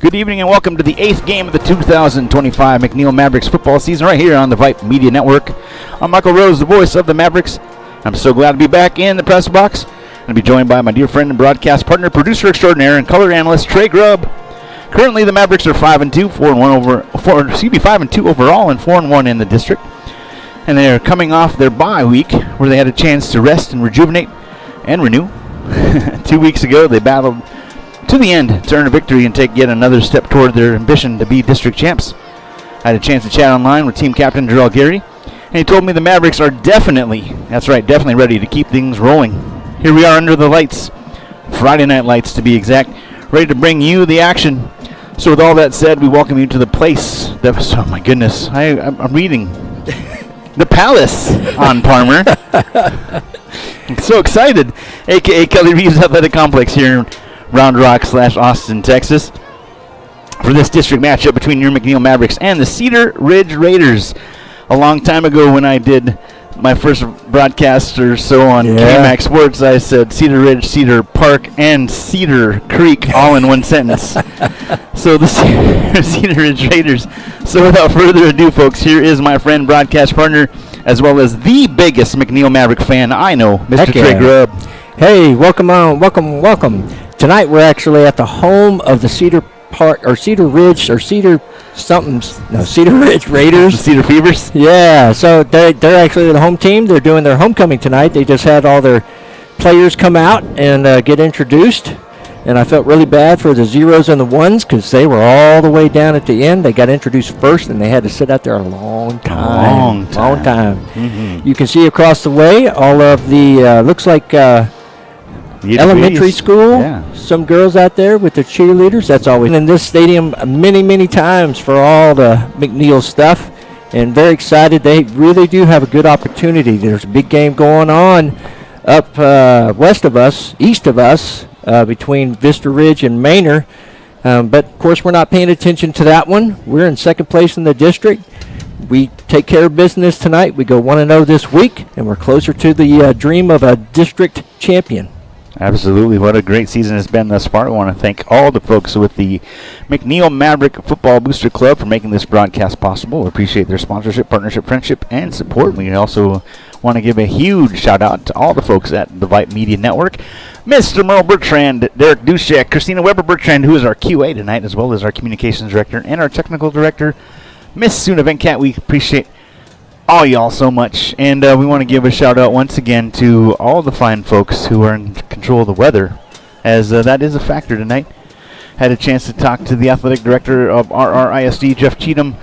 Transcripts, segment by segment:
Good evening and welcome to the 8th game of the 2025 McNeil Mavericks football season right here on the Vype Media Network. I'm Michael Rose, the voice of the Mavericks. I'm so glad to be back in the press box. I'm going to be joined by my dear friend and broadcast partner, producer extraordinaire, and color analyst Trey Grubb. Currently, the Mavericks are 5-2, 5-2 overall, and 4-1 in the district. And they are coming off their bye week, where they had a chance to rest and rejuvenate and renew. 2 weeks ago, they battled to the end to earn a victory and take yet another step toward their ambition to be district champs. I had a chance to chat online with team captain Darrell Gary, and he told me the Mavericks are definitely ready to keep things rolling. Here we are under the lights, Friday night lights to be exact, ready to bring you the action. So with all that said, we welcome you to the place that was, oh my goodness, I'm reading the Palace on Parmer. I'm so excited. A.K.A. Kelly Reeves Athletic Complex here in Round Rock / Austin, Texas, for this district matchup between your McNeil Mavericks and the Cedar Ridge Raiders. A long time ago when I did my first broadcast or so on KMAX Sports, I said Cedar Ridge, Cedar Park, and Cedar Creek all in one sentence. So the Cedar Ridge Raiders. So without further ado, folks, here is my friend, broadcast partner, as well as the biggest McNeil Maverick fan I know, Mr. Trey Grubb. Hey, welcome. Tonight we're actually at the home of the Cedar Park, or Cedar Ridge, or Cedar Ridge Raiders. The Cedar Fevers? Yeah, so they're actually the home team. They're doing their homecoming tonight. They just had all their players come out and get introduced. And I felt really bad for the zeros and the ones because they were all the way down at the end. They got introduced first, and they had to sit out there a long time. Mm-hmm. You can see across the way all of the, looks like elementary school. Yeah. Some girls out there with the cheerleaders. That's always in this stadium many times for all the McNeil stuff. And very excited. They really do have a good opportunity. There's a big game going on up east of us, between Vista Ridge and Manor. But, of course, we're not paying attention to that one. We're in second place in the district. We take care of business tonight. We go 1-0 this week, and we're closer to the dream of a district champion. Absolutely. What a great season it's been thus far. I want to thank all the folks with the McNeil Maverick Football Booster Club for making this broadcast possible. We appreciate their sponsorship, partnership, friendship, and support. We also want to give a huge shout-out to all the folks at the Vype Media Network. Mr. Merle Bertrand, Derek Dushek, Christina Weber-Bertrand, who is our QA tonight, as well as our communications director and our technical director, Miss Suna Venkat. We appreciate all y'all so much. And we want to give a shout-out once again to all the fine folks who are in control of the weather, as that is a factor tonight. Had a chance to talk to the athletic director of RRISD, Jeff Cheatham,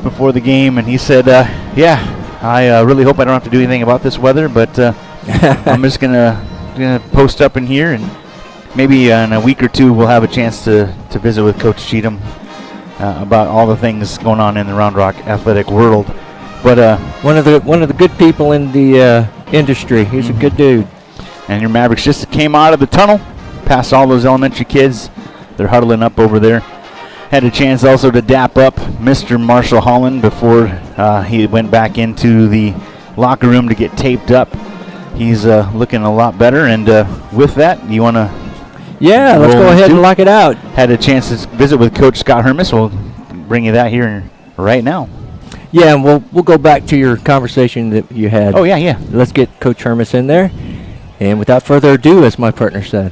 before the game, and he said, I really hope I don't have to do anything about this weather, but I'm just gonna post up in here, and maybe in a week or two we'll have a chance to visit with Coach Cheatham about all the things going on in the Round Rock athletic world. But one of the good people in the industry. He's a good dude. And your Mavericks just came out of the tunnel, past all those elementary kids. They're huddling up over there. Had a chance also to dap up Mr. Marshall Holland before he went back into the locker room to get taped up. He's looking a lot better. And with that, you want to? Yeah, let's go ahead and lock it out. Had a chance to visit with Coach Scott Hermes. We'll bring you that here right now. Yeah, and we'll go back to your conversation that you had. Oh, yeah. Let's get Coach Hermes in there. And without further ado, as my partner said.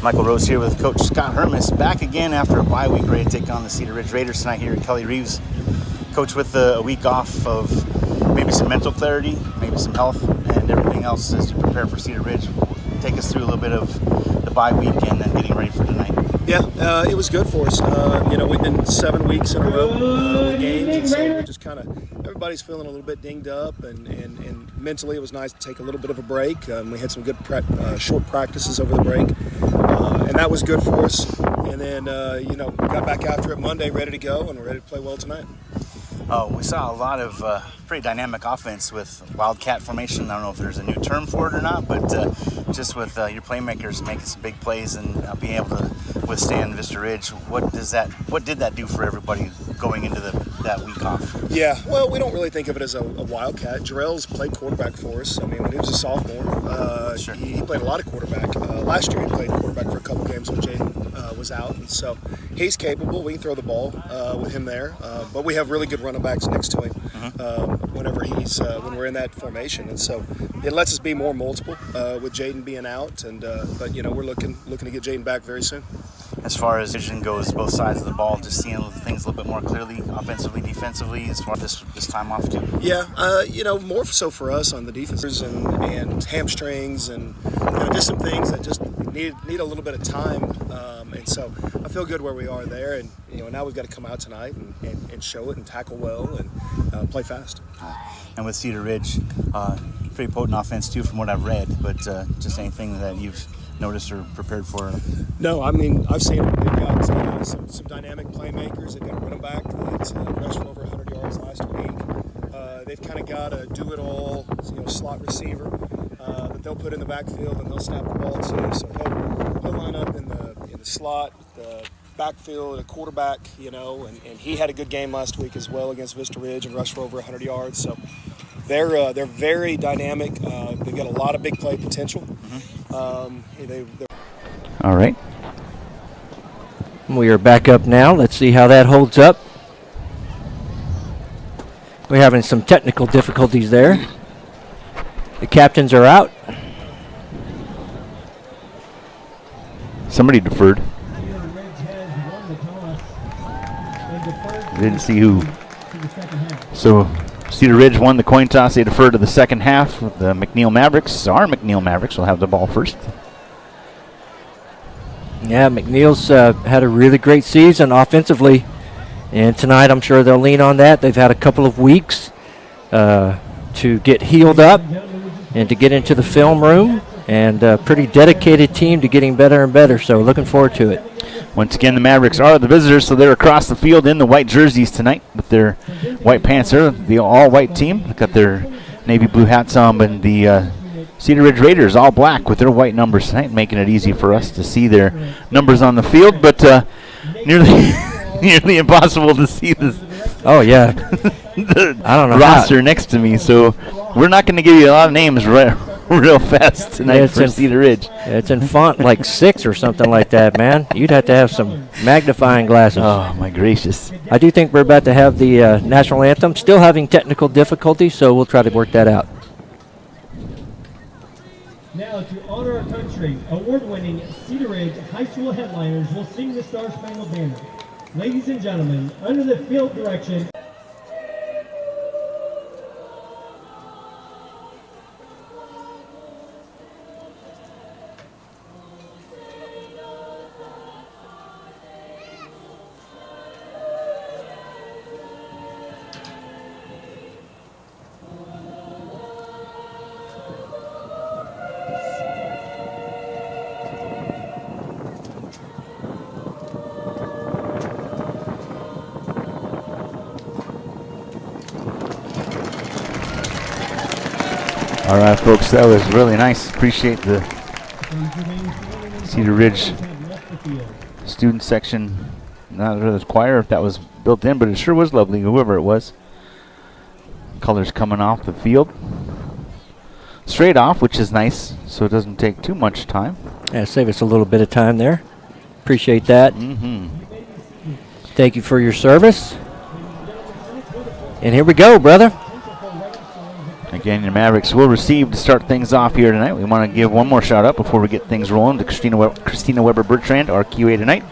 Michael Rose here with Coach Scott Hermes, back again after a bye week, ready to take on the Cedar Ridge Raiders tonight here at Kelly Reeves. Coach, with a week off of maybe some mental clarity, maybe some health, and everything else as you prepare for Cedar Ridge. Take us through a little bit of the bye week and then getting ready for tonight. Yeah, it was good for us. We've been 7 weeks in a row with games, and so we're just kind of, everybody's feeling a little bit dinged up, and mentally it was nice to take a little bit of a break. We had some good short practices over the break, and that was good for us. And then, got back after it Monday, ready to go, and we're ready to play well tonight. We saw a lot of pretty dynamic offense with Wildcat formation. I don't know if there's a new term for it or not, but just with your playmakers making some big plays and being able to withstand Vista Ridge, what did that do for everybody going into that week off? Yeah, well, we don't really think of it as a Wildcat. Jarrell's played quarterback for us. I mean, when he was a sophomore, Sure. he played a lot of quarterback last year he played quarterback for a couple games when Jaden was out, and so he's capable. We can throw the ball with him there, but we have really good running backs next to him whenever when we're in that formation, and so it lets us be more multiple with Jaden being out, and but we're looking to get Jaden back very soon. As far as vision goes, both sides of the ball, just seeing things a little bit more clearly, offensively, defensively, as far as this time off too. Yeah, more so for us on the defenses and hamstrings and just some things that just need a little bit of time, and so I feel good where we are there, and now we've got to come out tonight and show it and tackle well and play fast. And with Cedar Ridge, pretty potent offense too, from what I've read. But just anything that you've noticed or prepared for? No, I mean, I've seen them. They've got some dynamic playmakers. They've got a running back that rushed for over 100 yards last week. They've kind of got a do-it-all, slot receiver that they'll put in the backfield and they'll snap the ball to. So he'll line up in the slot, the backfield, a quarterback, and he had a good game last week as well against Vista Ridge and rushed for over 100 yards. So they're very dynamic. They've got a lot of big play potential. All right. We are back up now. Let's see how that holds up. We're having some technical difficulties there. The captains are out. Somebody deferred. Didn't see who. So Cedar Ridge won the coin toss. They deferred to the second half. The McNeil Mavericks, our McNeil Mavericks, will have the ball first. Yeah, McNeil's had a really great season offensively, and tonight I'm sure they'll lean on that. They've had a couple of weeks to get healed up and to get into the film room, and a pretty dedicated team to getting better and better, so looking forward to it. Once again, the Mavericks are the visitors, so they're across the field in the white jerseys tonight with their white pants. They're the all-white team. They've got their navy blue hats on, and the Cedar Ridge Raiders all black with their white numbers tonight, making it easy for us to see their numbers on the field, but nearly impossible to see this. Oh, yeah. I don't know roster next to me, so we're not going to give you a lot of names real fast tonight for Cedar Ridge. It's in font like 6 or something like that, man. You'd have to have some magnifying glasses. Oh, my gracious. I do think we're about to have the national anthem. Still having technical difficulties, so we'll try to work that out. Now, to honor our country, award-winning Cedar Ridge High School headliners will sing the Star Spangled Banner. Ladies and gentlemen, under the field direction. All right, folks, that was really nice. Appreciate the Cedar Ridge student section. Not really the choir if that was built in, but it sure was lovely, whoever it was. Colors coming off the field. Straight off, which is nice, so it doesn't take too much time. Yeah, save us a little bit of time there. Appreciate that. Thank you for your service. And here we go, brother. Again, your Mavericks will receive to start things off here tonight. We want to give one more shout out before we get things rolling to Christina Weber Bertrand, our QA tonight.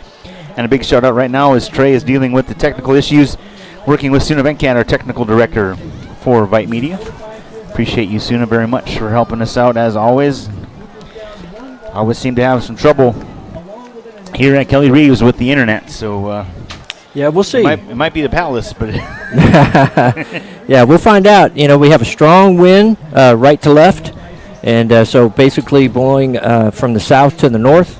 And a big shout out right now is Trey is dealing with the technical issues, working with Suna Venkat, our technical director for Vype Media. Appreciate you, Suna, very much for helping us out as always. Always seem to have some trouble here at Kelly Reeves with the internet, so yeah, we'll see. It might be the Palace, but yeah, we'll find out. We have a strong wind right to left, and so basically blowing from the south to the north.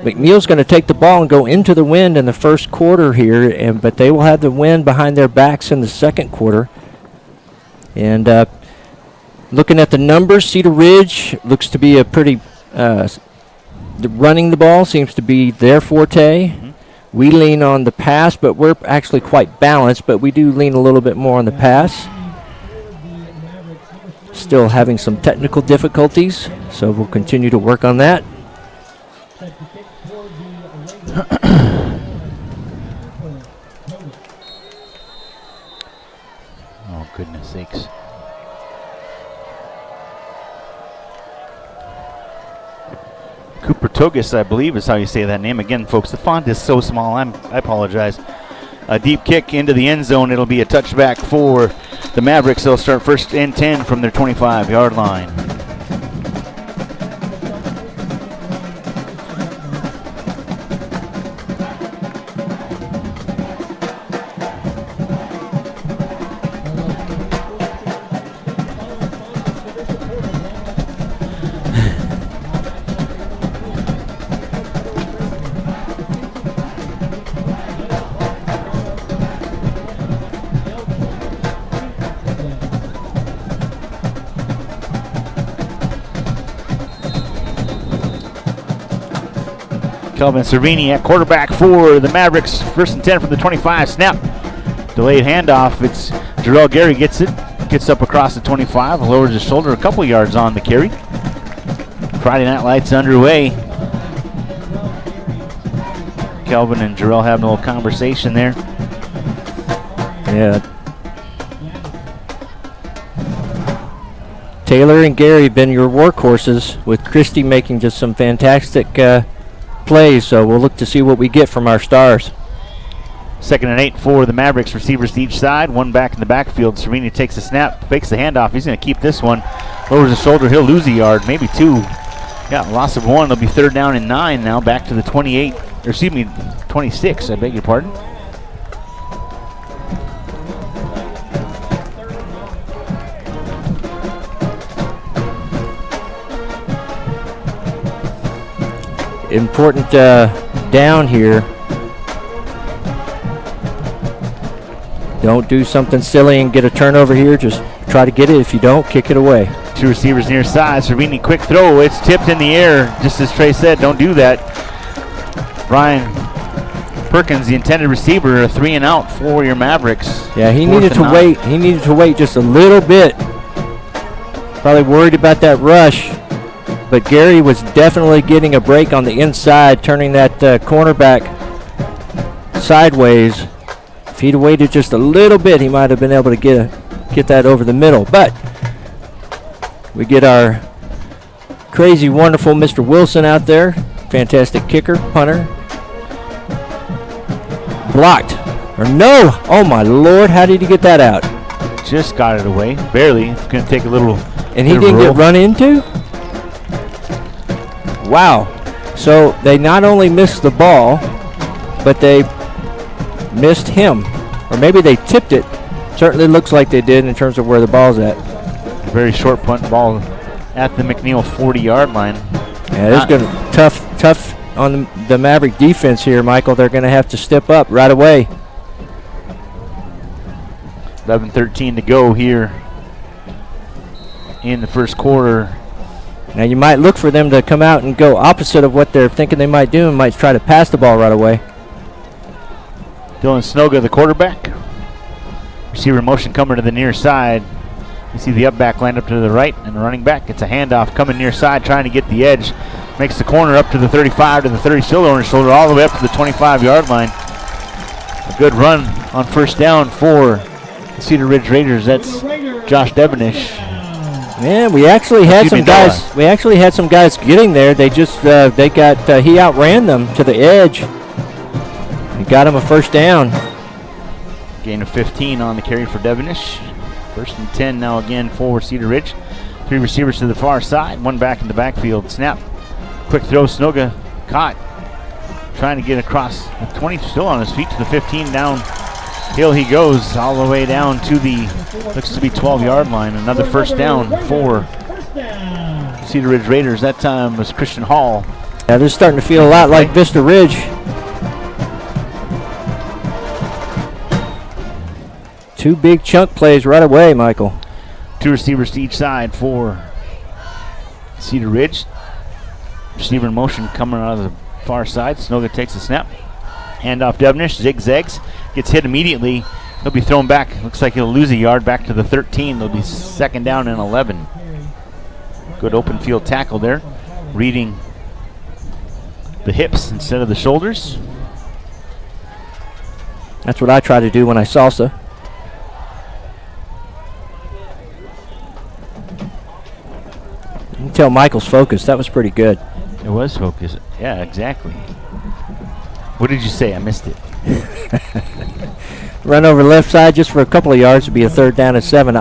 McNeil's going to take the ball and go into the wind in the first quarter here, but they will have the wind behind their backs in the second quarter. And looking at the numbers, Cedar Ridge looks to be a pretty running the ball seems to be their forte. We lean on the pass, but we're actually quite balanced, but we do lean a little bit more on the pass. Still having some technical difficulties, so we'll continue to work on that. Oh, goodness sakes. Cooper Togus, I believe is how you say that name. Again, folks, the font is so small. I apologize. A deep kick into the end zone. It'll be a touchback for the Mavericks. They'll start 1st and 10 from their 25-yard line. Kelvin Cervini at quarterback for the Mavericks. 1st and 10 from the 25. Snap. Delayed handoff. It's Jarrell Gary gets it. Gets up across the 25. Lowers his shoulder a couple yards on the carry. Friday Night Lights underway. Kelvin and Jarrell having a little conversation there. Yeah. Taylor and Gary have been your workhorses, with Christie making just some fantastic plays, so we'll look to see what we get from our stars. 2nd and 8 for the Mavericks. Receivers to each side. One back in the backfield. Cervini takes the snap, fakes the handoff. He's going to keep this one. Lowers the shoulder. He'll lose a yard, maybe 2. Yeah, loss of 1. It'll be 3rd down and 9 now. Back to the 28, or excuse me, 26. I beg your pardon. Important down here. Don't do something silly and get a turnover here. Just try to get it. If you don't, kick it away. 2 receivers near side. Cervini, quick throw. It's tipped in the air. Just as Trey said, don't do that. Brian Perkins, the intended receiver, a 3 and out for your Mavericks. Yeah, he needed to wait. He needed to wait just a little bit. Probably worried about that rush. But Gary was definitely getting a break on the inside, turning that cornerback sideways. If he'd waited just a little bit, he might have been able to get that over the middle. But we get our crazy, wonderful Mr. Wilson out there. Fantastic kicker, punter. Blocked. Or no! Oh, my Lord. How did he get that out? Just got it away. Barely. It's going to take a little. And he didn't get run into? Wow. So they not only missed the ball, but they missed him. Or maybe they tipped it. Certainly looks like they did in terms of where the ball's at. A very short punt ball at the McNeil 40-yard line. Yeah, it's going to tough on the Maverick defense here, Michael. They're going to have to step up right away. 11:13 to go here in the first quarter. Now you might look for them to come out and go opposite of what they're thinking they might do and might try to pass the ball right away. Dylan Snoga, the quarterback. Receiver motion coming to the near side. You see the up back land up to the right, and the running back gets a handoff coming near side, trying to get the edge. Makes the corner up to the 35 to the 30, still on his shoulder, all the way up to the 25-yard line. A good run on 1st down for the Cedar Ridge Raiders. That's Josh Devenish. Yeah, we actually had some guys. We actually had some guys getting there. They just he outran them to the edge. He got him a 1st down. Gain of 15 on the carry for Devenish. 1st and 10 now again for Cedar Ridge. 3 receivers to the far side, 1 back in the backfield. Snap, quick throw. Snoga caught, trying to get across the 20, still on his feet to the 15 down. Hill he goes all the way down to the, looks to be 12-yard line. Another 1st down for Cedar Ridge Raiders. That time was Christian Hall. Yeah, they're starting to feel a lot like Vista Ridge. 2 big chunk plays right away, Michael. 2 receivers to each side for Cedar Ridge. Receiver in motion coming out of the far side. Snoga takes the snap. Handoff Devenish, zigzags, gets hit immediately. He'll be thrown back. Looks like he'll lose a yard back to the 13. There'll be 2nd down and 11. Good open field tackle there. Reading the hips instead of the shoulders. That's what I try to do when I salsa. You can tell Michael's focused. That was pretty good. It was focused. Yeah, exactly. What did you say? I missed it. Run over left side just for a couple of yards would be a 3rd down and 7.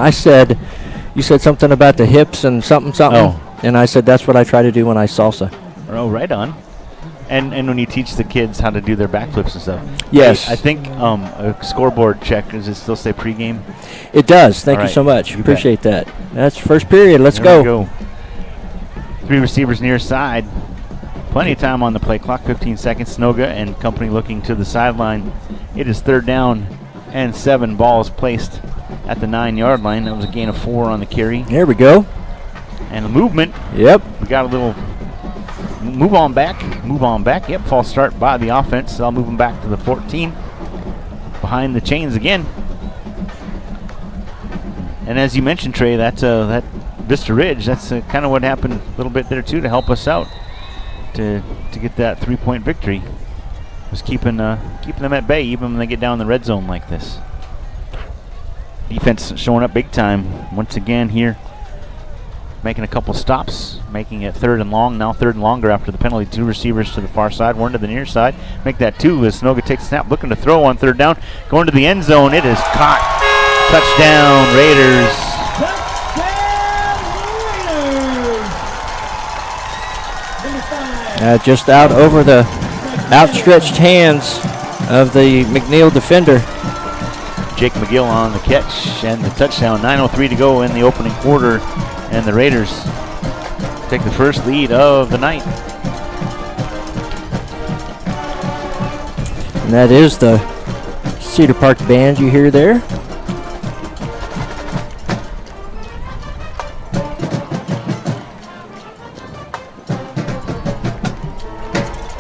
You said something about the hips and something. Oh. And I said that's what I try to do when I salsa. Oh, right on. And when you teach the kids how to do their backflips and stuff. Yes. I think a scoreboard check, does it still say pregame? It does. Thank All you right. so much. You bet. Appreciate that. That's first period. Let's There we go. go. 3 receivers near side. Plenty of time on the play clock, 15 seconds. Snoga and company looking to the sideline. It is 3rd down and 7. Balls placed at the 9-yard line. That was a gain of 4 on the carry. There we go. And the movement. Yep. We got a little move on back. Yep, false start by the offense. I'll move them back to the 14. Behind the chains again. And as you mentioned, Trey, that Vista Ridge, that's kind of what happened a little bit there too to help us out to get that 3-point victory. Was keeping them at bay even when they get down in the red zone like this. Defense showing up big time once again here. Making a couple stops, making it 3rd and long, now 3rd and longer after the penalty. 2 receivers to the far side, 1 to the near side. Make that 2 as Snoga takes a snap, looking to throw on 3rd down. Going to the end zone, it is caught. Touchdown, Raiders. Just out over the outstretched hands of the McNeil defender. Jake McGill on the catch and the touchdown. 9:03 to go in the opening quarter, and the Raiders take the first lead of the night. And that is the Cedar Park band you hear there.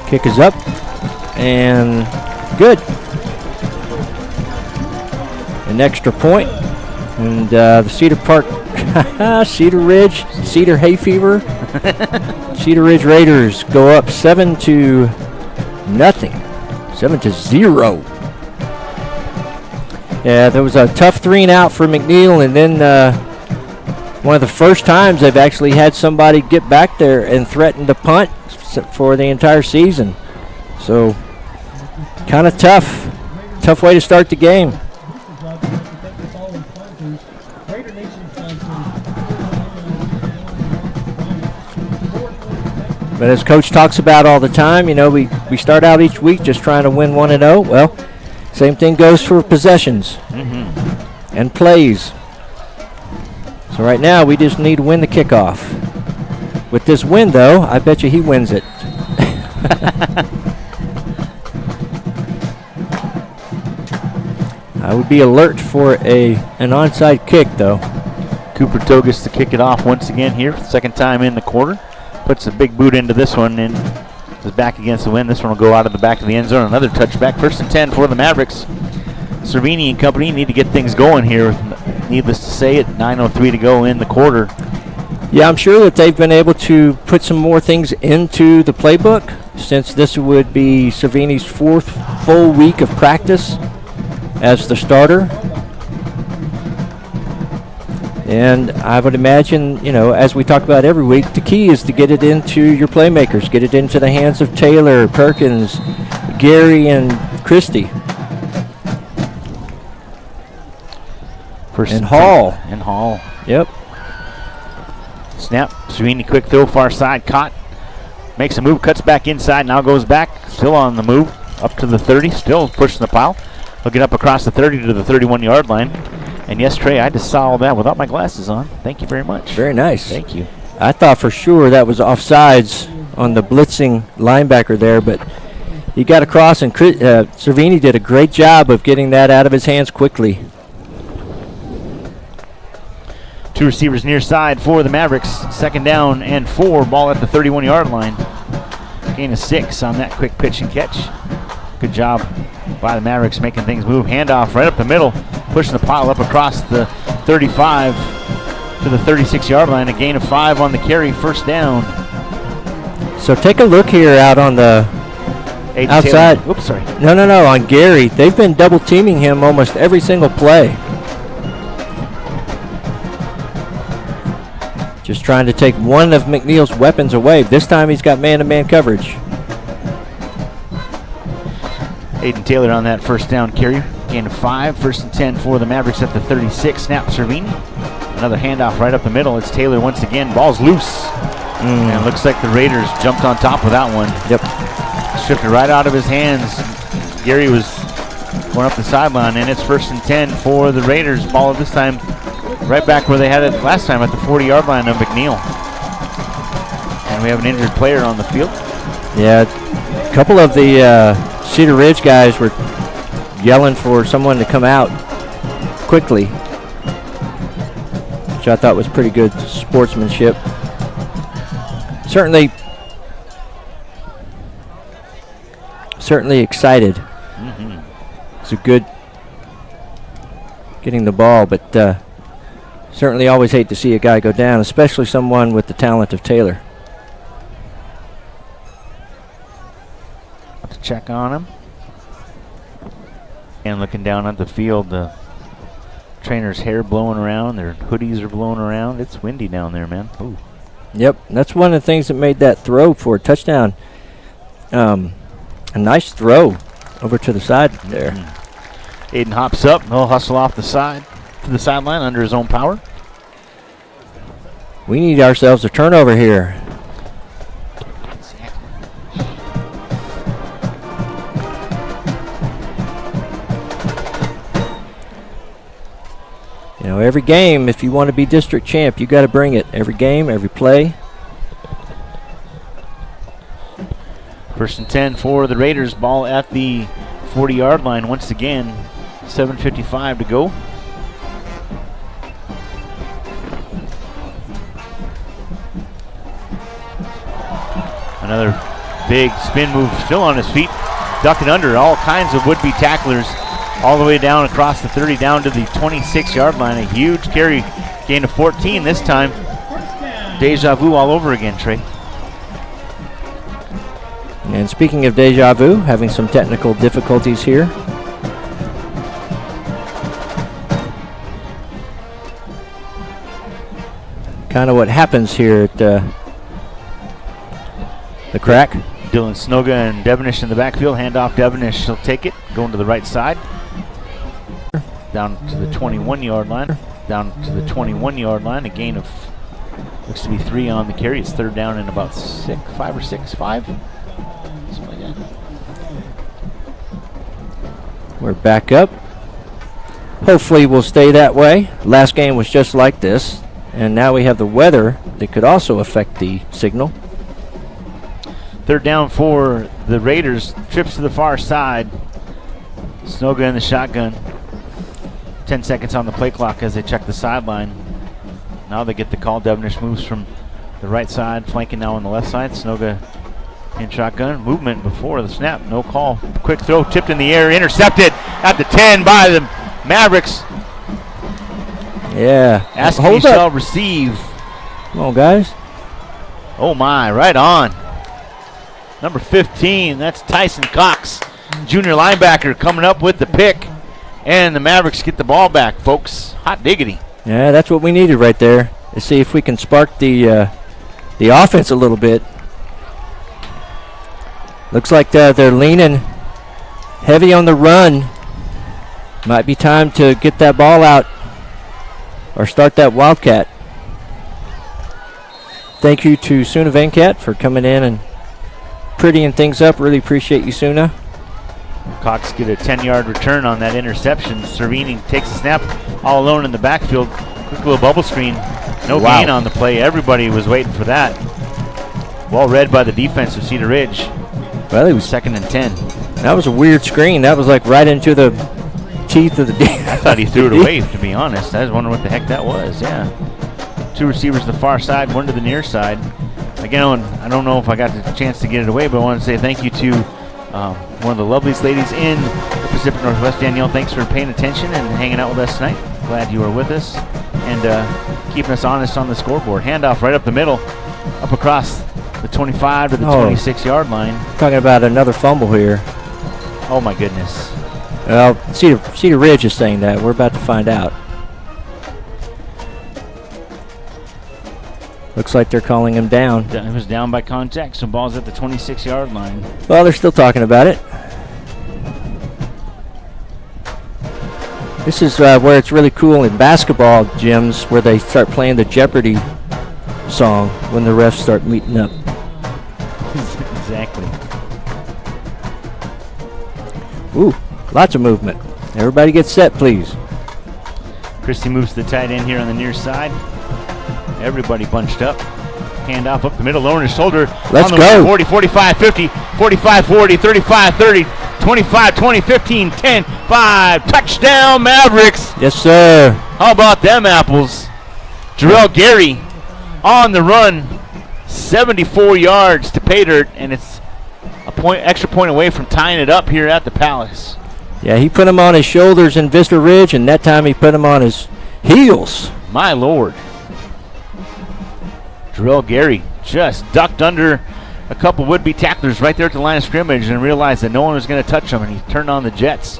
Kick is up and good. An extra point, and the Cedar Park, Cedar Ridge, Cedar Hay Fever, Cedar Ridge Raiders go up 7-0. 7-0. Yeah, there was a tough 3 and out for McNeil, and then one of the first times they've actually had somebody get back there and threaten to punt for the entire season. So, kind of tough way to start the game. But as Coach talks about all the time, you know, we start out each week just trying to win 1-0. Well, same thing goes for possessions and plays. So right now we just need to win the kickoff. With this win, though, I bet you he wins it. I would be alert for an onside kick, though. Cooper Togus to kick it off once again here. 2nd time in the quarter. Puts a big boot into this one and is back against the wind. This one will go out of the back of the end zone. Another touchback. 1st and 10 for the Mavericks. Cervini and company need to get things going here. Needless to say, at 9:03 to go in the quarter. Yeah, I'm sure that they've been able to put some more things into the playbook since this would be Cervini's 4th full week of practice as the starter. And I would imagine, you know, as we talk about every week, the key is to get it into your playmakers, get it into the hands of Taylor, Perkins, Gary, and Christie. And Hall. And Hall. Yep. Snap. Cervini quick throw, far side, caught. Makes a move, cuts back inside, now goes back. Still on the move, up to the 30, still pushing the pile. He'll get up across the 30 to the 31-yard line. And yes, Trey, I just saw all that without my glasses on. Thank you very much. Very nice. Thank you. I thought for sure that was offsides on the blitzing linebacker there, but he got across, and Cervini did a great job of getting that out of his hands quickly. 2 receivers near side for the Mavericks. 2nd down and 4. Ball at the 31-yard line. Gain of 6 on that quick pitch and catch. Good job by the Mavericks making things move. Handoff right up the middle. Pushing the pile up across the 35 to the 36-yard line. A gain of 5 on the carry. 1st down. So take a look here out on the Aiden outside. Taylor. Oops, sorry. No, on Gary. They've been double teaming him almost every single play. Just trying to take one of McNeil's weapons away. This time he's got man-to-man coverage. Aiden Taylor on that first down carry. Gain of 5. 1st and 10 for the Mavericks at the 36. Snap Cervini. Another handoff right up the middle. It's Taylor once again. Ball's loose. And it looks like the Raiders jumped on top of that one. Yep. Stripped it right out of his hands. Gary was going up the sideline, and it's 1st and 10 for the Raiders. Ball this time right back where they had it last time at the 40-yard line of McNeil. And we have an injured player on the field. Yeah, a couple of the Cedar Ridge guys were yelling for someone to come out quickly, which I thought was pretty good sportsmanship. Certainly excited. It's a good getting the ball, but certainly always hate to see a guy go down, especially someone with the talent of Taylor. To check on him. And looking down at the field, the trainer's hair blowing around, their hoodies are blowing around. It's windy down there, man. Ooh. Yep, that's one of the things that made that throw for a touchdown. A nice throw over to the side there. Aiden hops up. He'll hustle off the side to the sideline under his own power. We need ourselves a turnover here. You know, every game, if you want to be district champ, you got to bring it. Every game, every play. 1st and 10 for the Raiders. Ball at the 40-yard line once again. 7:55 to go. Another big spin move, still on his feet, ducking under all kinds of would-be tacklers, all the way down across the 30, down to the 26-yard line. A huge carry, gain of 14 this time. Deja vu all over again, Trey. And speaking of deja vu, having some technical difficulties here. Kind of what happens here at the crack. Dylan Snoga and Devenish in the backfield. Handoff Devenish, he'll take it, going to the right side. Down to the 21-yard line. Down to the 21-yard line. A gain of, looks to be 3 on the carry. It's 3rd down and about 5 or 6. Something like that. We're back up. Hopefully we'll stay that way. Last game was just like this. And now we have the weather that could also affect the signal. 3rd down for the Raiders. Trips to the far side. Snoga in the shotgun. 10 seconds on the play clock as they check the sideline. Now they get the call. Devenish moves from the right side, flanking now on the left side. Snoga in shotgun. Movement before the snap. No call. Quick throw, tipped in the air, intercepted at the 10 by the Mavericks. Yeah. Askey shall receive. Come on, guys. Oh my, right on. Number 15, that's Tyson Cox, junior linebacker, coming up with the pick. And the Mavericks get the ball back, folks. Hot diggity. Yeah, that's what we needed right there. To see if we can spark the offense a little bit. Looks like they're leaning heavy on the run. Might be time to get that ball out or start that Wildcat. Thank you to Suna Venkat for coming in and prettying things up. Really appreciate you, Suna. Cox get a 10-yard return on that interception. Cervini takes a snap all alone in the backfield. Quick little bubble screen. No gain on the play. Everybody was waiting for that. Well read by the defense of Cedar Ridge. Well, it was 2nd and 10. That was a weird screen. That was like right into the teeth of the defense. I thought he threw it away, to be honest. I was wondering what the heck that was. Yeah. 2 receivers to the far side, 1 to the near side. Again, I don't know if I got the chance to get it away, but I want to say thank you to one of the loveliest ladies in the Pacific Northwest. Danielle, thanks for paying attention and hanging out with us tonight. Glad you are with us and keeping us honest on the scoreboard. Handoff right up the middle, up across the 25 to the 26-yard line. Talking about another fumble here. Oh, my goodness. Well, Cedar Ridge is saying that. We're about to find out. Looks like they're calling him down. It was down by contact, so ball's at the 26-yard line. Well, they're still talking about it. This is where it's really cool in basketball gyms, where they start playing the Jeopardy song when the refs start meeting up. Exactly. Ooh, lots of movement. Everybody get set, please. Christie moves to the tight end here on the near side. Everybody bunched up. Handoff up the middle, lowering his shoulder. Let's go. 40, 45, 50, 45, 40, 35, 30, 25, 20, 15, 10, 5. Touchdown, Mavericks. Yes, sir. How about them apples? Jarrell Gary on the run. 74 yards to pay dirt, and it's extra point away from tying it up here at the Palace. Yeah, he put him on his shoulders in Vista Ridge, and that time he put him on his heels. My Lord. Jarrell Gary just ducked under a couple would-be tacklers right there at the line of scrimmage and realized that no one was going to touch him, and he turned on the Jets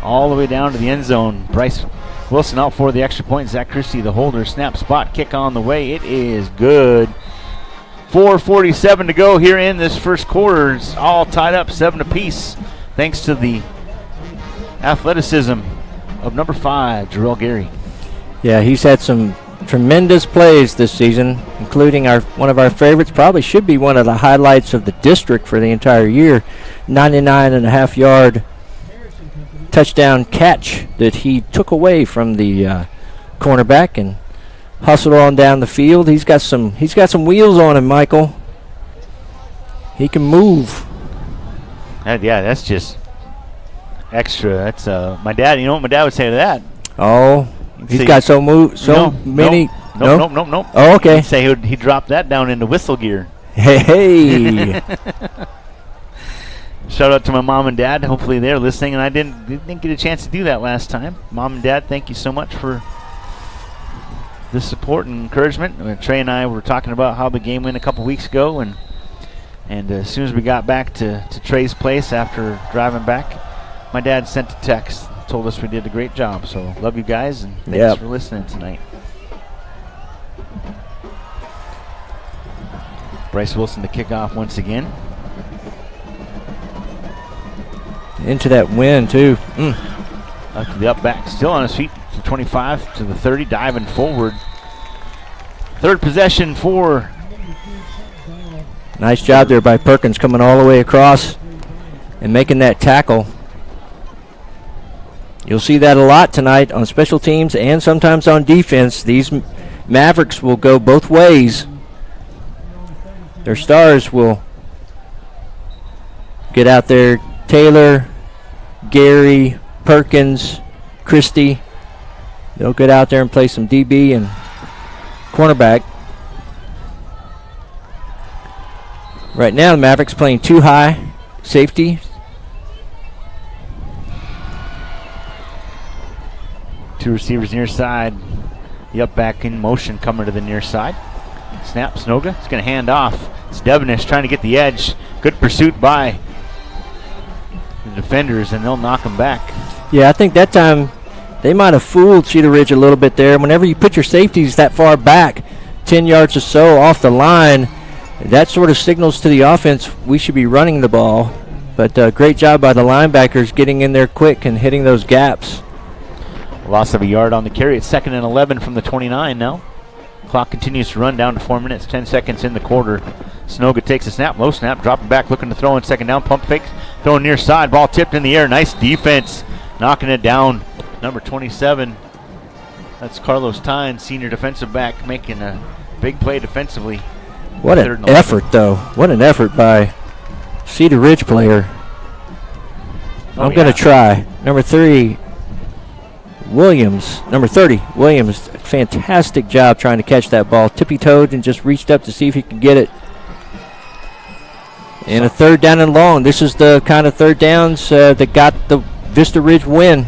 all the way down to the end zone. Bryce Wilson out for the extra point. Zach Christie, the holder. Snap, spot, kick on the way. It is good. 4:47 to go here in this first quarter. It's all tied up 7 apiece thanks to the athleticism of number 5, Jarrell Gary. Yeah, he's had some tremendous plays this season, including one of our favorites, probably should be one of the highlights of the district for the entire year, 99.5-yard touchdown catch that he took away from the cornerback and hustled on down the field. He's got some wheels on him, Michael. He can move. Yeah, that's just extra. That's my dad. You know what my dad would say to that? Oh, he's got many. Nope. Oh, okay. He'd say he dropped that down into whistle gear. Hey. Shout out to my mom and dad. Hopefully they're listening, and I didn't get a chance to do that last time. Mom and dad, thank you so much for the support and encouragement. Trey and I were talking about how the game went a couple weeks ago, and as soon as we got back to Trey's place after driving back, my dad sent a text, told us we did a great job. So love you guys, and thanks for listening tonight. Bryce Wilson to kick off once again. Into that wind, too. Up to the up back, still on his feet to 25 to the 30, diving forward. Third possession for. Nice job there by Perkins, coming all the way across and making that tackle. You'll see that a lot tonight on special teams and sometimes on defense. These Mavericks will go both ways. Their stars will get out there. Taylor, Gary, Perkins, Christie. They'll get out there and play some DB and cornerback. Right now, the Mavericks playing too high safety. Two receivers near side. The up back in motion coming to the near side. Snap, Snoga. It's going to hand off. It's Devenish trying to get the edge. Good pursuit by the defenders, and they'll knock him back. Yeah, I think that time they might have fooled Cedar Ridge a little bit there. Whenever you put your safeties that far back, 10 yards or so off the line, that sort of signals to the offense we should be running the ball. But great job by the linebackers getting in there quick and hitting those gaps. Loss of a yard on the carry. It's 2nd and 11 from the 29 now. Clock continues to run down to 4 minutes, 10 seconds in the quarter. Snoga takes a snap, low snap, dropping back, looking to throw in second down, pump fake, throwing near side, ball tipped in the air. Nice defense, knocking it down. Number 27, that's Carlos Tynes, senior defensive back, making a big play defensively. What an effort, though. What an effort by Cedar Ridge player. I'm going to try. Number 30, Williams, fantastic job trying to catch that ball. Tippy-toed and just reached up to see if he could get it. And a 3rd down and long. This is the kind of third downs that got the Vista Ridge win.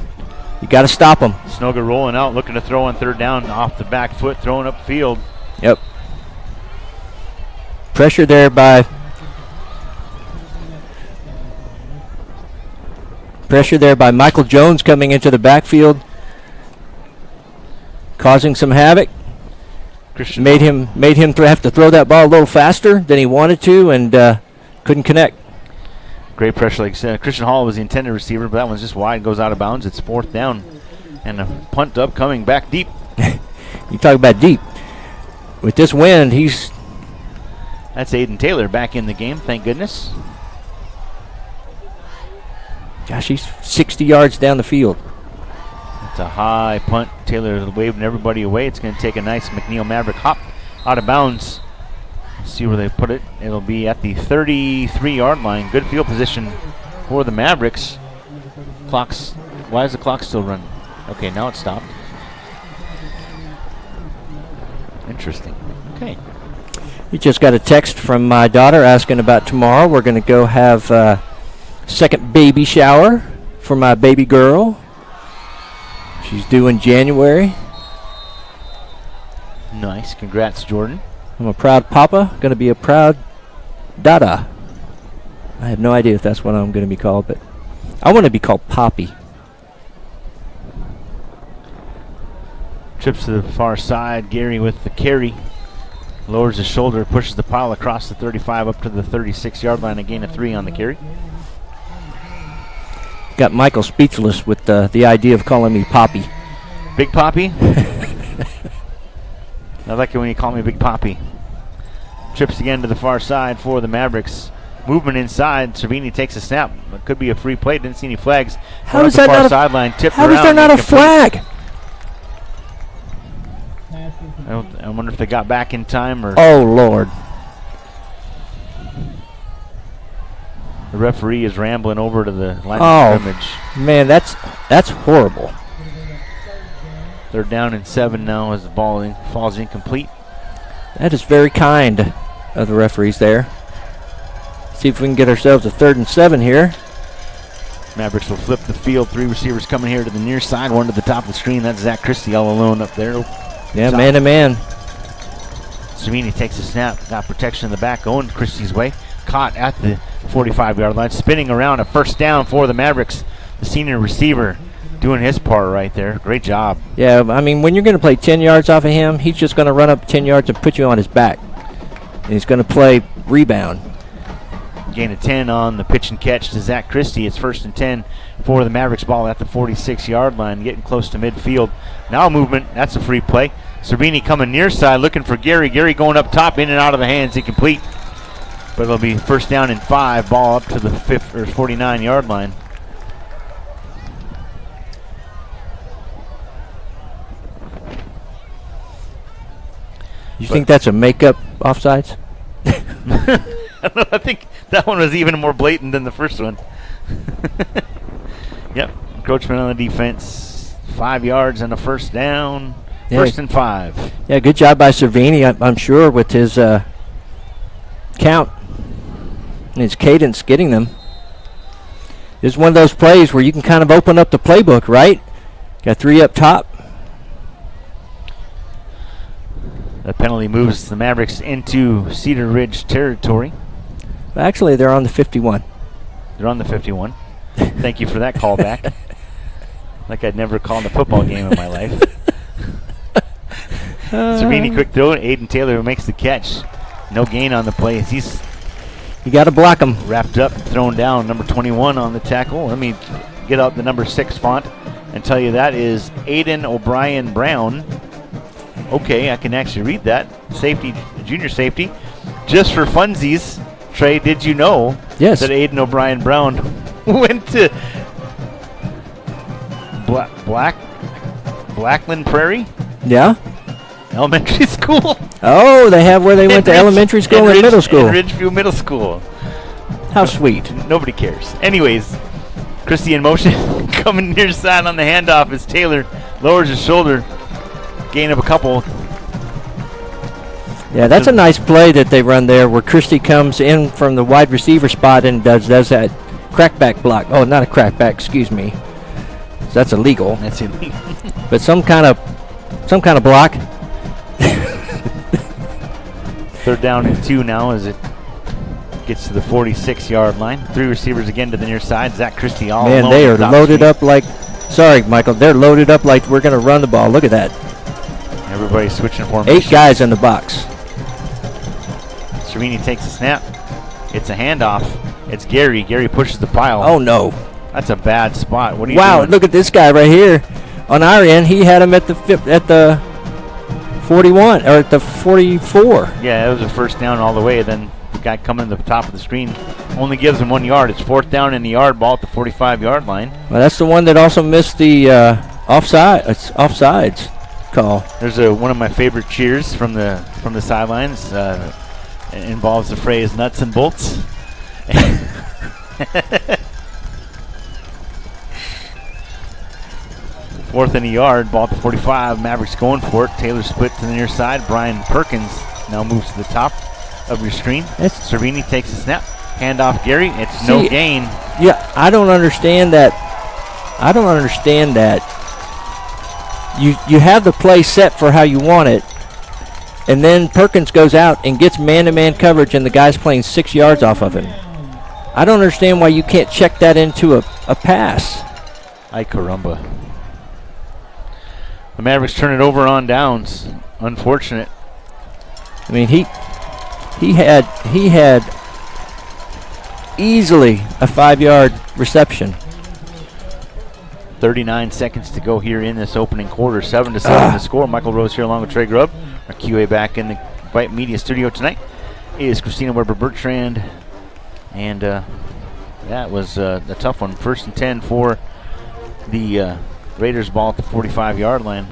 You got to stop them. Snoga rolling out, looking to throw on 3rd down off the back foot, throwing up field. Yep. Pressure there by Michael Jones coming into the backfield, causing some havoc. Christian Made him have to throw that ball a little faster than he wanted to, and couldn't connect. Great pressure, like I said. Christian Hall was the intended receiver, but that one's just wide, goes out of bounds. It's 4th down, and a punt upcoming back deep. You talk about deep. With this wind, That's Aiden Taylor back in the game, thank goodness. gosh, he's 60 yards down the field. It's a high punt. Taylor waving everybody away. It's going to take a nice McNeil Maverick hop out of bounds. See where they put it. It'll be at the 33-yard line. Good field position for the Mavericks. Why is the clock still running? Okay, now it's stopped. Interesting. Okay. We just got a text from my daughter asking about tomorrow. We're going to go have a second baby shower for my baby girl. She's due in January. Nice. Congrats, Jordan. I'm a proud papa, going to be a proud dada. I have no idea if that's what I'm going to be called, but I want to be called Poppy. Trips to the far side. Gary with the carry. Lowers his shoulder, pushes the pile across the 35 up to the 36-yard line. A gain of 3 on the carry. Got Michael speechless with the idea of calling me Poppy. Big Poppy? I like it when you call me Big Poppy. Trips again to the far side for the Mavericks. Movement inside. Cervini takes a snap. It could be a free play. Didn't see any flags. How is that not a sideline? Tipped How is around, there not a incomplete. flag? I wonder if they got back in time or Oh Lord! the referee is rambling over to the line Oh. of scrimmage. Man, that's horrible. They're down in 7 now as the ball falls incomplete. That is very kind of the referees there. See if we can get ourselves a 3rd and 7 here. Mavericks will flip the field. 3 receivers coming here to the near side. One to the top of the screen. That's Zach Christie all alone up there. Yeah, Top. man to man. Cervini takes a snap. Got protection in the back. Going Christie's way. Caught at the 45-yard line. Spinning around. A 1st down for the Mavericks. The senior receiver doing his part right there. Great job. Yeah, I mean, when you're going to play 10 yards off of him, he's just going to run up 10 yards and put you on his back. And he's going to play rebound. Gain of 10 on the pitch and catch to Zach Christie. It's 1st and 10 for the Mavericks. Ball at the 46-yard line, getting close to midfield. Now movement. That's a free play. Cervini coming near side, looking for Gary. Gary going up top, in and out of the hands, incomplete. But it'll be 1st down and 5. Ball up to the 49-yard line. You think that's a makeup offsides? I think that one was even more blatant than the first one. Yep, encroachment on the defense. 5 yards and a 1st down. Yeah. 1st and 5. Yeah, good job by Cervini, I'm sure, with his count and his cadence getting them. This is one of those plays where you can kind of open up the playbook, right? Got 3 up top. The penalty moves the Mavericks into Cedar Ridge territory. Actually, they're on the 51. They're on the 51. Thank you for that callback. Like I'd never called a football game in my life. Cervini quick throw. Aiden Taylor who makes the catch. No gain on the play. He's You got to block him. wrapped up, thrown down. Number 21 on the tackle. Let me get out the number 6 font and tell you that is Aiden O'Brien Brown. Okay, I can actually read that. Safety, junior safety. Just for funsies, Trey, did you know Yes. that Aiden O'Brien Brown went to Blackland Prairie Yeah. Elementary School? Oh, they have where they went to elementary school and middle school. In Ridgeview Middle School. How sweet. Nobody cares. Anyways, Christie in motion. Coming near side on the handoff is Taylor. Lowers his shoulder. Gain of a couple. Yeah, that's a nice play that they run there where Christie comes in from the wide receiver spot and does that crackback block. Oh, not a crackback, excuse me. That's illegal. That's illegal. But some kind of block. Third down and 2 now as it gets to the 46-yard line. 3 receivers again to the near side. Zach Christie all alone. Man, they are loaded up like, sorry, Michael, they're loaded up like we're going to run the ball. Look at that. Everybody's switching formations. 8 guys in the box. Cervini takes a snap. It's a handoff. It's Gary. Gary pushes the pile. Oh, no. That's a bad spot. What are you Wow, doing? look at this guy right here. On our end, he had him at the 41 or at the 44. Yeah, it was a first down all the way. Then the guy coming to the top of the screen only gives him 1 yard. It's 4th down in the yard, ball at the 45-yard line. Well, that's the one that also missed the offsides call. There's one of my favorite cheers from the sidelines. It involves the phrase "nuts and bolts." 4th and a yard, ball at the 45. Mavericks going for it. Taylor split to the near side. Brian Perkins now moves to the top of your screen. Cervini takes a snap. Handoff Gary. It's no gain. Yeah, I don't understand that. You have the play set for how you want it, and then Perkins goes out and gets man-to-man coverage, and the guy's playing 6 yards off of him. I don't understand why you can't check that into a pass. Ay caramba. The Mavericks turn it over on downs. Unfortunate. I mean, he had easily a 5-yard reception. 39 seconds to go here in this opening quarter. 7-7 to score. Michael Rose here along with Trey Grubb. Our QA back in the Vype Media studio tonight is Christina Weber-Bertrand. And that was a tough one. 1st and 10 for the Raiders, ball at the 45-yard line.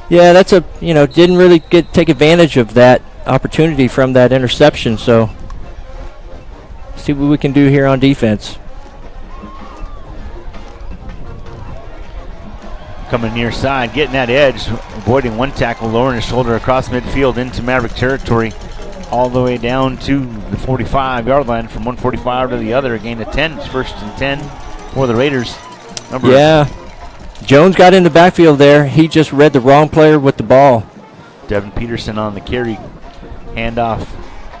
Yeah, that's didn't really take advantage of that opportunity from that interception. So see what we can do here on defense. Coming near side, getting that edge, avoiding one tackle, lowering his shoulder across midfield into Maverick territory, all the way down to the 45-yard line. From one 45 to the other, a gain of 10. It's 1st and 10 for the Raiders. Jones got in the backfield there. He just read the wrong player with the ball. Devin Peterson on the carry. Handoff.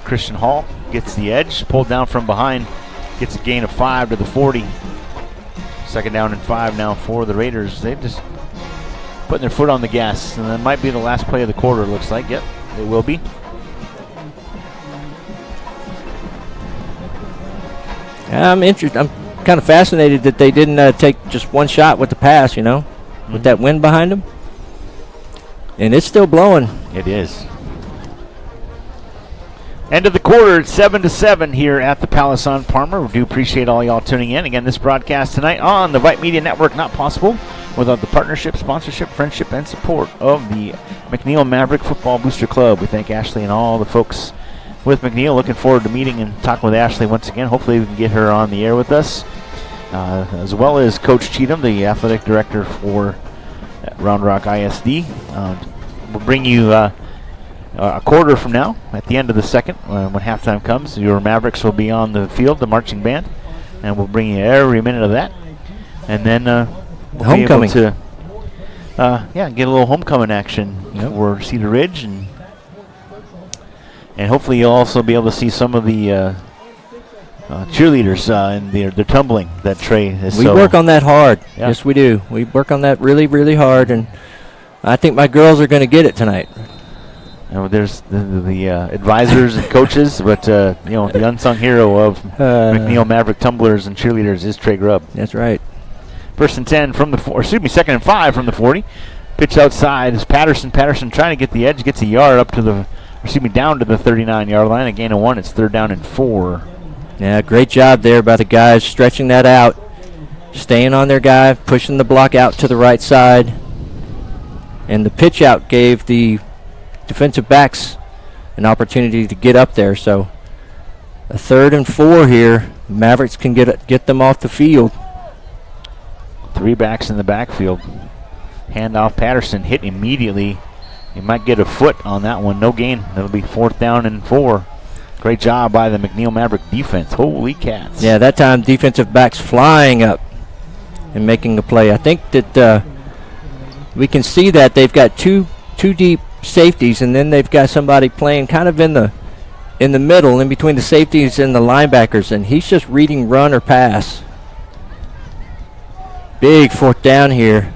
Christian Hall gets the edge, pulled down from behind, gets a gain of 5 to the 40. 2nd down and 5 now for the Raiders. They've just putting their foot on the gas, and that might be the last play of the quarter, it looks like. Yep, it will be. I'm kind of fascinated that they didn't take just one shot with the pass, with that wind behind them. And it's still blowing. It is. End of the quarter, it's 7-7 here at the Palace on Parmer. We do appreciate all y'all tuning in. Again, this broadcast tonight on the Vype Media Network, not possible without the partnership, sponsorship, friendship, and support of the McNeil Maverick Football Booster Club. We thank Ashley and all the folks with McNeil. Looking forward to meeting and talking with Ashley once again. Hopefully we can get her on the air with us, as well as Coach Cheatham, the athletic director for Round Rock ISD. We'll bring you a quarter from now, at the end of the second, when halftime comes. Your Mavericks will be on the field, the marching band, and we'll bring you every minute of that. And then we'll homecoming. be able to get a little homecoming action for Cedar Ridge, and hopefully you'll also be able to see some of the cheerleaders and their tumbling that Trey is. We work on that hard. Yeah. Yes, we do. We work on that really, really hard, and I think my girls are going to get it tonight. There's the advisors and coaches, but the unsung hero of McNeil Maverick tumblers and cheerleaders is Trey Grubb. That's right. 1st and 10 from the 2nd and 5 from the 40. Pitch outside is Patterson. Patterson trying to get the edge, gets a yard down to the 39-yard line. A gain of 1. It's 3rd down and 4. Yeah, great job there by the guys stretching that out, staying on their guy, pushing the block out to the right side, and the pitch out gave the defensive backs an opportunity to get up there. So a 3rd and 4 here. Mavericks can get them off the field. 3 backs in the backfield. Handoff Patterson, hit immediately. You might get a foot on that one. No gain. That'll be 4th down and 4. Great job by the McNeil Maverick defense. Holy cats. Yeah, that time defensive backs flying up and making a play. I think that we can see that they've got two deep safeties, and then they've got somebody playing kind of in the in the middle, in between the safeties and the linebackers, and he's just reading run or pass. Big 4th down here.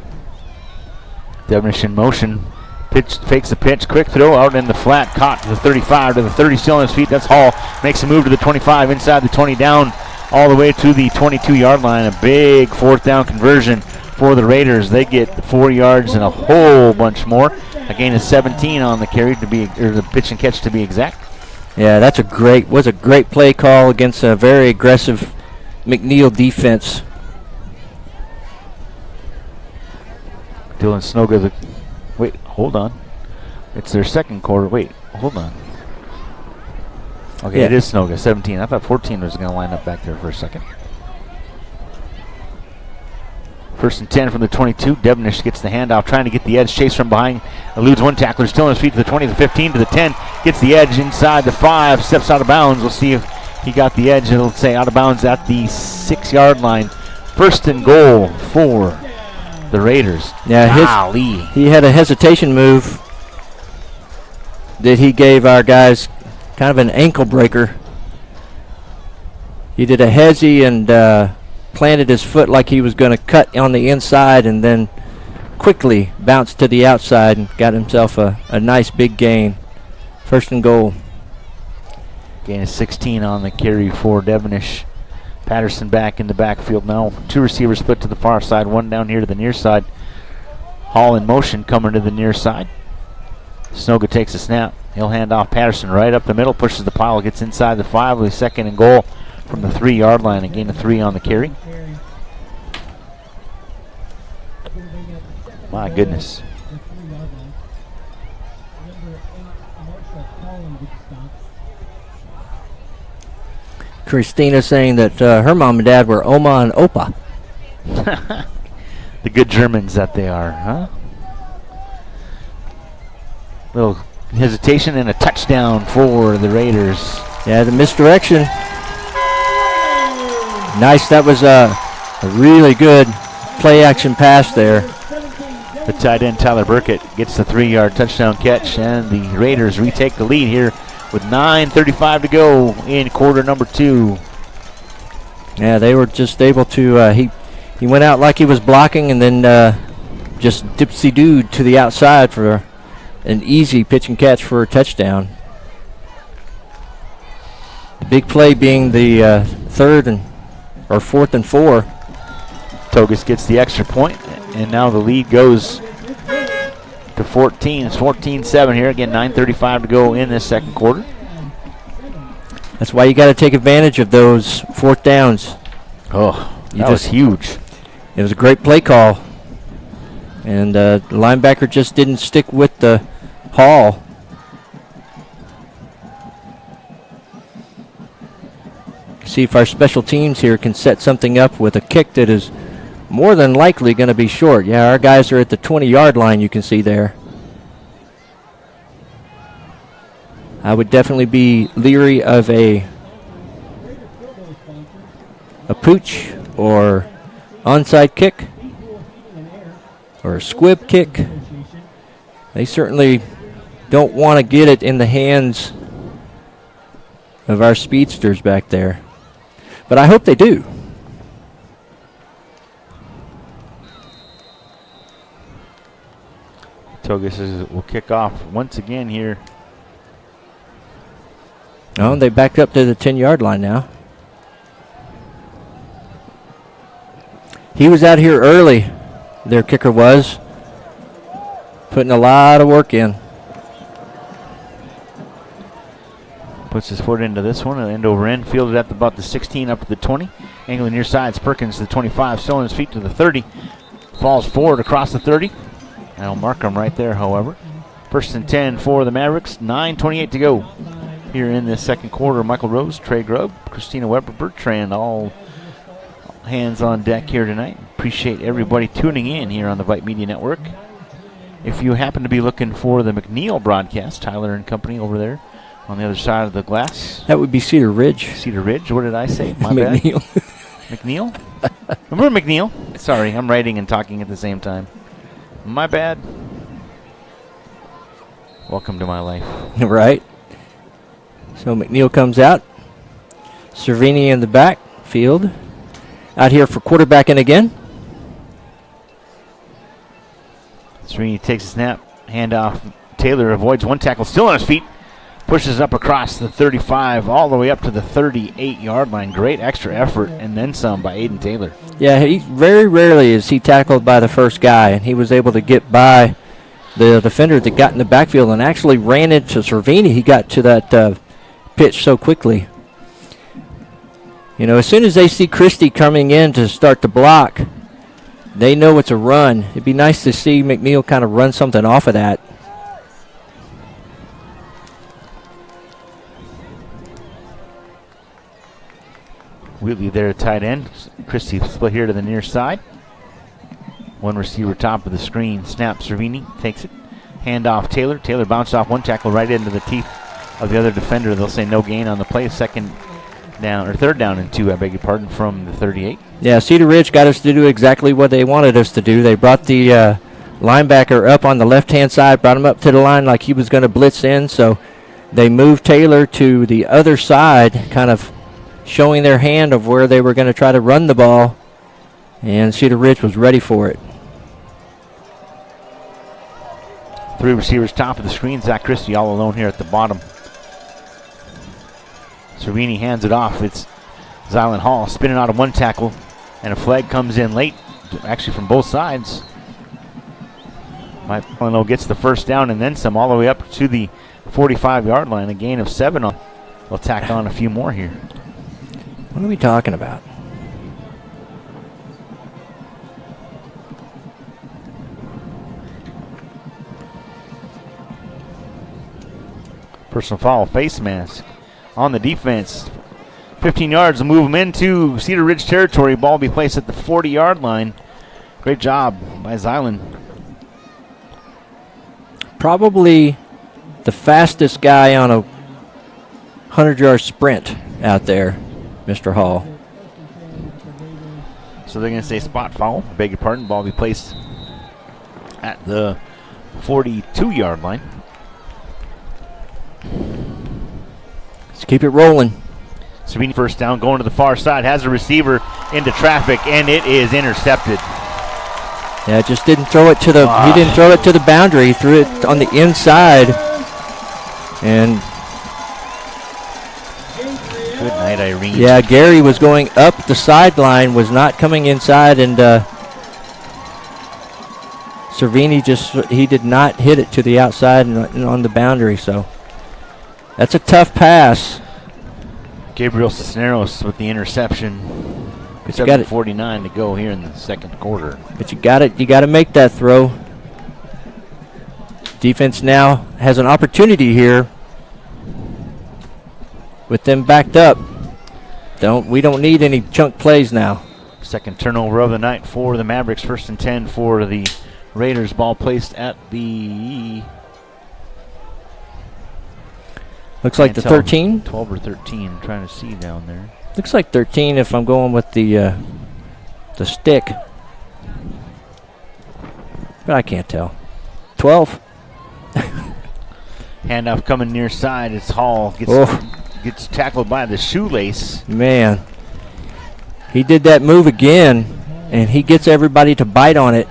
Devonish in motion. Pitch, fakes the pitch, quick throw out in the flat, caught to the 35, to the 30, still on his feet. That's Hall. Makes a move to the 25, inside the 20, down all the way to the 22-yard line. A big 4th down conversion for the Raiders. They get 4 yards and a whole bunch more. A gain of 17 on the carry to be, or the pitch and catch to be exact. Yeah, was a great play call against a very aggressive McNeil defense. Dylan Snoga, wait, hold on. It's their second quarter. Wait, hold on. Okay, Yeah. It is Snoga, 17. I thought 14 was going to line up back there for a second. 1st and 10 from the 22. Devonish gets the handoff, trying to get the edge. Chase from behind. Eludes one tackler. Still on his feet to the 20, to the 15, to the 10. Gets the edge inside the 5. Steps out of bounds. We'll see if he got the edge. It'll say out of bounds at the 6-yard line. 1st and goal for the Raiders. Yeah, he had a hesitation move that he gave our guys, kind of an ankle breaker. He did a hezi and planted his foot like he was going to cut on the inside, and then quickly bounced to the outside and got himself a nice big gain. 1st and goal. Gain of 16 on the carry for Devonish. Patterson back in the backfield now. 2 receivers split to the far side, 1 down here to the near side. Hall in motion coming to the near side. Snoga takes a snap. He'll hand off Patterson right up the middle, pushes the pile, gets inside the 5 with 2nd and goal from the 3-yard line. A gain of 3 on the carry. My goodness. Christina saying that her mom and dad were Oma and Opa. The good Germans that they are, huh? Little hesitation and a touchdown for the Raiders. Yeah, the misdirection. Nice. That was a really good play-action pass there. The tight end Tyler Burkett gets the 3-yard touchdown catch, and the Raiders retake the lead here with 9:35 to go in quarter number 2. Yeah, they were just able to. He went out like he was blocking, and then just dipsy-dooed to the outside for an easy pitch and catch for a touchdown. The big play being the 4th and 4. Togus gets the extra point, and now the lead goes to 14. It's 14-7 here. Again, 9:35 to go in this second quarter. That's why you got to take advantage of those 4th downs. Oh, that was huge. It was a great play call. And the linebacker just didn't stick with the Hall. See if our special teams here can set something up with a kick that is more than likely going to be short. Yeah, our guys are at the 20-yard line, you can see there. I would definitely be leery of a pooch or onside kick or a squib kick. They certainly don't want to get it in the hands of our speedsters back there. But I hope they do. Togus will kick off once again here. Oh, they backed up to the 10-yard line now. He was out here early, their kicker was, putting a lot of work in. Puts his foot into this one, end over end, fielded at about the 16, up to the 20. Angling near sides, Perkins to the 25, still on his feet to the 30. Falls forward across the 30. I'll mark him right there, however. 1st and 10 for the Mavericks, 9:28 to go here in this second quarter. Michael Rose, Trey Grubb, Christina Weber, Bertrand, all hands on deck here tonight. Appreciate everybody tuning in here on the Vype Media Network. If you happen to be looking for the McNeil broadcast, Tyler and company over there on the other side of the glass. That would be Cedar Ridge. Cedar Ridge, what did I say? My McNeil. bad. McNeil? Remember McNeil? Sorry, I'm writing and talking at the same time. My bad. Welcome to my life. Right. So McNeil comes out. Cervini in the backfield. Out here for quarterbacking again. Cervini takes a snap, handoff. Taylor avoids one tackle, still on his feet. Pushes up across the 35, all the way up to the 38-yard line. Great extra effort, and then some by Aiden Taylor. Yeah, he very rarely is he tackled by the first guy, and he was able to get by the defender that got in the backfield and actually ran into Cervini. He got to that pitch so quickly. You know, as soon as they see Christie coming in to start the block, they know it's a run. It'd be nice to see McNeil kind of run something off of that. Wheatley there at tight end. Christie split here to the near side. One receiver top of the screen. Snap, Cervini takes it. Hand off Taylor. Taylor bounced off one tackle right into the teeth of the other defender. They'll say no gain on the play. Second down, or third down and 2, I beg your pardon, from the 38. Yeah, Cedar Ridge got us to do exactly what they wanted us to do. They brought the linebacker up on the left-hand side, brought him up to the line like he was going to blitz in. So they moved Taylor to the other side, kind of showing their hand of where they were going to try to run the ball, and Cedar Ridge was ready for it. 3 receivers top of the screen. Zach Christie all alone here at the bottom. Cervini hands it off. It's Zylan Hall spinning out of one tackle, and a flag comes in late, actually from both sides. Mike McNeil gets the first down and then some, all the way up to the 45-yard line. A gain of 7. They'll tack on a few more here. What are we talking about? Personal foul, face mask on the defense. 15 yards to move them into Cedar Ridge territory. Ball will be placed at the 40-yard line. Great job by Zylan. Probably the fastest guy on a 100-yard sprint out there, Mr. Hall. So they're going to say spot foul. Beg your pardon. Ball will be placed at the 42-yard line. Let's keep it rolling. Cervini first down, going to the far side, has a receiver into traffic, and it is intercepted. Yeah, just didn't throw it to the. He didn't throw it to the boundary. He threw it on the inside. And good night, Irene. yeah, Gary was going up the sideline, was not coming inside, and Cervini he did not hit it to the outside and on the boundary. So that's a tough pass. Gabriel Cisneros with the interception. 7:49 to go here in the second quarter. But you got to make that throw. Defense now has an opportunity here with them backed up. We don't need any chunk plays now. Second turnover of the night for the Mavericks. 1st and 10 for the Raiders. Ball placed at the. Looks like the 13. 12 or 13. I'm trying to see down there. Looks like 13 if I'm going with the stick. But I can't tell. 12. Handoff coming near side. It's Hall. Gets tackled by the shoelace. Man. He did that move again, and he gets everybody to bite on it.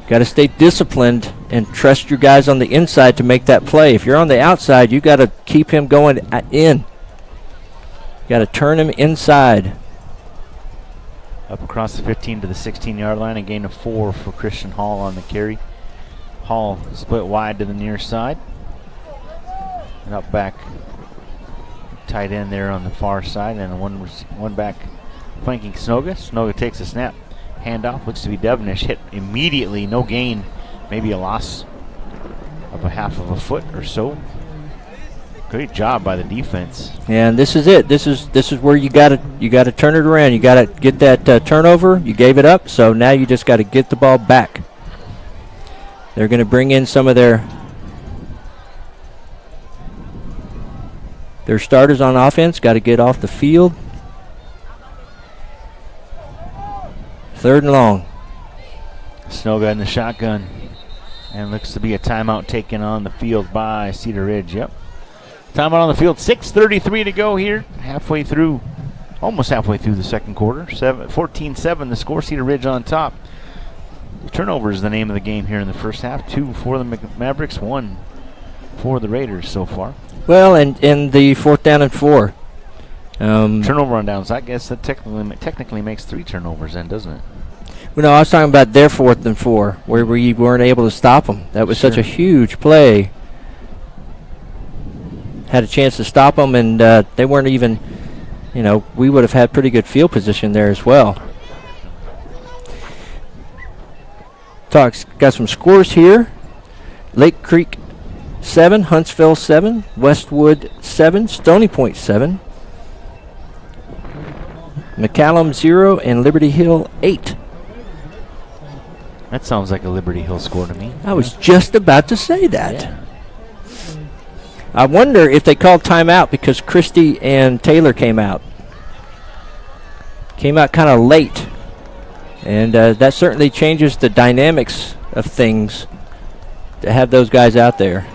Got to stay disciplined and trust your guys on the inside to make that play. If you're on the outside, you got to keep him going in. Got to turn him inside. Up across the 15 to the 16-yard line. A gain of 4 for Christian Hall on the carry. Hall split wide to the near side. And up back. Tight end there on the far side. And one back flanking Snoga. Snoga takes a snap. Handoff looks to be Devenish. Hit immediately. No gain. Maybe a loss of a half of a foot or so. Great job by the defense. And this is it. This is where you got to turn it around. You got to get that turnover. You gave it up, so now you just got to get the ball back. They're going to bring in some of their starters on offense. Got to get off the field. 3rd and long. Snoga in the shotgun. And looks to be a timeout taken on the field by Cedar Ridge. Yep. Timeout on the field. 6:33 to go here. Almost halfway through the second quarter. 14-7 the score. Cedar Ridge on top. Turnover is the name of the game here in the first half. 2 for the Mavericks, 1 for the Raiders so far. Well, and in the 4th down and 4. Turnover on downs. I guess that technically makes 3 turnovers then, doesn't it? Well, no, I was talking about their 4th and 4, where we weren't able to stop them. That was such a huge play. Had a chance to stop them, and they weren't even, we would have had pretty good field position there as well. Got some scores here. Lake Creek 7, Huntsville 7, Westwood 7, Stony Point 7, McCallum 0, and Liberty Hill 8. That sounds like a Liberty Hill score to me. I was just about to say that. Yeah. I wonder if they called timeout because Christie and Taylor came out. Came out kind of late. And that certainly changes the dynamics of things to have those guys out there.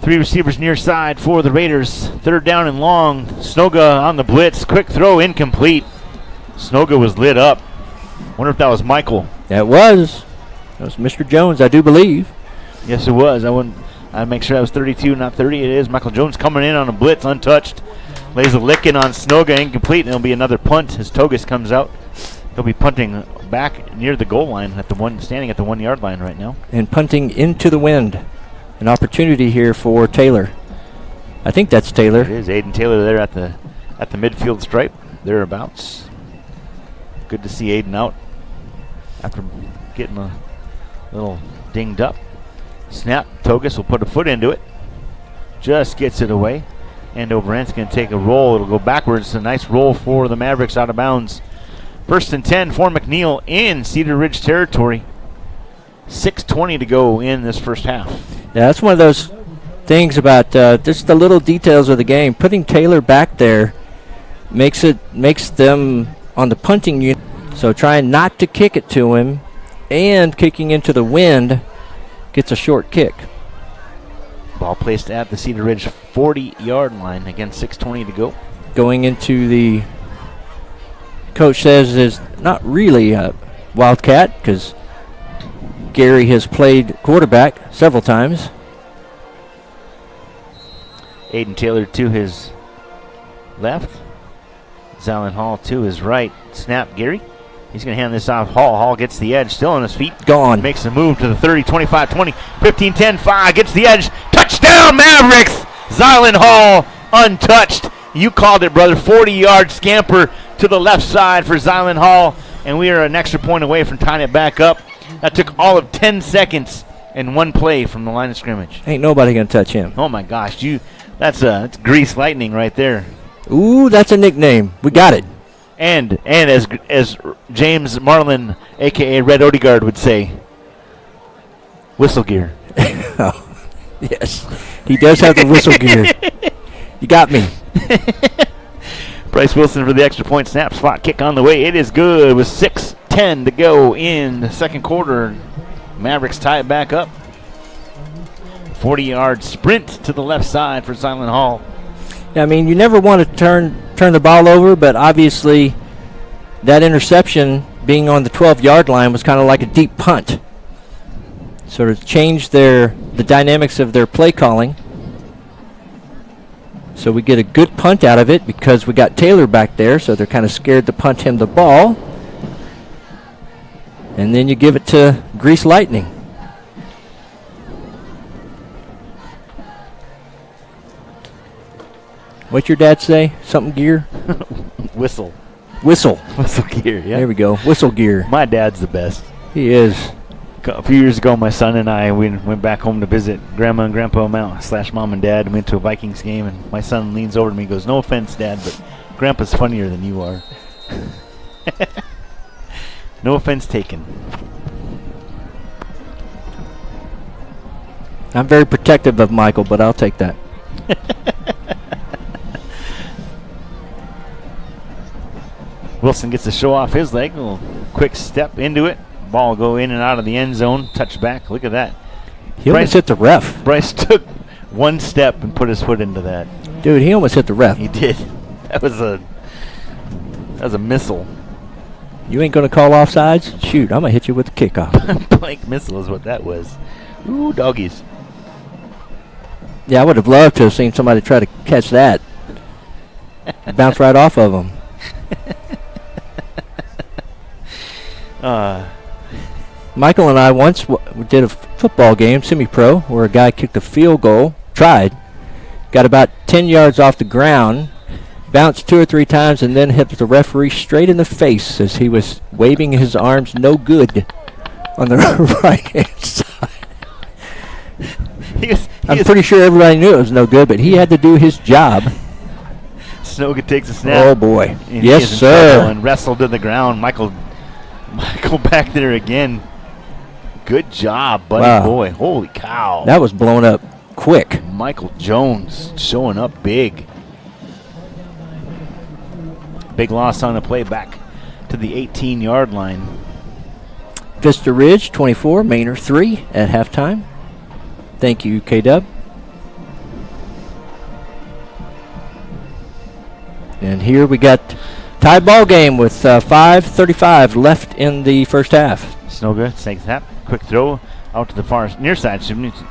3 receivers near side for the Raiders. 3rd down and long. Snoga on the blitz. Quick throw, incomplete. Snoga was lit up. Wonder if that was Michael. That was Mr. Jones, I do believe. Yes, it was. I'd make sure that was 32, not 30. It is. Michael Jones coming in on a blitz, untouched. Lays a licking on Snoga, incomplete, and it'll be another punt as Togus comes out. He'll be punting back near the goal line, standing at the 1 yard line right now. And punting into the wind. An opportunity here for Taylor. I think that's Taylor. It is Aiden Taylor there at the midfield stripe, thereabouts. Good to see Aiden out after getting a little dinged up. Snap. Togus will put a foot into it. Just gets it away. And O'Brien's going to take a roll. It'll go backwards. A nice roll for the Mavericks out of bounds. 1st and 10 for McNeil in Cedar Ridge territory. 6:20 to go in this first half. Yeah, that's one of those things about just the little details of the game. Putting Taylor back there makes them on the punting unit. So trying not to kick it to him and kicking into the wind gets a short kick. Ball placed at the Cedar Ridge 40-yard line. Again, 6:20 to go. Going into the coach says is not really a Wildcat because Gary has played quarterback several times. Aiden Taylor to his left. Zylan Hall to his right. Snap, Gary. He's going to hand this off. Hall gets the edge, still on his feet. Gone. Makes a move to the 30, 25, 20, 15, 10, 5. Gets the edge. Touchdown, Mavericks! Zylan Hall untouched. You called it, brother. 40-yard scamper to the left side for Zylan Hall. And we are an extra point away from tying it back up. That took all of 10 seconds and 1 play from the line of scrimmage. Ain't nobody going to touch him. Oh, my gosh. That's grease lightning right there. Ooh, that's a nickname. We got it. And as James Marlin, a.k.a. Red Odegaard, would say, whistle gear. Oh, yes. He does have the whistle gear. You got me. Bryce Wilson for the extra point. Snap, spot, kick on the way. It is good with 6:10 to go in the second quarter. Mavericks tie it back up. 40-yard sprint to the left side for Zylan Hall. I mean, you never want to turn the ball over, but obviously that interception being on the 12-yard line was kind of like a deep punt. Sort of changed the dynamics of their play calling. So we get a good punt out of it because we got Taylor back there, so they're kind of scared to punt him the ball. And then you give it to Grease Lightning. What's your dad say? Something gear? Whistle. Whistle. Whistle gear, yeah. There we go. Whistle gear. My dad's the best. He is. A few years ago, my son and I went back home to visit Grandma and Grandpa / Mom and Dad, and went to a Vikings game, and my son leans over to me and goes, "No offense, Dad, but Grandpa's funnier than you are." No offense taken. I'm very protective of Michael, but I'll take that. Wilson gets to show off his leg. A little quick step into it. Ball go in and out of the end zone. Touchback. Look at that. He almost hit the ref. Bryce took one step and put his foot into that. Dude, he almost hit the ref. He did. That was a missile. You ain't going to call offsides? Shoot, I'm going to hit you with the kickoff. Blank missile is what that was. Ooh, doggies. Yeah, I would have loved to have seen somebody try to catch that. Bounce right off of him. Michael and I once did a football game, semi-pro, where a guy kicked a field goal, got about 10 yards off the ground, bounced 2 or 3 times, and then hit the referee straight in the face as he was waving his arms no good on the right-hand side. I'm pretty sure everybody knew it was no good, but he had to do his job. Snoga takes a snap. Oh, boy. And Yes, sir. and wrestled to the ground. Michael back there again. Good job, buddy. Wow. Boy. Holy cow. That was blown up quick. Michael Jones showing up big. Big loss on the play back to the 18-yard line. Vista Ridge, 24, Manor 3 at halftime. Thank you, K-Dub. And here we got tie ball game with 5:35 left in the first half. Snoga takes that. Quick throw out to the far near side.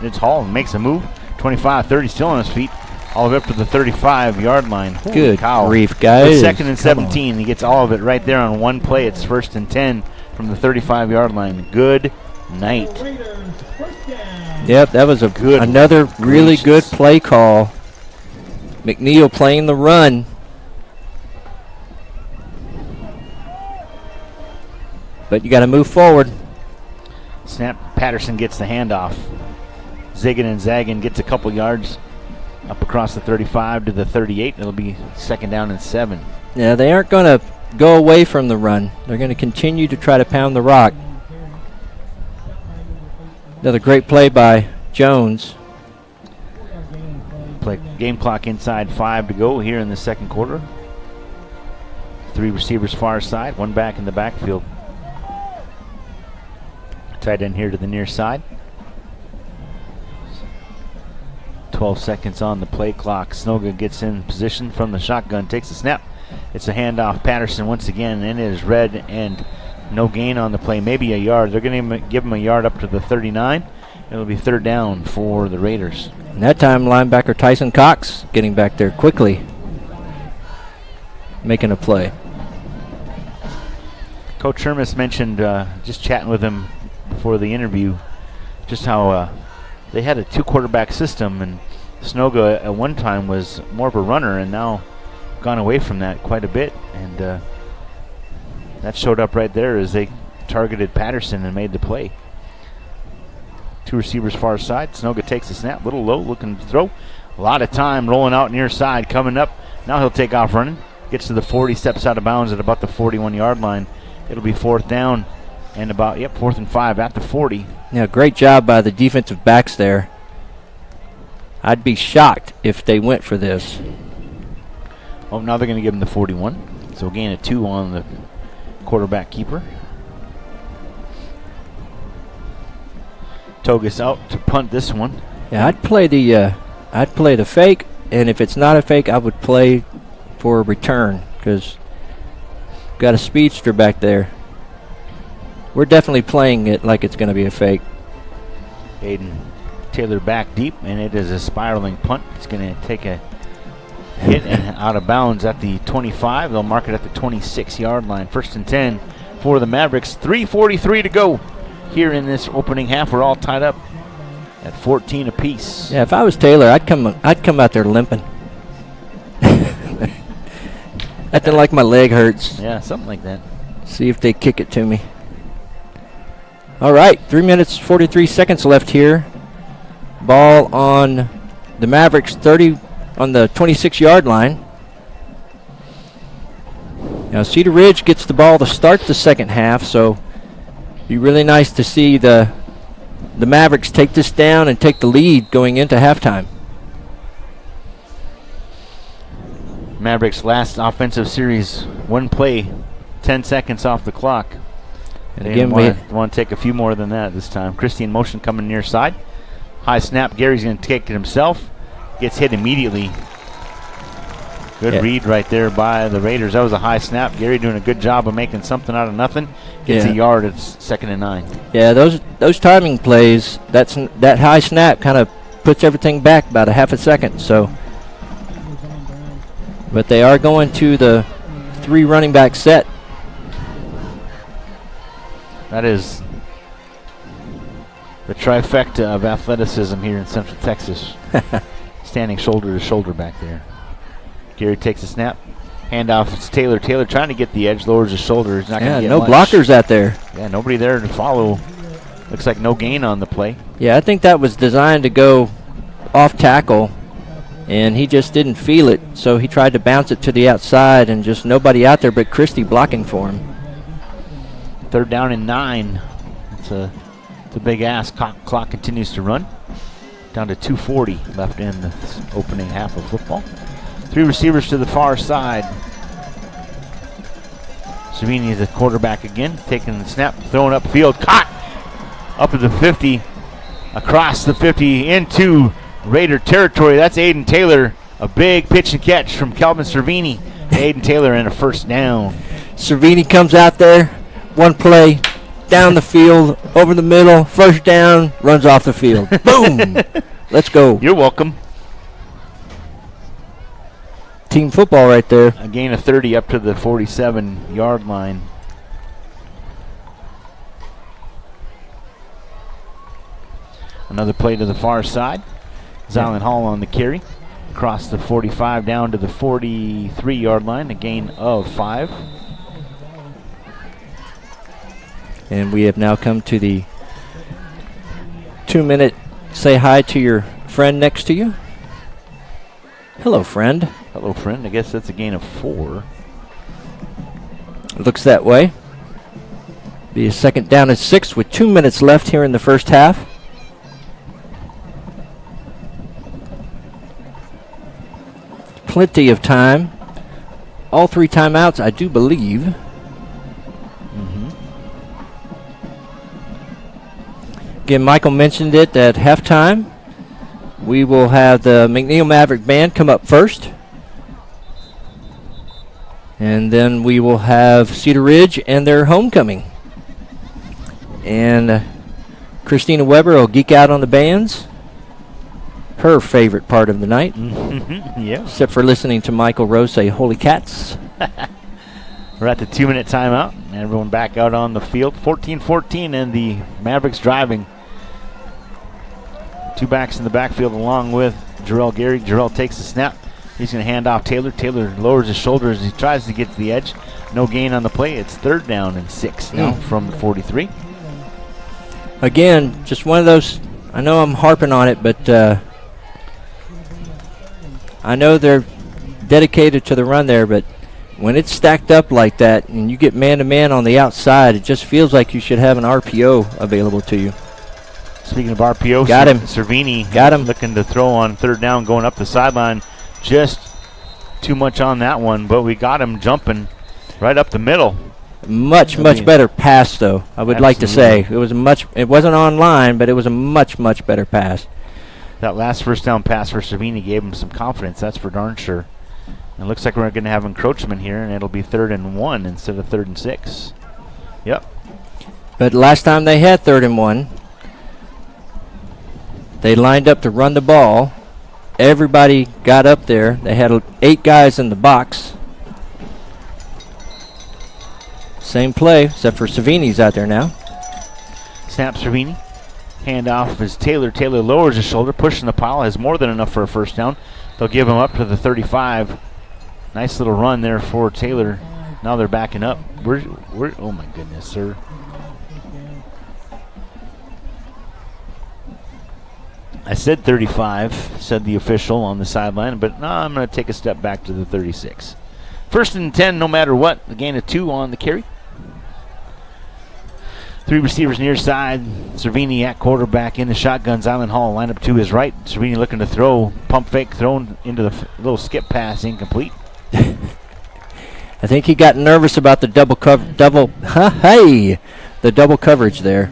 It's Hall and makes a move. 25-30 still on his feet. All the way up to the 35-yard line. Holy Good cow. grief, guys. It's 2nd and 17. He gets all of it right there on one play. It's 1st and 10 from the 35-yard line. Good night. Yep, that was another really good play call. McNeil playing the run. But you got to move forward. Snap. Patterson gets the handoff. Zigging and zagging gets a couple yards up across the 35 to the 38. It'll be 2nd down and 7. Yeah, they aren't going to go away from the run. They're going to continue to try to pound the rock. Another great play by Jones. Game clock inside 5 to go here in the second quarter. 3 receivers far side, 1 back in the backfield. Tight end here to the near side. 12 seconds on the play clock. Snoga gets in position from the shotgun, takes a snap. It's a handoff. Patterson once again, and it is red and no gain on the play, maybe a yard. They're going to give him a yard up to the 39. It'll be 3rd down for the Raiders. And that time, linebacker Tyson Cox getting back there quickly, making a play. Coach Hermes mentioned, just chatting with him before the interview, just how they had a 2-quarterback system, and Snoga at one time was more of a runner and now gone away from that quite a bit. And that showed up right there as they targeted Patterson and made the play. 2 receivers far side. Snoga takes a snap, little low, looking to throw. A lot of time rolling out near side, coming up. Now he'll take off running. Gets to the 40, steps out of bounds at about the 41-yard line. It'll be 4th down and about, 4th and 5 at the 40. Yeah, great job by the defensive backs there. I'd be shocked if they went for this. Oh, now they're going to give him the 41. So gain of 2 on the quarterback keeper. Togus out to punt this one. Yeah, I'd play the fake, and if it's not a fake, I would play for a return because got a speedster back there. We're definitely playing it like it's going to be a fake. Aiden Taylor back deep, and it is a spiraling punt. It's going to take a hit and out of bounds at the 25. They'll mark it at the 26-yard line. 1st and 10 for the Mavericks. 3:43 to go here in this opening half. We're all tied up at 14 apiece. Yeah, if I was Taylor, I'd come out there limping. Acting like my leg hurts. Yeah, something like that. See if they kick it to me. All right, 3 minutes, 43 seconds left here. Ball on the Mavericks 30 on the 26-yard line. Now Cedar Ridge gets the ball to start the second half, so it'd be really nice to see the Mavericks take this down and take the lead going into halftime. Mavericks' last offensive series, 1 play, 10 seconds off the clock. And They again, want to take a few more than that this time. Christie in motion coming near side. High snap. Gary's going to take it himself. gets hit immediately. Good read right there by the Raiders. That was a high snap. Gary doing a good job of making something out of nothing. Gets a yard. It's 2nd and 9. Yeah, those timing plays, that high snap kind of puts everything back about a half a second. So, but they are going to the 3 running back set. That is the trifecta of athleticism here in Central Texas. Standing shoulder to shoulder back there. Gary takes a snap. Handoff. It's Taylor. Taylor trying to get the edge. Lowers his shoulder. He's not going to get no much. blockers out there. Yeah, nobody there to follow. Looks like no gain on the play. Yeah, I think that was designed to go off tackle, and he just didn't feel it. So he tried to bounce it to the outside, and just nobody out there but Christie blocking for him. 3rd down and 9. It's a big ass. Clock continues to run. Down to 2:40 left in the opening half of football. 3 receivers to the far side. Savini is the quarterback again, taking the snap, throwing upfield, caught up to the 50, across the 50 into Raider territory. That's Aiden Taylor. A big pitch and catch from Calvin Cervini. Aiden Taylor and a 1st down. Cervini comes out there, one play, down the field, over the middle, 1st down, runs off the field. Boom! Let's go. You're welcome. Team football right there. A gain of 30 up to the 47-yard line. Another play to the far side. Zylan Hall on the carry. Across the 45 down to the 43-yard line. A gain of 5. And we have now come to the 2-minute say hi to your friend next to you. Hello, friend. Hello, friend. I guess that's a gain of 4. Looks that way. Be a 2nd down and 6 with 2 minutes left here in the first half. Plenty of time. All 3 timeouts, I do believe. Again, Michael mentioned it at halftime. We will have the McNeil Maverick Band come up first. And then we will have Cedar Ridge and their homecoming. And Christina Weber will geek out on the bands. Her favorite part of the night. Yeah. Except for listening to Michael Rose say, "Holy cats." We're at the 2-minute timeout. Everyone back out on the field. 14-14 and the Mavericks driving. 2 backs in the backfield along with Jarrell Gary. Jarrell takes the snap. He's going to hand off Taylor. Taylor lowers his shoulders as he tries to get to the edge. No gain on the play. It's 3rd down and 6 now from the 43. Again, just one of those, I know I'm harping on it, but I know they're dedicated to the run there, but when it's stacked up like that and you get man-to-man on the outside, it just feels like you should have an RPO available to you. Speaking of RPO, got him. Cervini Got him. Looking to throw on 3rd down, going up the sideline. Just too much on that one, but we got him jumping right up the middle. Much better pass, though, I would like to say. It wasn't online, but it was a much better pass. That last 1st down pass for Cervini gave him some confidence, that's for darn sure. It looks like we're going to have encroachment here, and it'll be 3rd and 1 instead of 3rd and 6. Yep. But last time they had 3rd and 1, they lined up to run the ball. Everybody got up there. They had 8 guys in the box. Same play, except for Savini's out there now. Snap Cervini. Handoff is Taylor. Taylor lowers his shoulder, pushing the pile. Has more than enough for a 1st down. They'll give him up to the 35. Nice little run there for Taylor. Now they're backing up. Oh my goodness, sir. I said 35, said the official on the sideline, but no, I'm going to take a step back to the 36. 1st and 10, no matter what. A gain of 2 on the carry. 3 receivers near side. Cervini at quarterback in the shotgun. Zylan Hall lined up to his right. Cervini looking to throw. Pump fake thrown into the little skip pass, incomplete. I think he got nervous about the double coverage there.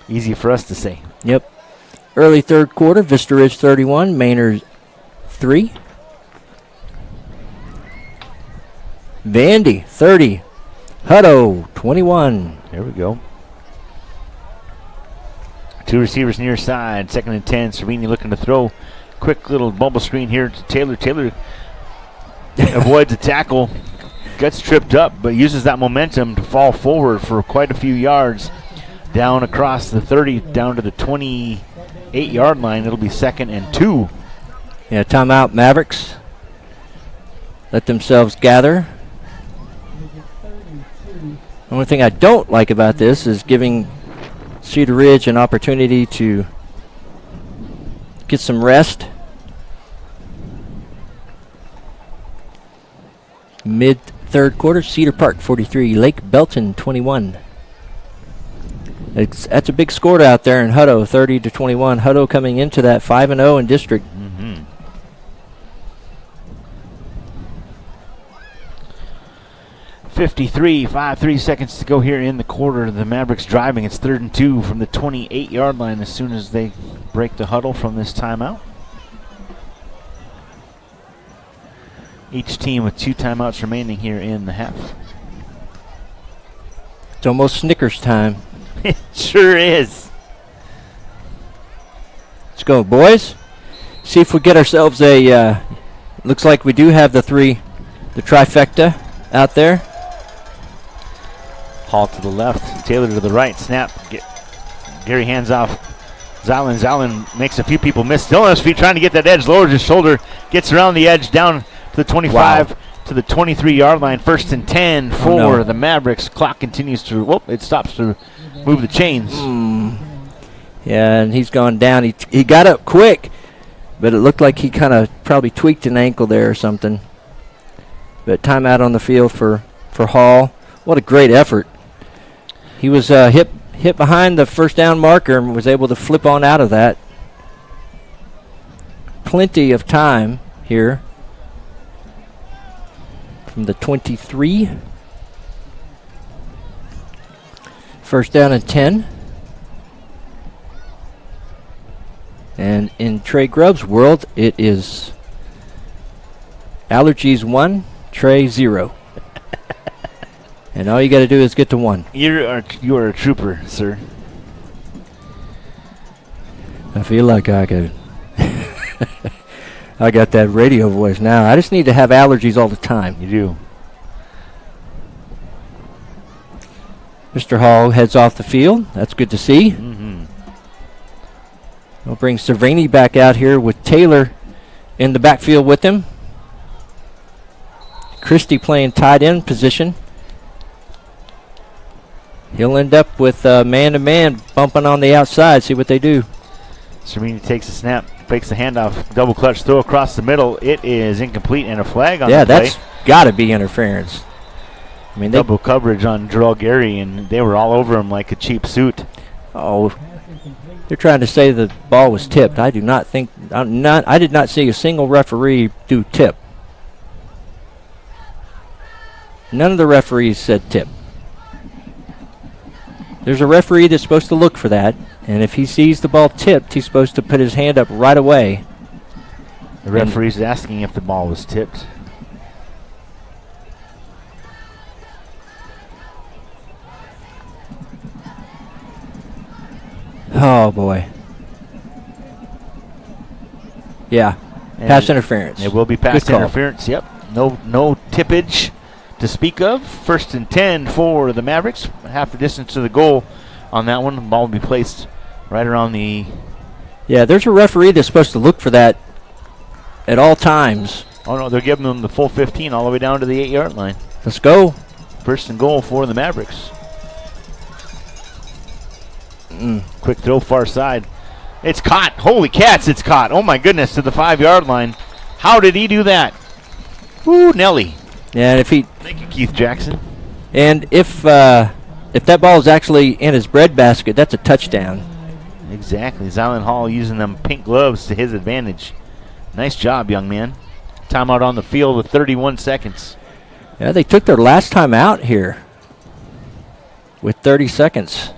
Easy for us to say. Yep. early third quarter. Vista Ridge 31, Maynard 3. Vandy 30, Hutto 21. There we go. 2 receivers near side. 2nd and 10. Cervini looking to throw. Quick little bubble screen here to Taylor. Taylor avoids a tackle. Gets tripped up, but uses that momentum to fall forward for quite a few yards. Down across the 30, down to the 28-yard line. It'll be 2nd and 2. Yeah, timeout, Mavericks. Let themselves gather. The only thing I don't like about this is giving Cedar Ridge an opportunity to get some rest. Mid-third quarter, Cedar Park 43, Lake Belton 21. That's a big score out there in Hutto, 30-21. Hutto coming into that 5-0 in district. 53 seconds to go here in the quarter. The Mavericks driving. It's 3rd and 2 from the 28-yard line as soon as they break the huddle from this timeout. Each team with 2 timeouts remaining here in the half. It's almost Snickers time. It sure is. Let's go, boys. See if we get ourselves a, looks like we do have the trifecta out there. Hall to the left, Taylor to the right. Snap. Gary hands off. Zylan. Zylan makes a few people miss. Still on his feet, trying to get that edge. Lowers his shoulder. Gets around the edge, down to the 25, to the 23-yard line. 1st and 10 for the Mavericks. Clock continues to. Whoop! It stops to move the chains. Yeah, and he's gone down. He got up quick, but it looked like he kind of probably tweaked an ankle there or something. But timeout on the field for Hall. What a great effort. He was hit behind the first down marker and was able to flip on out of that. Plenty of time here from the 23. 1st down and 10. And in Trey Grubb's world, it is allergies 1, Trey 0. And all you got to do is get to 1. You are a trooper, sir. I feel like I could. I got that radio voice now. I just need to have allergies all the time. You do. Mr. Hall heads off the field. That's good to see. We'll bring Cervini back out here with Taylor in the backfield with him. Christie playing tight end position. He'll end up with man-to-man bumping on the outside. See what they do. Cervini takes a snap, fakes the handoff, double clutch throw across the middle. It is incomplete and a flag on the play. Yeah, that's got to be interference. I mean, double coverage on Jarrell Gary, and they were all over him like a cheap suit. Oh, they're trying to say the ball was tipped. I do not think. I did not see a single referee do tip. None of the referees said tip. There's a referee that's supposed to look for that, and if he sees the ball tipped, he's supposed to put his hand up right away. The referee's asking if the ball was tipped. Oh, boy. Yeah, And pass interference. It will be pass Good call. interference, yep. No tippage to speak of. 1st and 10 for the Mavericks. Half the distance to the goal on that one. The ball will be placed right around the... Yeah, there's a referee that's supposed to look for that at all times. Oh, no, they're giving them the full 15 all the way down to the 8-yard line. Let's go. 1st and goal for the Mavericks. Quick throw far side. It's caught. Holy cats, it's caught. Oh, my goodness, to the 5-yard line. How did he do that? Ooh, Nelly. Yeah, and Thank you, Keith Jackson. if that ball is actually in his breadbasket, that's a touchdown. Exactly. Zylan Hall using them pink gloves to his advantage. Nice job, young man. Timeout on the field with 31 seconds. Yeah, they took their last time out here with 30 seconds.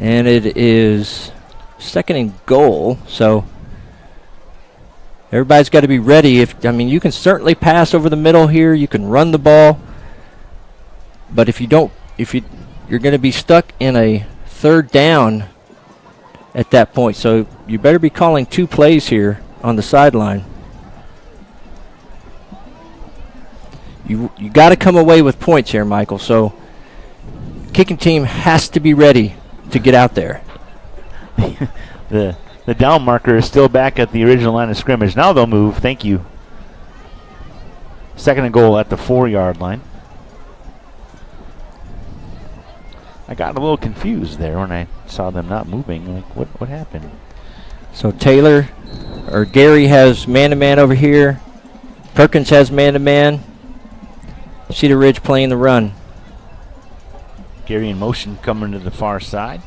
And it is 2nd and goal, so everybody's got to be ready. You can certainly pass over the middle here. You can run the ball. But if you're going to be stuck in a 3rd down at that point. So you better be calling 2 plays here on the sideline. You got to come away with points here, Michael. So kicking team has to be ready to get out there. The down marker is still back at the original line of scrimmage. Now they'll move. Thank you. 2nd and goal at the 4-yard line. I got a little confused there when I saw them not moving. Like, what happened? So Gary has man-to-man over here. Perkins has man-to-man. Cedar Ridge playing the run. Gary in motion coming to the far side.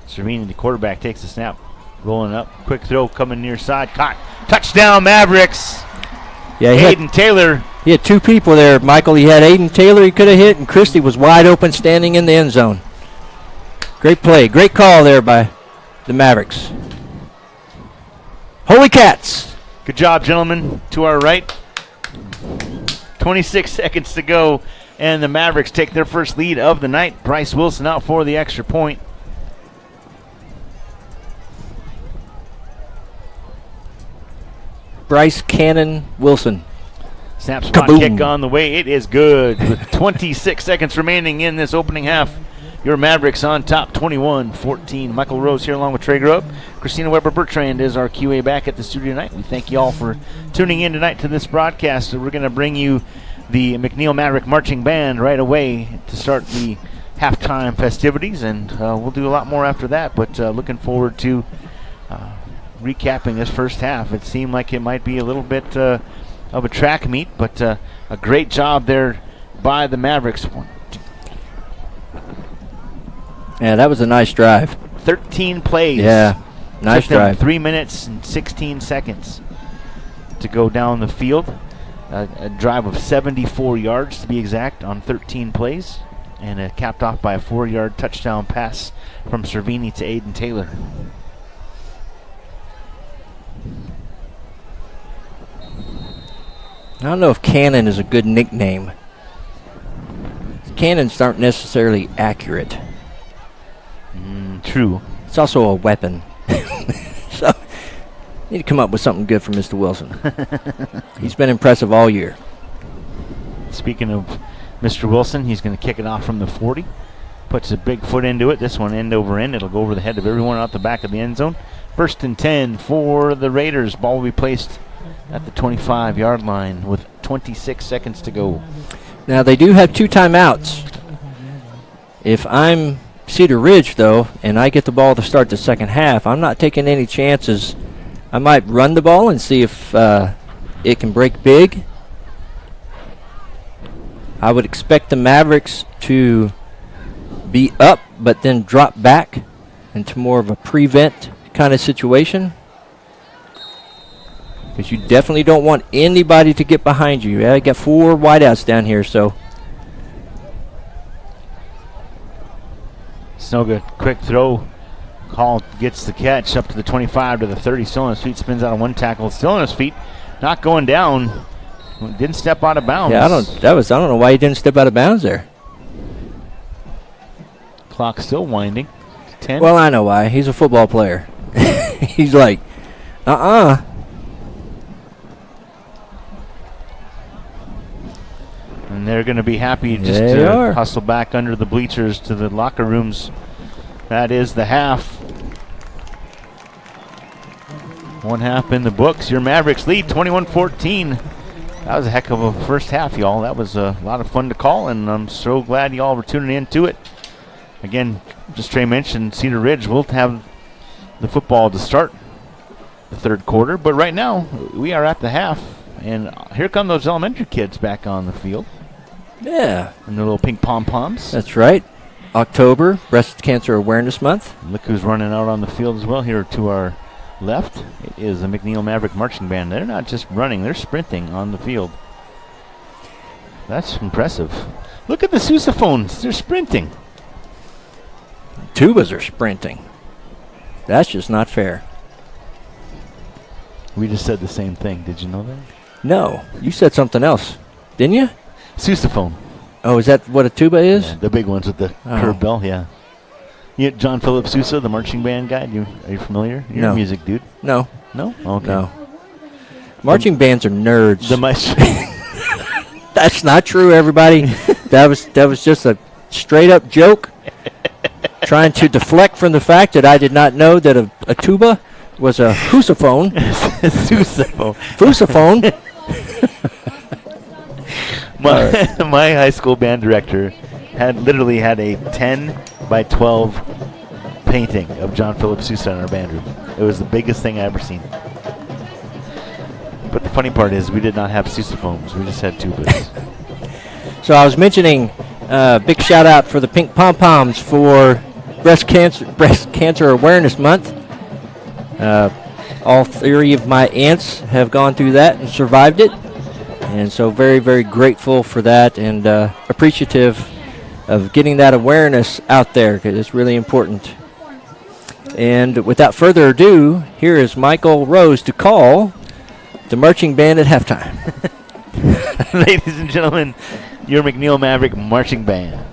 Cervini, the quarterback, takes the snap. Rolling up. Quick throw coming near side. Caught. Touchdown, Mavericks. Yeah, Aiden Taylor. He had 2 people there, Michael. He had Aiden Taylor he could have hit, and Christie was wide open standing in the end zone. Great play. Great call there by the Mavericks. Holy Cats. Good job, gentlemen. To our right. 26 seconds to go, and the Mavericks take their first lead of the night. Bryce Wilson out for the extra point. Bryce Cannon Wilson. Snap spot kick on the way. It is good. With 26 seconds remaining in this opening half. Your Mavericks on top, 21-14. Michael Rose here along with Trey Grubb. Christina Weber-Bertrand is our QA back at the studio tonight. We thank you all for tuning in tonight to this broadcast. We're going to bring you the McNeil Maverick Marching Band right away to start the halftime festivities, and we'll do a lot more after that, but looking forward to recapping this first half. It seemed like it might be a little bit of a track meet, but a great job there by the Mavericks. Yeah, that was a nice drive. 13 plays. Yeah, nice Took them drive. 3 minutes and 16 seconds to go down the field. A drive of 74 yards to be exact on 13 plays, and capped off by a 4-yard touchdown pass from Cervini to Aiden Taylor. I don't know if Cannon is a good nickname. Cannons aren't necessarily accurate. True. It's also a weapon. So, need to come up with something good for Mr. Wilson. He's been impressive all year. Speaking of Mr. Wilson, he's going to kick it off from the 40. Puts a big foot into it. This one end over end. It'll go over the head of everyone out the back of the end zone. 1st and 10 for the Raiders. Ball will be placed at the 25-yard line with 26 seconds to go. Now, they do have 2 timeouts. If I'm Cedar Ridge, though, and I get the ball to start the second half, I'm not taking any chances. I might run the ball and see if it can break big. I would expect the Mavericks to be up but then drop back into more of a prevent kind of situation, because you definitely don't want anybody to get behind you. I got 4 wideouts down here, so it's no good. Quick throw. Hall gets the catch up to the 25 to the 30. Still on his feet. Spins out on one tackle. Still on his feet. Not going down. Didn't step out of bounds. Yeah, I don't know why he didn't step out of bounds there. Clock still winding. 10. Well, I know why. He's a football player. He's like, And they're going to be happy just to hustle back under the bleachers to the locker rooms. That is the half. 1 half in the books. Your Mavericks lead 21-14. That was a heck of a first half, y'all. That was a lot of fun to call, and I'm so glad y'all were tuning into it. Again, just Trey mentioned, Cedar Ridge will have the football to start the third quarter, but right now we are at the half, and here come those elementary kids back on the field. Yeah. And their little pink pom-poms. That's right. October, Breast Cancer Awareness Month. Look who's running out on the field as well here to our left. It is the McNeil Maverick Marching Band. They're not just running, they're sprinting on the field. That's impressive. Look at the sousaphones. They're sprinting. tubas are sprinting. That's just not fair. We just said the same thing. Did you know that? No, you said something else, didn't you? Sousaphone. Oh, is that what a tuba is? Yeah, the big ones with the Oh. curved bell, yeah. You John Philip Sousa, the marching band guy. Are you familiar? You're No. a music dude. No, No? Okay. no. Marching bands are nerds. The maestro. That's not true, everybody. that was just a straight up joke, trying to deflect from the fact that I did not know that a tuba was a sousaphone. Sousaphone. Sousaphone. My high school band director literally had a 10 by 12 painting of John Philip Sousa in our band room. It was the biggest thing I ever seen. But the funny part is we did not have sousaphones. We just had tubas. So I was mentioning big shout out for the pink pom poms for breast cancer awareness month. All 3 of my aunts have gone through that and survived it, and so very, very grateful for that, and appreciative of getting that awareness out there, because it's really important. And without further ado, here is Michael Rose to call the marching band at halftime. Ladies and gentlemen, your McNeil Maverick Marching Band.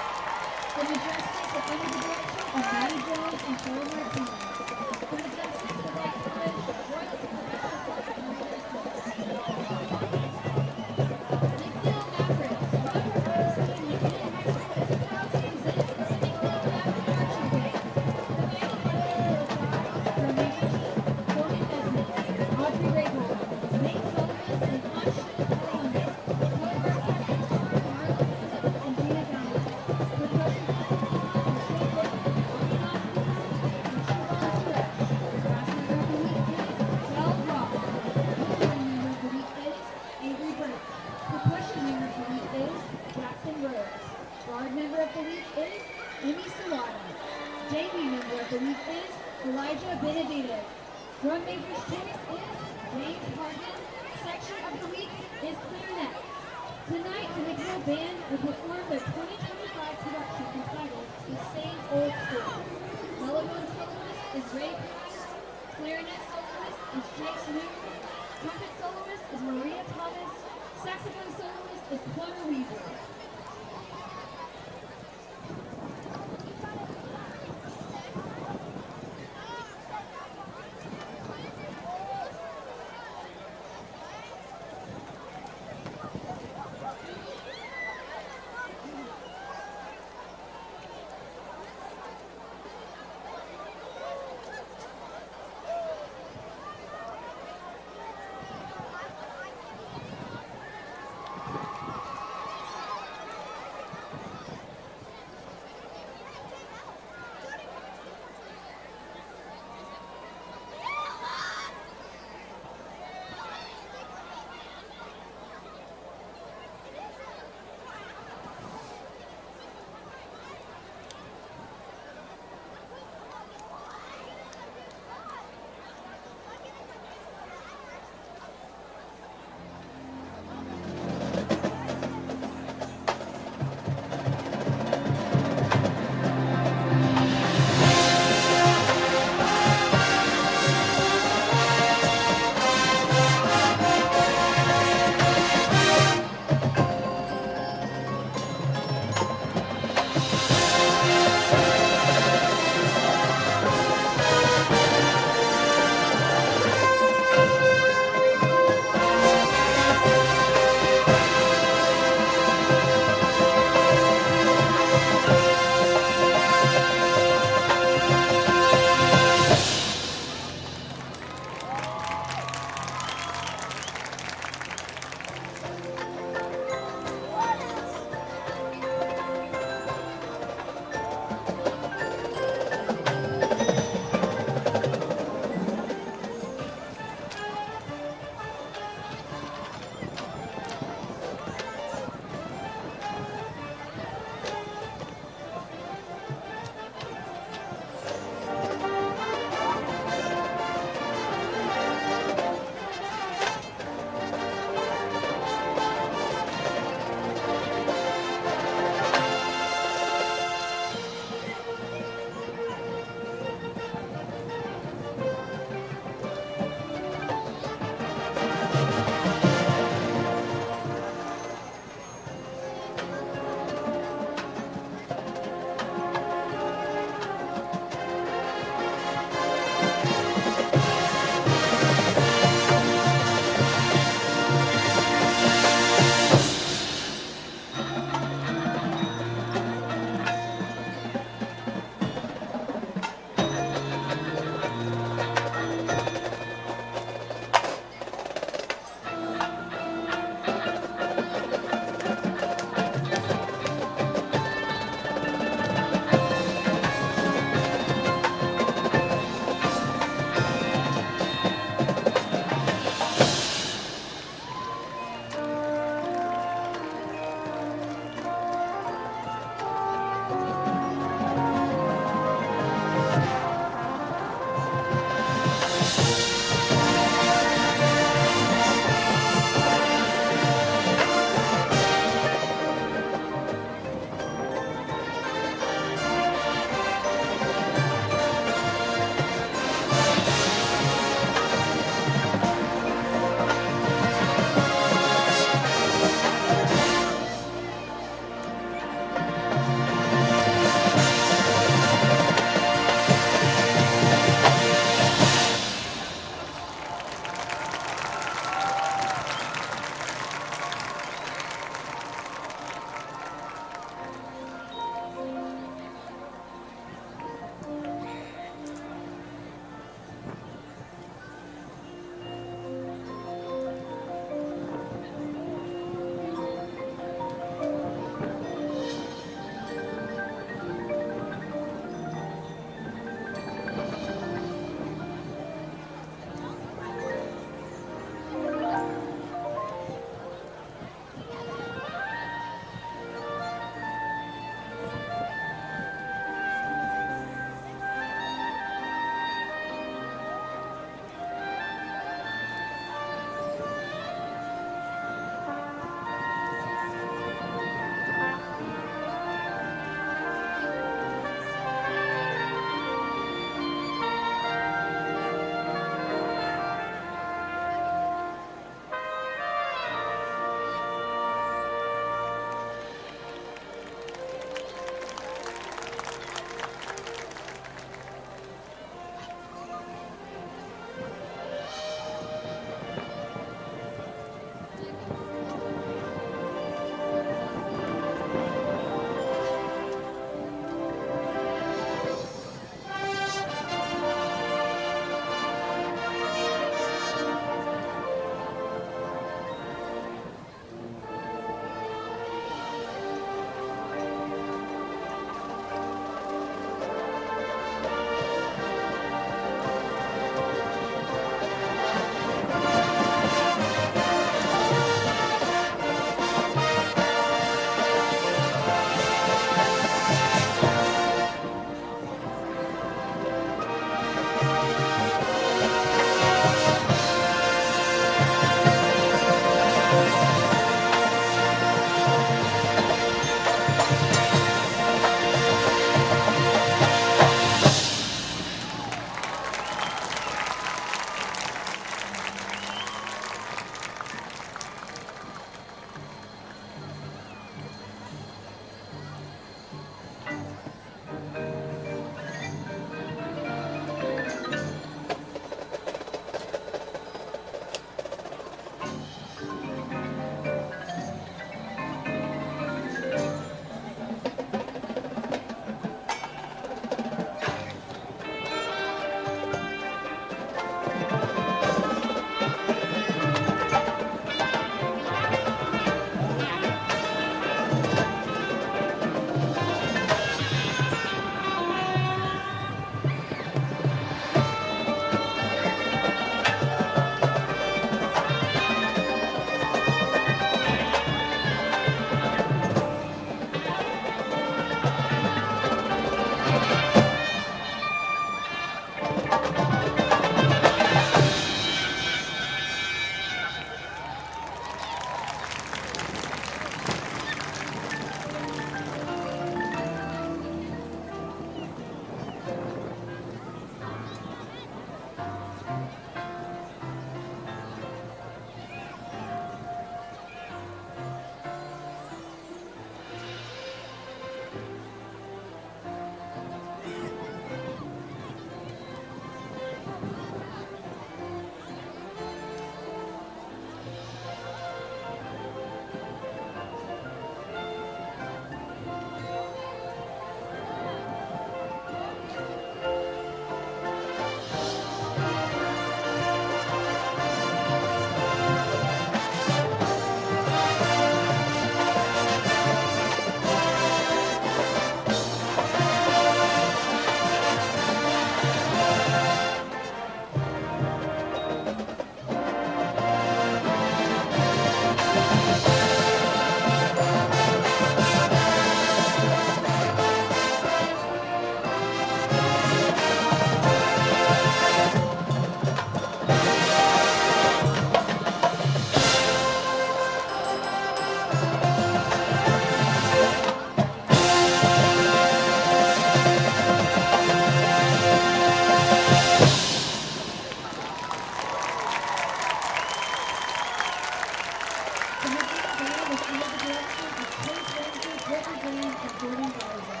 Director Band is Jordan Garza.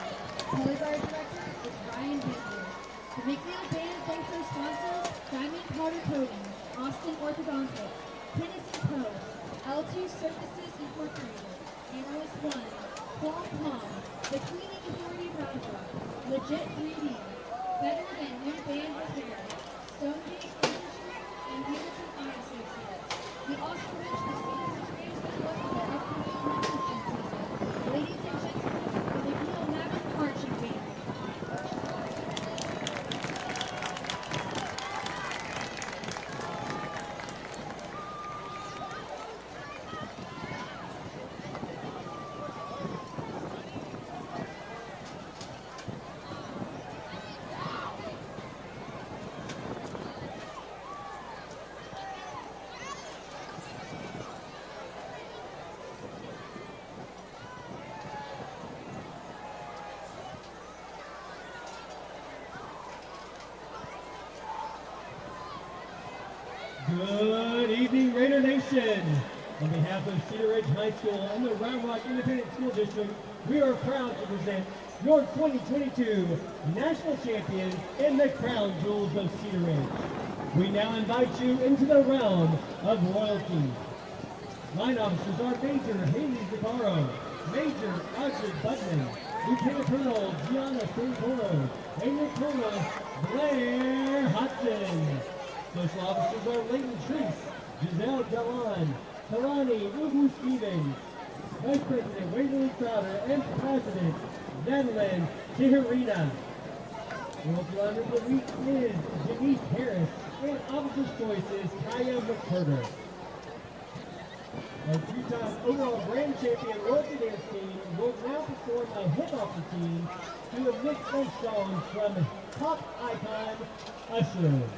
Color Guard Director is Ryan Bentley. The McNeil Band thanks their sponsors, Diamond Powder Coating, Austin Orthodontics, Tennessee Co., L2 Services Incorporated, Analyst One, Qualm Palm, the Cleaning Authority Roundup, Legit 3D, Better Than New Band Repair, Stonegate Furniture, and Hamilton Eye Associates. We also wish to see you train and look for the upcoming competition season. Ladies and gentlemen, the McNeil Maverick Marching Band. Good evening, Raider Nation. On behalf of Cedar Ridge High School and the Round Rock Independent School District, we are proud to present your 2022 National Champions in the Crown Jewels of Cedar Ridge. We now invite you into the realm of royalty. Line officers are Major Haley Zaccaro, Major Audrey Budman, Lieutenant Colonel Gianna Santoro, and your Colonel Blair Hudson. Social officers are Leighton Treese, Giselle Galan, Kalani Ubu Stevens, Vice President Waverly Crowder, and President Madeline Tijerina. Royalty Honor of the Week is Janice Harris, and Officer's Choice is Kaya McCurder. Our two-time overall grand champion royalty dance team will now perform a hip-hop routine to a mix of songs from pop icon Usher.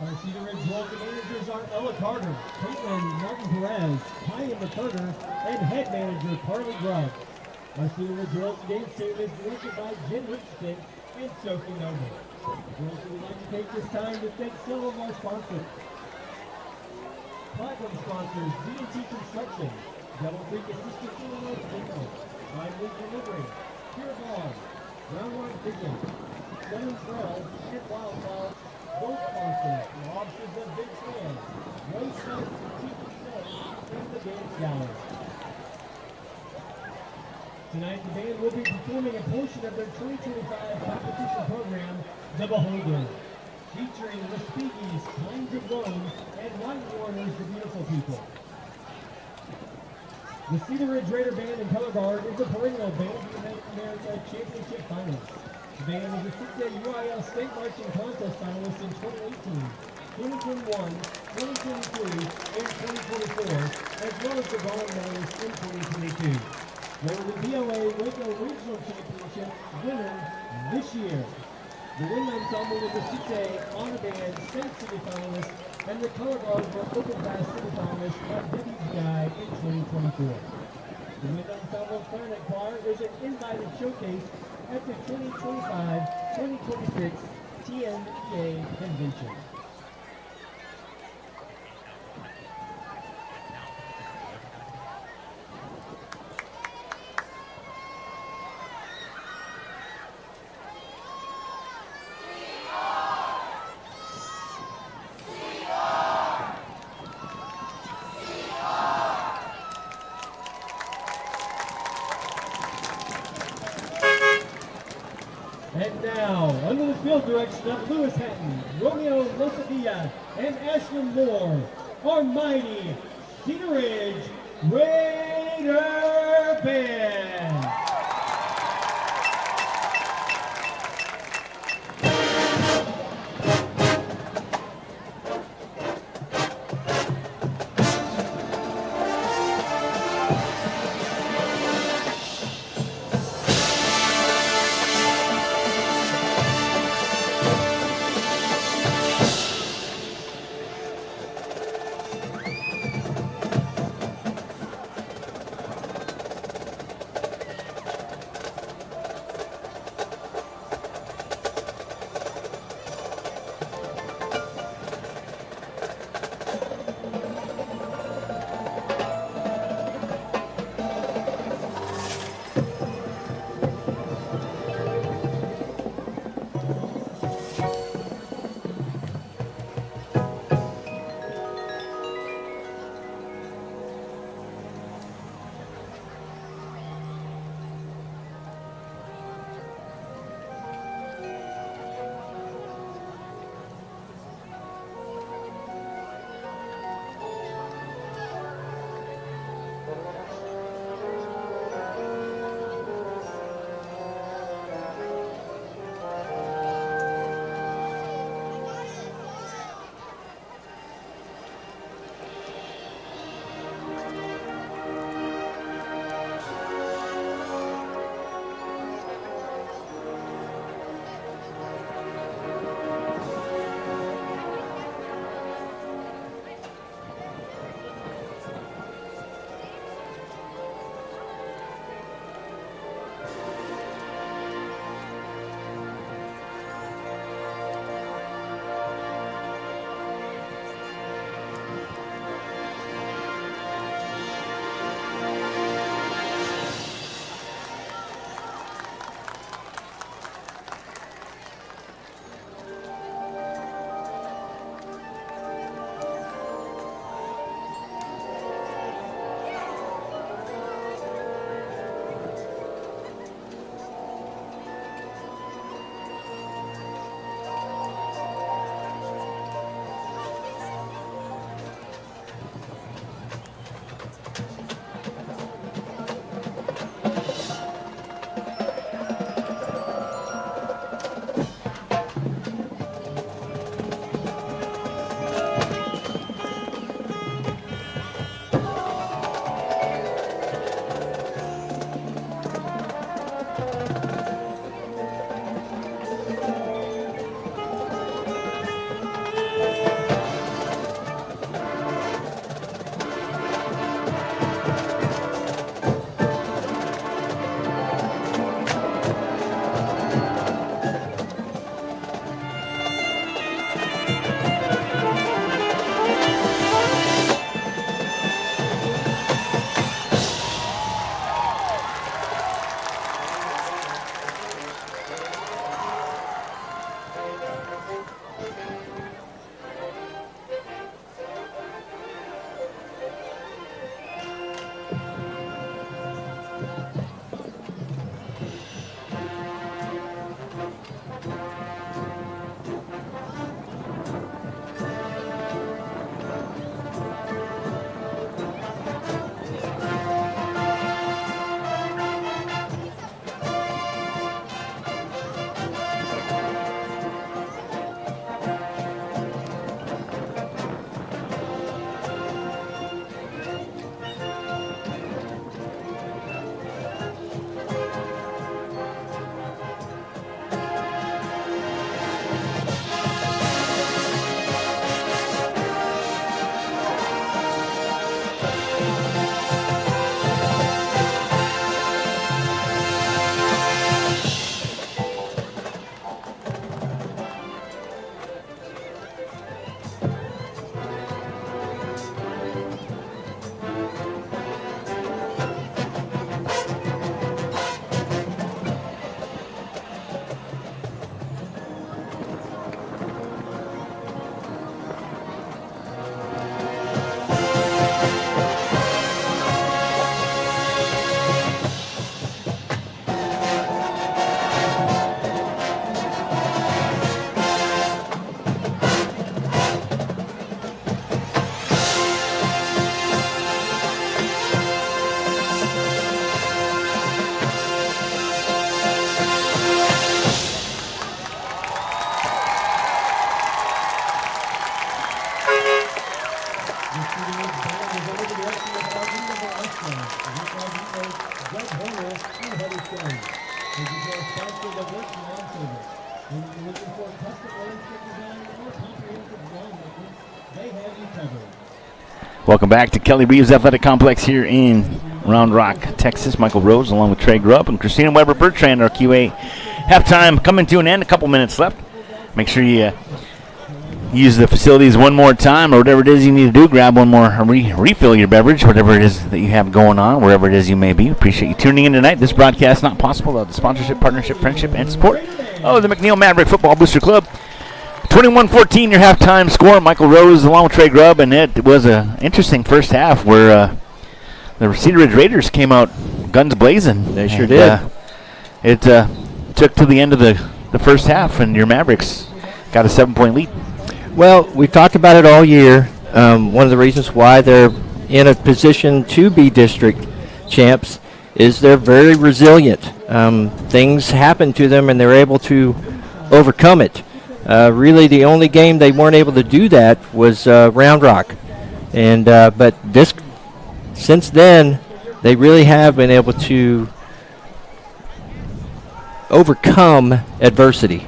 Our Cedar Ridge Royalty managers are Ella Carter, Caitlin Martin Perez, Kaya McCurder, and head manager Carly Grubb. Our Cedar Ridge Royalty Games team is directed by Jen Richardson and Sophie Noble. We also would like to take this time to thank some of our sponsors. Platinum sponsors, D&T Construction, Devil Creek Assistant Illinois Signal, Lively Delivery, Pure Bar, Roundline Picking, Seven Trails, and Wildflower. Both sponsors, the offices of Big Sam, Wayside TV Show, and the Dance Gallery. Tonight, the band will be performing a portion of their 2025 competition program, The Beholder, featuring the Speakies, Kinds of Rome, and Light Warners, The Beautiful People. The Cedar Ridge Raider Band in color guard is a perennial Band of America Championship finalist. The band was a 6A UIL State Marching Contest finalist in 2018, 2021, 2023, and 2024, as well as the bronze medalist in 2022. They were the BOA Waco Regional Championship winner this year. The wind ensemble was a 6A honor band state city finalist, and the color guards were open class city finalists at WGI in 2024. The wind ensemble clarinet choir is an invited showcase at the 2025-2026 TNEA convention. And now, under the field direction of Lewis Hatton, Romeo Losavilla, and Ashland Moore, our mighty Cedar Ridge Raider Band. sports lawn service. When you're looking for custom landscape design or comprehensive lawn maintenance, they have you covered. Welcome back to Kelly Reeves Athletic Complex here in Round Rock, Texas. Michael Rose along with Trey Grubb and Christina Weber-Bertrand, our QA. Halftime coming to an end, a couple minutes left. Make sure you use the facilities one more time or whatever it is you need to do. Grab one more, refill your beverage, whatever it is that you have going on, wherever it is you may be. Appreciate you tuning in tonight. This broadcast is not possible without the sponsorship, partnership, friendship, and support of the McNeil Maverick Football Booster Club. 21-14 your halftime score. Michael Rose along with Trey Grubb, and it was an interesting first half where the Cedar Ridge Raiders came out guns blazing. They sure did. It took to the end of the first half, and your Mavericks got a 7-point lead. Well, we've talked about it all year. One of the reasons why they're in a position to be district champs is they're very resilient. Things happen to them, and they're able to overcome it. Really, the only game they weren't able to do that was Round Rock, and but since then, they really have been able to overcome adversity.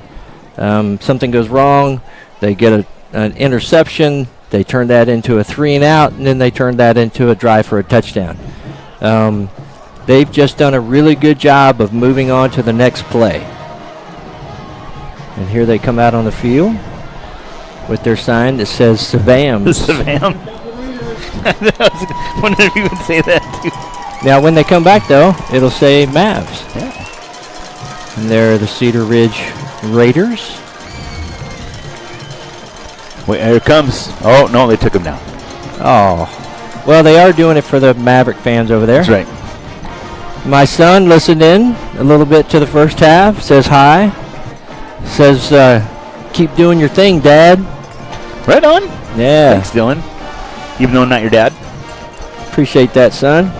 Something goes wrong, they get an interception, they turn that into a 3-and-out, and then they turn that into a drive for a touchdown. They've just done a really good job of moving on to the next play. And here they come out on the field with their sign that says Savams. Savam. I was wondering if you would say that too. Now, when they come back, though, it'll say Mavs. Yeah. And they're the Cedar Ridge Raiders. Wait, here it comes. Oh, no, they took him down. Oh. Well, they are doing it for the Maverick fans over there. That's right. My son listened in a little bit to the first half, says hi. Says, keep doing your thing, Dad. Right on. Yeah. Thanks, Dylan. Even though I'm not your dad. Appreciate that, son.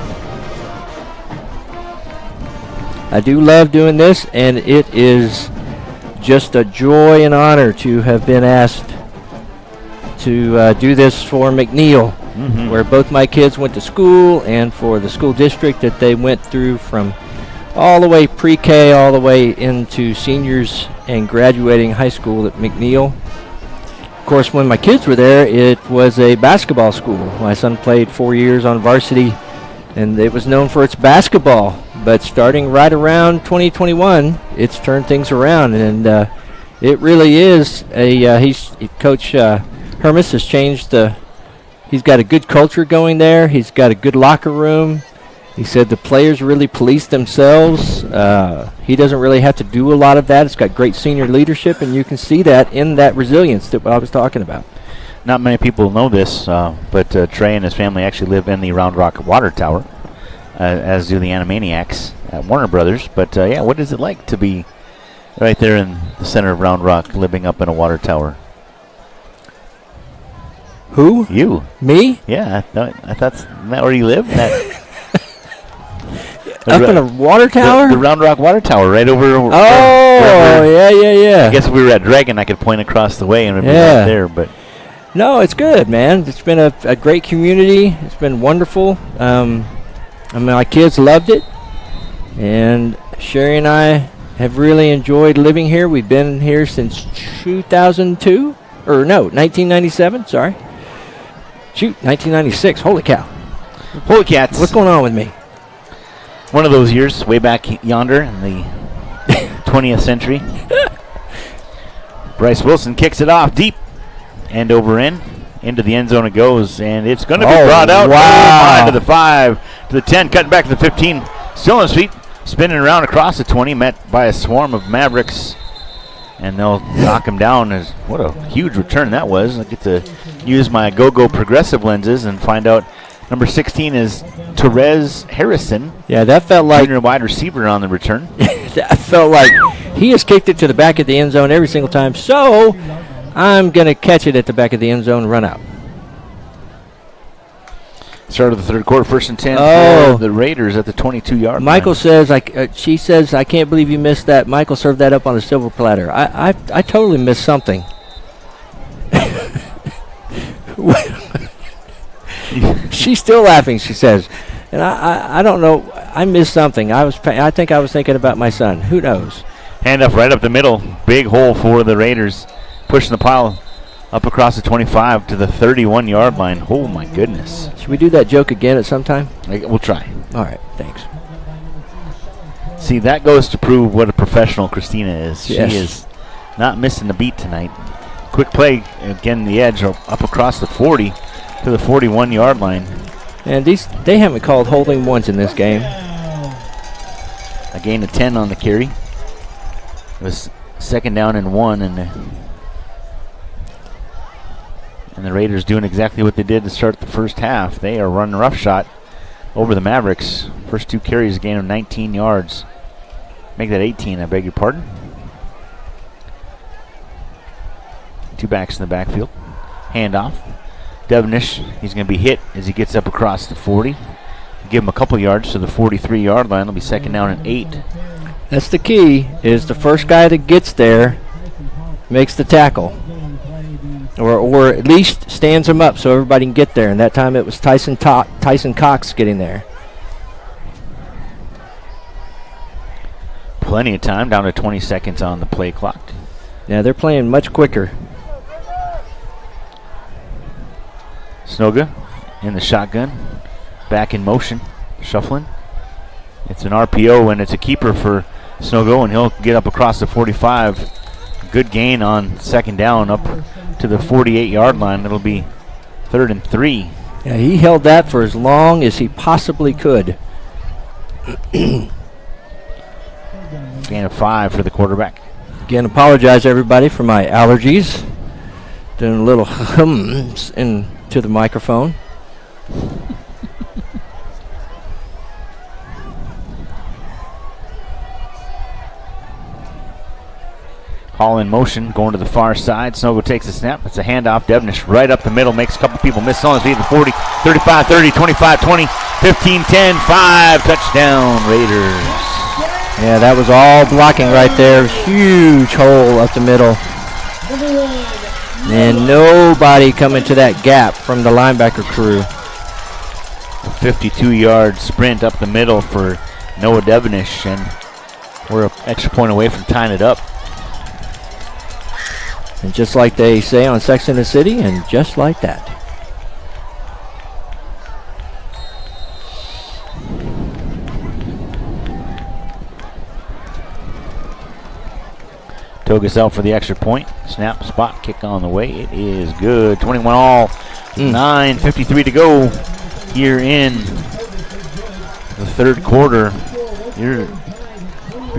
I do love doing this, and it is just a joy and honor to have been asked to do this for McNeil, where both my kids went to school, and for the school district that they went through from all the way pre-K all the way into seniors and graduating high school at McNeil. Of course, when my kids were there, it was a basketball school. My son played 4 years on varsity, and it was known for its basketball. But starting right around 2021, it's turned things around, and it really is Coach Hermes has changed he's got a good culture going there. He's got a good locker room. He said the players really police themselves. He doesn't really have to do a lot of that. It's got great senior leadership, and you can see that in that resilience that I was talking about. Not many people know this, but Trey and his family actually live in the Round Rock Water Tower, as do the Animaniacs at Warner Brothers. But, yeah, what is it like to be right there in the center of Round Rock living up in a water tower? Who? You. Me? Yeah, I thought, isn't that where you live? Up in a water tower? The Round Rock Water Tower, right over. Oh, yeah. I guess if we were at Dragon, I could point across the way and it'd be right there. But no, it's good, man. It's been a great community. It's been wonderful. My kids loved it, and Sherry and I have really enjoyed living here. We've been here since 2002, or no, 1997. Sorry. Shoot, 1996. Holy cow. Holy cats. What's going on with me? One of those years, way back yonder in the 20th century. Bryce Wilson kicks it off deep and over into the end zone it goes, and it's going to be brought out. Wow. To the 5, to the 10, cutting back to the 15. Still on his feet, spinning around across the 20, met by a swarm of Mavericks, and they'll knock him down. What a huge return that was. I get to use my go-go progressive lenses and find out number 16 is Therese Harrison. Yeah, that felt like junior wide receiver on the return. That felt like he has kicked it to the back of the end zone every single time. So I'm going to catch it at the back of the end zone and run out. Start of the third quarter, 1st and 10 for the Raiders at the 22-yard line. Michael says, she says, I can't believe you missed that. Michael served that up on a silver platter. I totally missed something. She's still laughing, she says. And I don't know. I missed something. I think I was thinking about my son. Who knows? Handoff right up the middle. Big hole for the Raiders. Pushing the pile up across the 25 to the 31-yard line. Oh, my goodness. Should we do that joke again at some time? We'll try. All right, thanks. See, that goes to prove what a professional Christina is. Yes. She is not missing a beat tonight. Quick play, again, the edge up across the 40 to the 41-yard line. And they haven't called holding once in this game. A gain of 10 on the carry. It was 2nd down and 1, and the Raiders doing exactly what they did to start the first half. They are running roughshod over the Mavericks. First 2 carries, a gain of 19 yards. Make that 18, I beg your pardon. 2 backs in the backfield. Handoff. Devenish, he's going to be hit as he gets up across the 40. Give him a couple yards to the 43-yard line. It'll be 2nd down and 8. That's the key, is the first guy that gets there makes the tackle. Or at least stands him up so everybody can get there. And that time it was Tyson Cox getting there. Plenty of time, down to 20 seconds on the play clock. Yeah, they're playing much quicker. Snoga in the shotgun. Back in motion. Shuffling. It's an RPO and it's a keeper for Snogo, and he'll get up across the 45. Good gain on 2nd down up to the 48-yard line. It'll be 3rd and 3. Yeah, he held that for as long as he possibly could. Gain of 5 for the quarterback. Again, apologize everybody for my allergies. Doing a little hums into the microphone. Hall in motion, going to the far side. Snogo takes the snap. It's a handoff. Devenish right up the middle, makes a couple people miss on his feet. The 40, 35, 30, 25, 20, 15, 10, 5. Touchdown, Raiders. Yeah, that was all blocking right there. Huge hole up the middle. And nobody coming to that gap from the linebacker crew. A 52-yard sprint up the middle for Noah Devenish, and we're an extra point away from tying it up. And just like they say on Sex and the City, and just like that. Togus out for the extra point. Snap, spot, kick on the way. It is good. 21 all. 9:53 to go here in the 3rd quarter. You're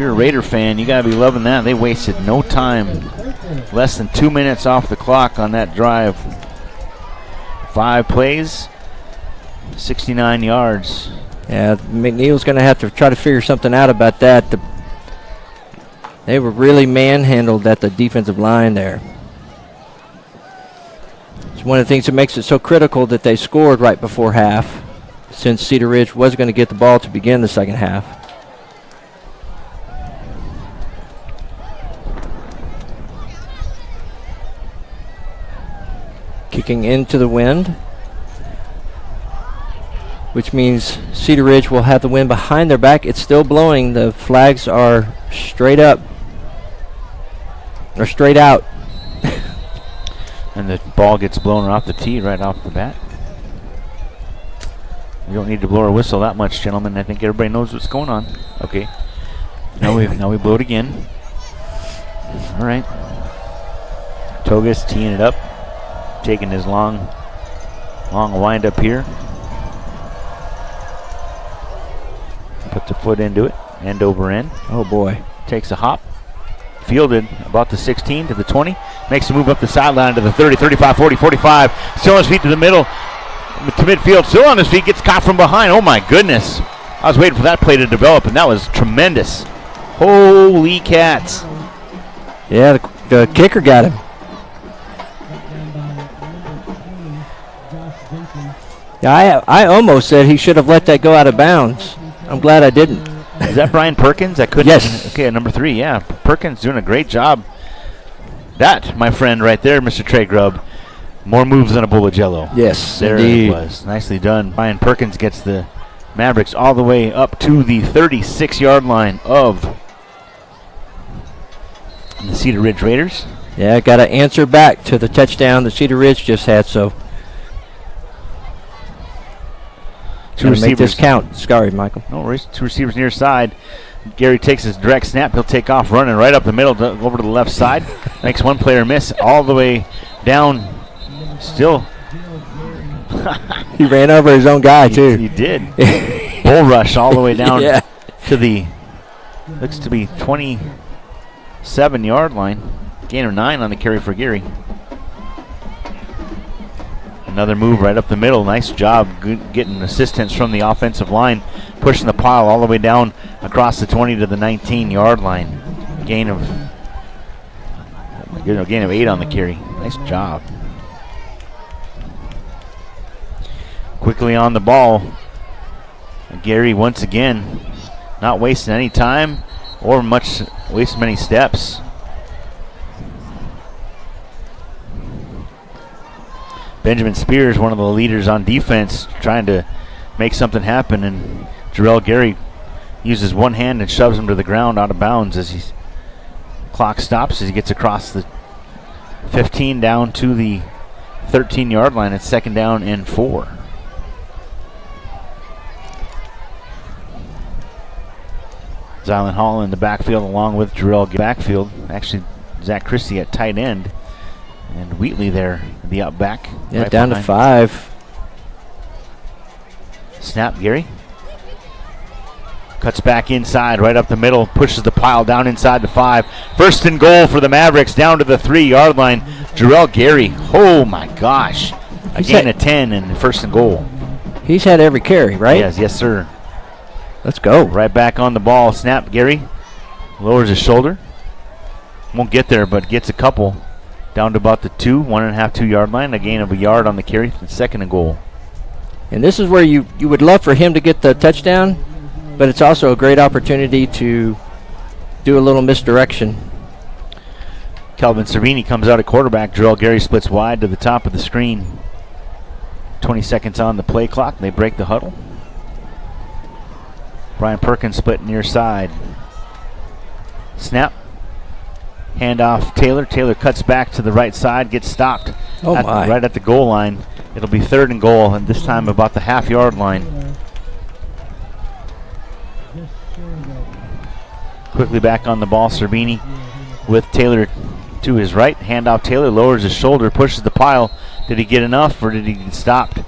a Raider fan. You got to be loving that. They wasted no time. Less than 2 minutes off the clock on that drive. 5 plays, 69 yards. Yeah, McNeil's going to have to try to figure something out about that. They were really manhandled at the defensive line there. It's one of the things that makes it so critical that they scored right before half, since Cedar Ridge was going to get the ball to begin the second half. Kicking into the wind, which means Cedar Ridge will have the wind behind their back. It's still blowing. The flags are straight up, or straight out. And the ball gets blown off the tee right off the bat. We don't need to blow our whistle that much, gentlemen. I think everybody knows what's going on. Okay. Now we blow it again. All right. Togus teeing it up. Taking his long wind up here. Puts a foot into it. End over end. Oh boy. Takes a hop. Fielded about the 16 to the 20. Makes a move up the sideline to the 30, 35, 40, 45. Still on his feet to the middle. To midfield. Still on his feet. Gets caught from behind. Oh my goodness. I was waiting for that play to develop, and that was tremendous. Holy cats. Yeah, the kicker got him. Yeah, I almost said he should have let that go out of bounds. I'm glad I didn't. Is that Brian Perkins? I couldn't. Yes. Okay, number 3. Yeah, Perkins doing a great job. That, my friend, right there, Mr. Trey Grubb. More moves than a bowl of Jello. Yes, there indeed. It was. Nicely done. Brian Perkins gets the Mavericks all the way up to the 36-yard line of the Cedar Ridge Raiders. Yeah, got to answer back to the touchdown that Cedar Ridge just had, so. Two Gotta make this receivers. count. Sorry, Michael. No worries. Two receivers near side. Gary takes his direct snap. He'll take off running right up the middle over to the left side. Makes one player miss all the way down. Still. He ran over his own guy, too. He did. Bull rush all the way down Yeah. to the, looks to be 27-yard line. Gain of 9 on the carry for Gary. Another move right up the middle. Nice job getting assistance from the offensive line, pushing the pile all the way down across the 20 to the 19-yard line. Gain of 8 on the carry. Nice job. Quickly on the ball. Gary once again not wasting any time or wasting many steps. Benjamin Spears, one of the leaders on defense, trying to make something happen, and Jarrell Gary uses one hand and shoves him to the ground out of bounds as his clock stops as he gets across the 15 down to the 13-yard line. It's 2nd down and 4. Zylan Hall in the backfield along with Jarrell backfield. Actually, Zach Christie at tight end. And Wheatley there, the out back. Yeah, right down behind. to 5. Snap, Gary. Cuts back inside, right up the middle, pushes the pile down inside the 5. 1st and goal for the Mavericks, down to the 3-yard line. Jarrell Gary, oh my gosh. A gain of 10 and 1st and goal. He's had every carry, right? Yes, sir. Let's go. Right back on the ball. Snap, Gary. Lowers his shoulder. Won't get there, but gets a couple. Down to about the 1.5-2-yard line. A gain of a yard on the carry. 2nd and goal. And this is where you would love for him to get the touchdown, but it's also a great opportunity to do a little misdirection. Kelvin Cervini comes out at quarterback. Jarrell Gary splits wide to the top of the screen. 20 seconds on the play clock. They break the huddle. Brian Perkins split near side. Snap. Handoff Taylor. Taylor cuts back to the right side, gets stopped right at the goal line. It'll be 3rd and goal, and this time about the half-yard line. Quickly back on the ball, Cervini with Taylor to his right. Handoff Taylor, lowers his shoulder, pushes the pile. Did he get enough, or did he get stopped?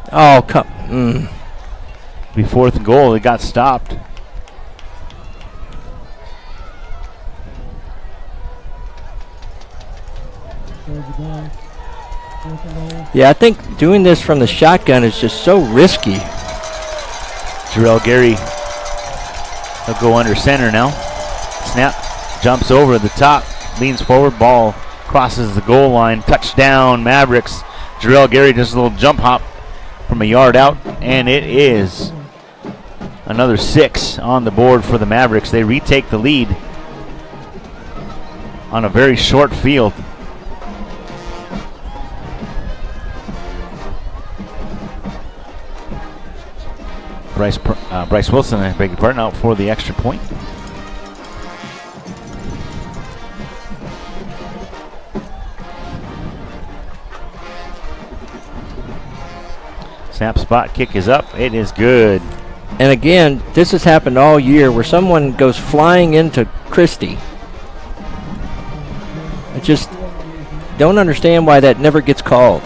Oh, come. Be 4th and goal. It got stopped. Yeah, I think doing this from the shotgun is just so risky. Jarrell Gary will go under center now. Snap, jumps over the top, leans forward, ball crosses the goal line. Touchdown, Mavericks. Jarrell Gary does a little jump hop from a yard out, and it is another 6 on the board for the Mavericks. They retake the lead on a very short field. Bryce Wilson, I beg your pardon, out for the extra point. Snap, spot, kick is up. It is good. And again, this has happened all year where someone goes flying into Christie. I just don't understand why that never gets called.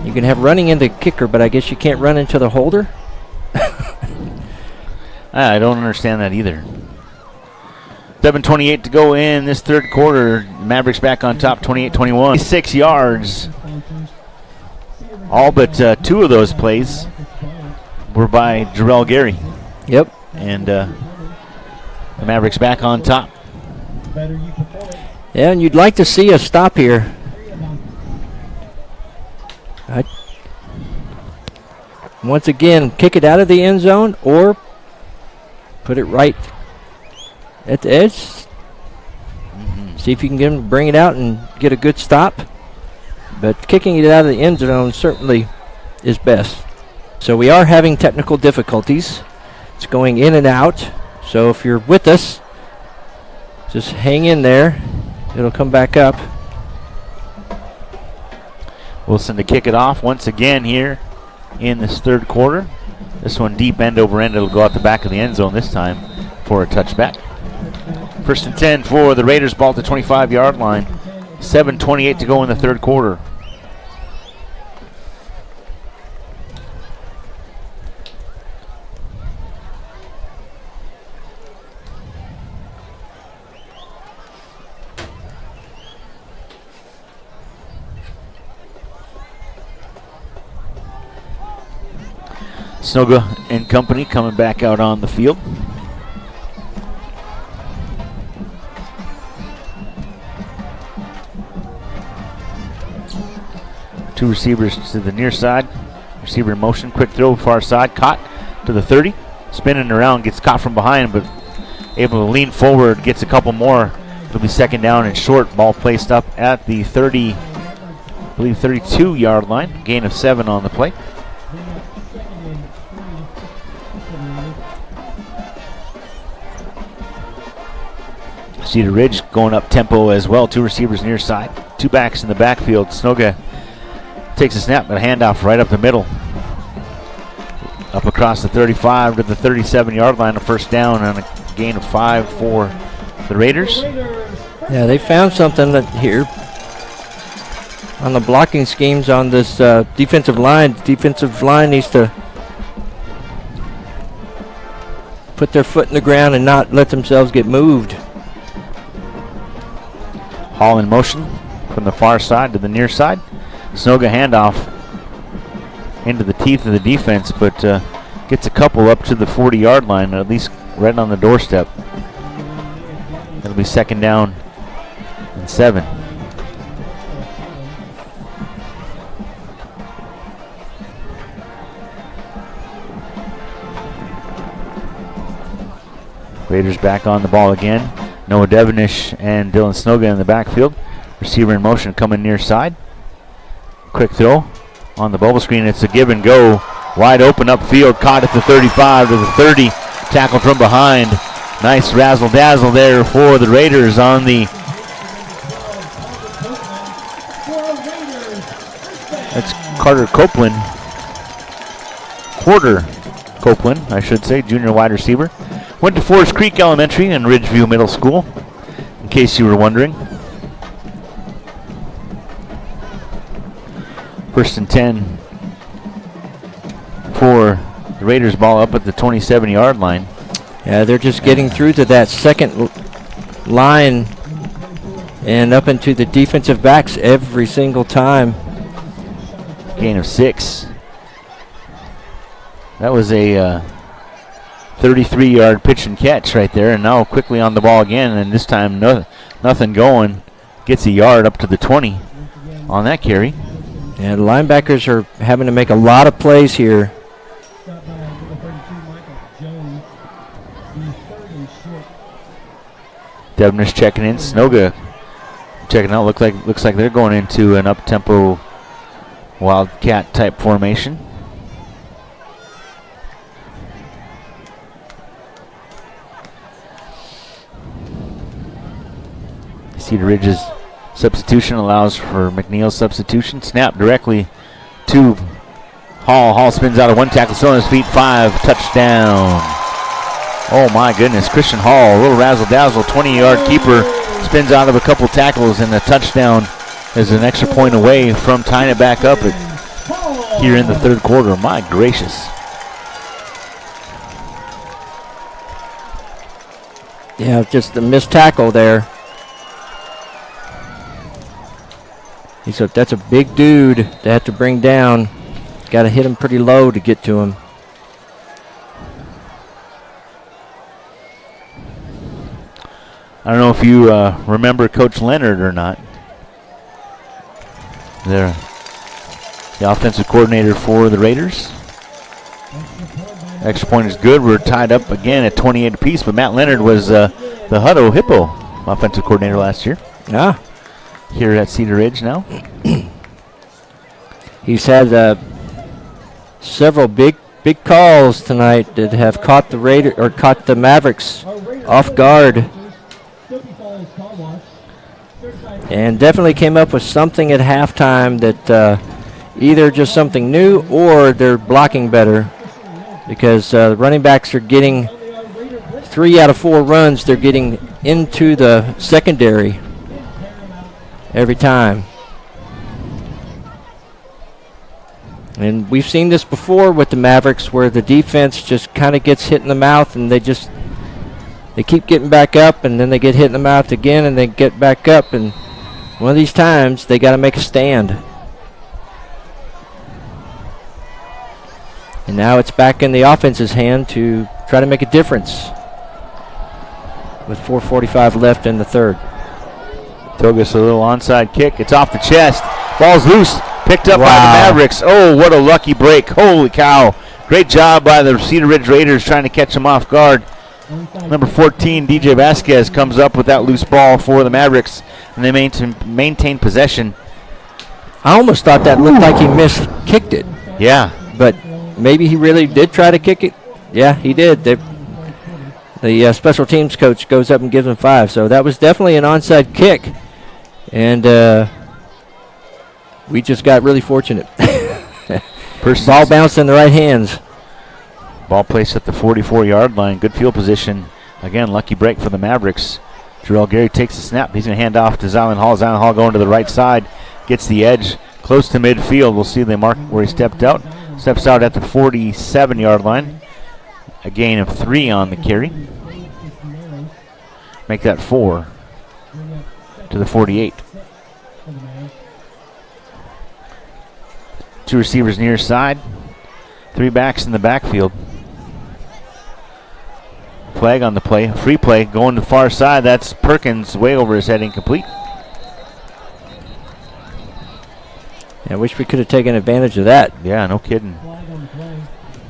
You can have running into kicker, but I guess you can't run into the holder? I don't understand that either. 7:28 to go in this 3rd quarter. Mavericks back on top, 28-21. 6 yards. All but 2 of those plays were by Jarrell Gary. Yep. And the Mavericks back on top. Yeah, and you'd like to see a stop here. Once again, kick it out of the end zone or put it right at the edge. See if you can get him to bring it out and get a good stop. But kicking it out of the end zone certainly is best. So we are having technical difficulties. It's It's going in and out. So if you're with us, just hang in there. It'll come back up. Wilson to kick it off once again here in this third quarter. This one deep end over end. It'll go out the back of the end zone this time for a touchback. First and 10 for the Raiders, ball at the 25-yard line. 7:28 to go in the third quarter. Snoga and company coming back out on the field. Two receivers to the near side. Receiver in motion, quick throw, far side, caught to the 30. Spinning around, gets caught from behind, but able to lean forward, gets a couple more. It'll be second down and short. Ball placed up at the 30, I believe 32-yard line. Gain of 7 on the play. Cedar Ridge going up tempo as well. Two receivers near side. Two backs in the backfield. Snoga takes a snap, but a handoff right up the middle. Up across the 35 to the 37-yard line. A first down and a gain of 5 for the Raiders. Yeah, they found something here on the blocking schemes on this defensive line. The defensive line needs to put their foot in the ground and not let themselves get moved. Hall in motion from the far side to the near side. Snoga handoff into the teeth of the defense, but gets a couple up to the 40-yard line, at least right on the doorstep. It'll be second down and 7. Raiders back on the ball again. Noah Devonish and Dylan Snoga in the backfield. Receiver in motion coming near side. Quick throw on the bubble screen. It's a give and go. Wide open upfield. Caught at the 35 to the 30. Tackled from behind. Nice razzle dazzle there for the Raiders on the. That's Carter Copeland. Porter Copeland, I should say, junior wide receiver. Went to Forest Creek Elementary and Ridgeview Middle School, in case you were wondering. First and 10 for the Raiders, ball up at the 27-yard line. Yeah, they're just getting through to that second line and up into the defensive backs every single time. Gain of 6. That was a 33-yard pitch and catch right there, and now quickly on the ball again, and this time nothing going. Gets a yard up to the 20 on that carry. And linebackers are having to make a lot of plays here. Devonish checking in. Snoga checking out. Looks like they're going into an up-tempo Wildcat type formation. Cedar Ridge's substitution allows for McNeil's substitution. Snap directly to Hall. Hall spins out of one tackle, still on his feet. 5, touchdown. Oh my goodness, Christian Hall, a little razzle dazzle, 20-yard keeper, spins out of a couple tackles, and the touchdown is an extra point away from tying it back up here in the third quarter. My gracious. Yeah, just a missed tackle there. That's a big dude to have to bring down. Got to hit him pretty low to get to him. I don't know if you remember Coach Leonard or not. They're the offensive coordinator for the Raiders. Extra point is good. We're tied up again at 28 apiece, but Matt Leonard was the Hutto Hippo offensive coordinator last year. Ah. Here at Cedar Ridge now. He's had several big big calls tonight that have caught the Mavericks off guard. And definitely came up with something at halftime that either just something new or they're blocking better, because the running backs are getting 3 out of 4 runs. They're getting into the secondary every time. And we've seen this before with the Mavericks, where the defense just kind of gets hit in the mouth, and they keep getting back up, and then they get hit in the mouth again, and they get back up, and one of these times they got to make a stand. And now it's back in the offense's hand to try to make a difference with 4:45 left in the third. Togus a little onside kick. It's off the chest. Ball's loose. Picked up by the Mavericks. Oh, what a lucky break. Holy cow. Great job by the Cedar Ridge Raiders trying to catch them off guard. Number 14, DJ Vasquez, comes up with that loose ball for the Mavericks, and they maintain possession. I almost thought that looked like he kicked it. Yeah. But maybe he really did try to kick it. Yeah, he did. The special teams coach goes up and gives him 5. So that was definitely an onside kick. And we just got really fortunate. Ball bounced in the right hands. Ball placed at the 44-yard line. Good field position. Again, lucky break for the Mavericks. Jarrell Gary takes the snap. He's going to hand off to Zylan Hall. Zylan Hall going to the right side. Gets the edge close to midfield. We'll see the mark where he stepped out. Steps out at the 47-yard line. A gain of 3 on the carry. Make that 4 to the 48. 2 receivers near side. 3 backs in the backfield. Flag on the play. Free play going to the far side. That's Perkins way over his head, incomplete. I wish we could have taken advantage of that. Yeah, no kidding.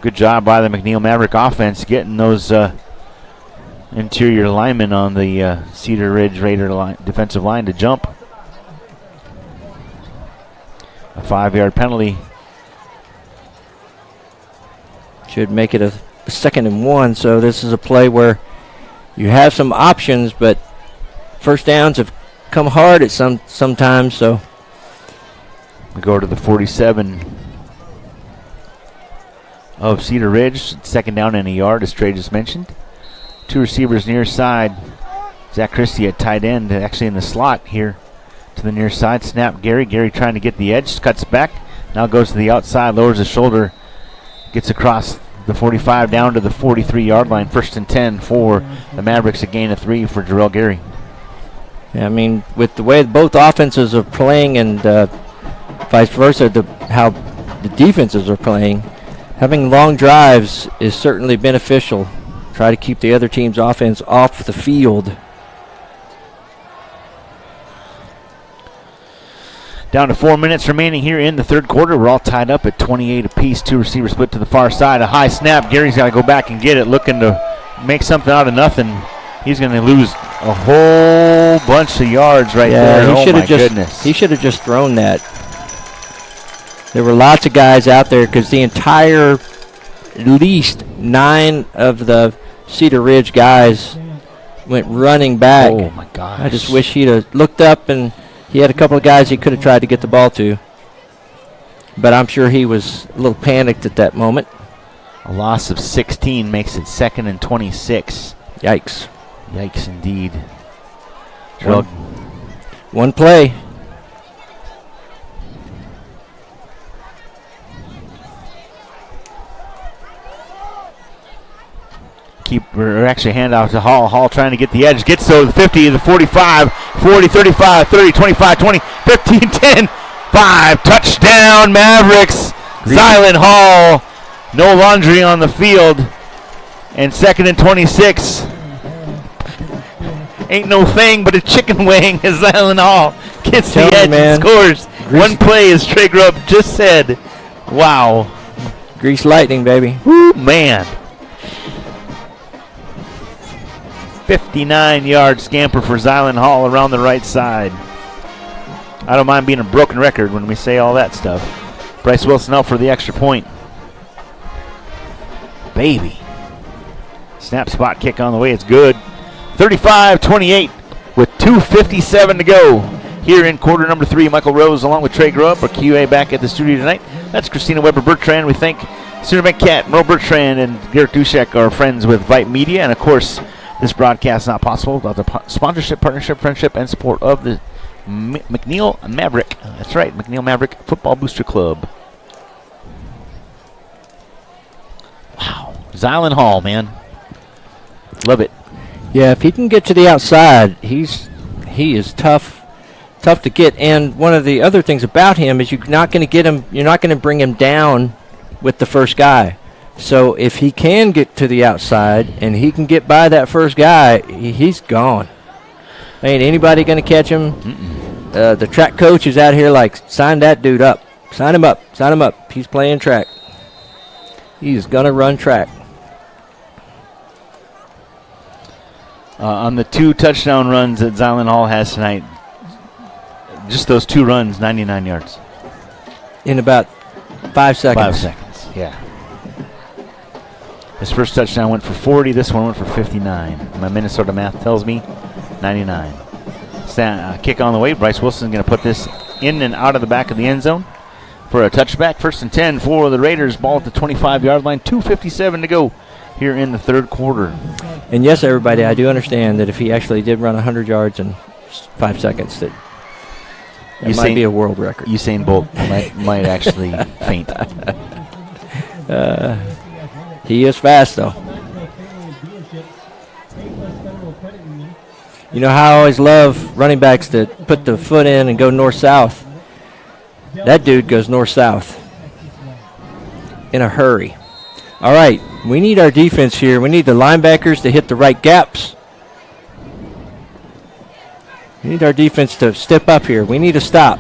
Good job by the McNeil Maverick offense getting those interior linemen on the Cedar Ridge Raider defensive line to jump. A 5-yard penalty. Should make it a 2nd and 1. So this is a play where you have some options, but first downs have come hard at sometimes. So we go to the 47 of Cedar Ridge. 2nd down and a yard, as Trey just mentioned. 2 receivers near side. Zach Christie at tight end, actually in the slot here to the near side. Snap Gary. Gary trying to get the edge, cuts back. Now goes to the outside, lowers his shoulder, gets across the 45 down to the 43-yard line. 1st and 10 for the Mavericks. A gain of 3 for Jarrell Gary. Yeah, I mean, with the way both offenses are playing and vice versa, how the defenses are playing, having long drives is certainly beneficial. Try to keep the other team's offense off the field. Down to 4 minutes remaining here in the third quarter. We're all tied up at 28 apiece. 2 receivers split to the far side. A high snap. Gary's got to go back and get it, looking to make something out of nothing. He's going to lose a whole bunch of yards right there. Oh, my goodness. He should have just thrown that. There were lots of guys out there because the entire, at least 9 of the Cedar Ridge guys went running back. Oh, my gosh. I just wish he'd have looked up, and he had a couple of guys he could have tried to get the ball to. But I'm sure he was a little panicked at that moment. A loss of 16 makes it 2nd and 26. Yikes. Yikes indeed. One play. Actually hand off to Hall. Hall trying to get the edge. Gets to the 50, the 45, 40, 35, 30, 25, 20, 15, 10, 5. Touchdown Mavericks. Zylan Hall. No laundry on the field. And 2nd and 26. Ain't no thing but a chicken wing as Zylan Hall gets the edge and scores. One play, as Trey Grubb just said. Wow. Grease lightning, baby. Woo, man. 59-yard scamper for Zylan Hall around the right side. I don't mind being a broken record when we say all that stuff. Bryce Wilson out for the extra point. baby. Snap spot kick on the way. It's good. 35-28 with 2:57 to go here in quarter number 3. Michael Rose along with Trey Grubb, our QA, back at the studio tonight. That's Christina Weber-Bertrand. We thank Cedar McCat, Merle Bertrand, and Garrett Dushek are friends with Vype Media. And, of course, this broadcast is not possible without the sponsorship, partnership, friendship, and support of the McNeil Maverick. That's right, McNeil Maverick Football Booster Club. Wow. Zylan Hall, man. Love it. Yeah, if he can get to the outside, he is tough to get. And one of the other things about him is you're not going to bring him down with the first guy. So if he can get to the outside and he can get by that first guy, he's gone. Ain't anybody going to catch him. The track coach is out here like, sign that dude up. Sign him up. Sign him up. He's playing track. He's going to run track. On the 2 touchdown runs that Zylan Hall has tonight, just those 2 runs, 99 yards. In about 5 seconds. 5 seconds, yeah. His first touchdown went for 40. This one went for 59. My Minnesota math tells me 99. Kick on the way. Bryce Wilson's going to put this in and out of the back of the end zone for a touchback. 1st and 10 for the Raiders. Ball at the 25-yard line. 2:57 to go here in the third quarter. And yes, everybody, I do understand that if he actually did run 100 yards in 5 seconds, that might be a world record. Usain Bolt might actually faint. He is fast, though. You know how I always love running backs that put the foot in and go north-south. That dude goes north-south in a hurry. All right, we need our defense here. We need the linebackers to hit the right gaps. We need our defense to step up here. We need to stop.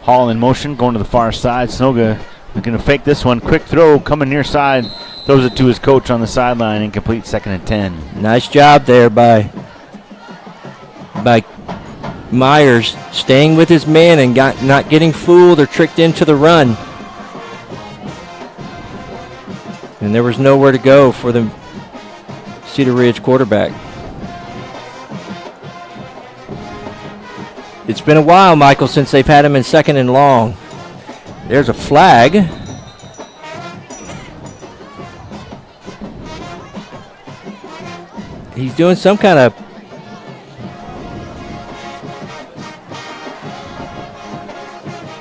Hall in motion, going to the far side. Snoga is going to fake this one. Quick throw coming near side. Throws it to his coach on the sideline. Incomplete, 2nd and 10. Nice job there by Myers, staying with his man and not getting fooled or tricked into the run. And there was nowhere to go for the Cedar Ridge quarterback. It's been a while, Michael, since they've had him in 2nd and long. There's a flag. He's doing some kind of...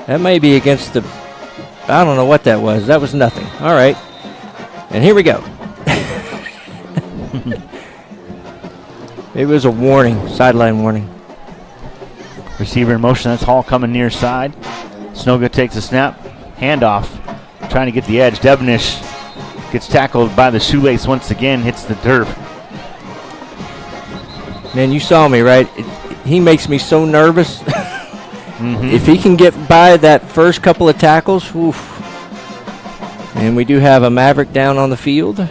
That may be against the... I don't know what that was. That was nothing. All right. And here we go. It was a warning, sideline warning. Receiver in motion. That's Hall coming near side. Snoga takes a snap. Handoff. Trying to get the edge. Devenish gets tackled by the shoelace once again. Hits the turf. Man, you saw me, right? He makes me so nervous. If he can get by that first couple of tackles, oof. And we do have a Maverick down on the field.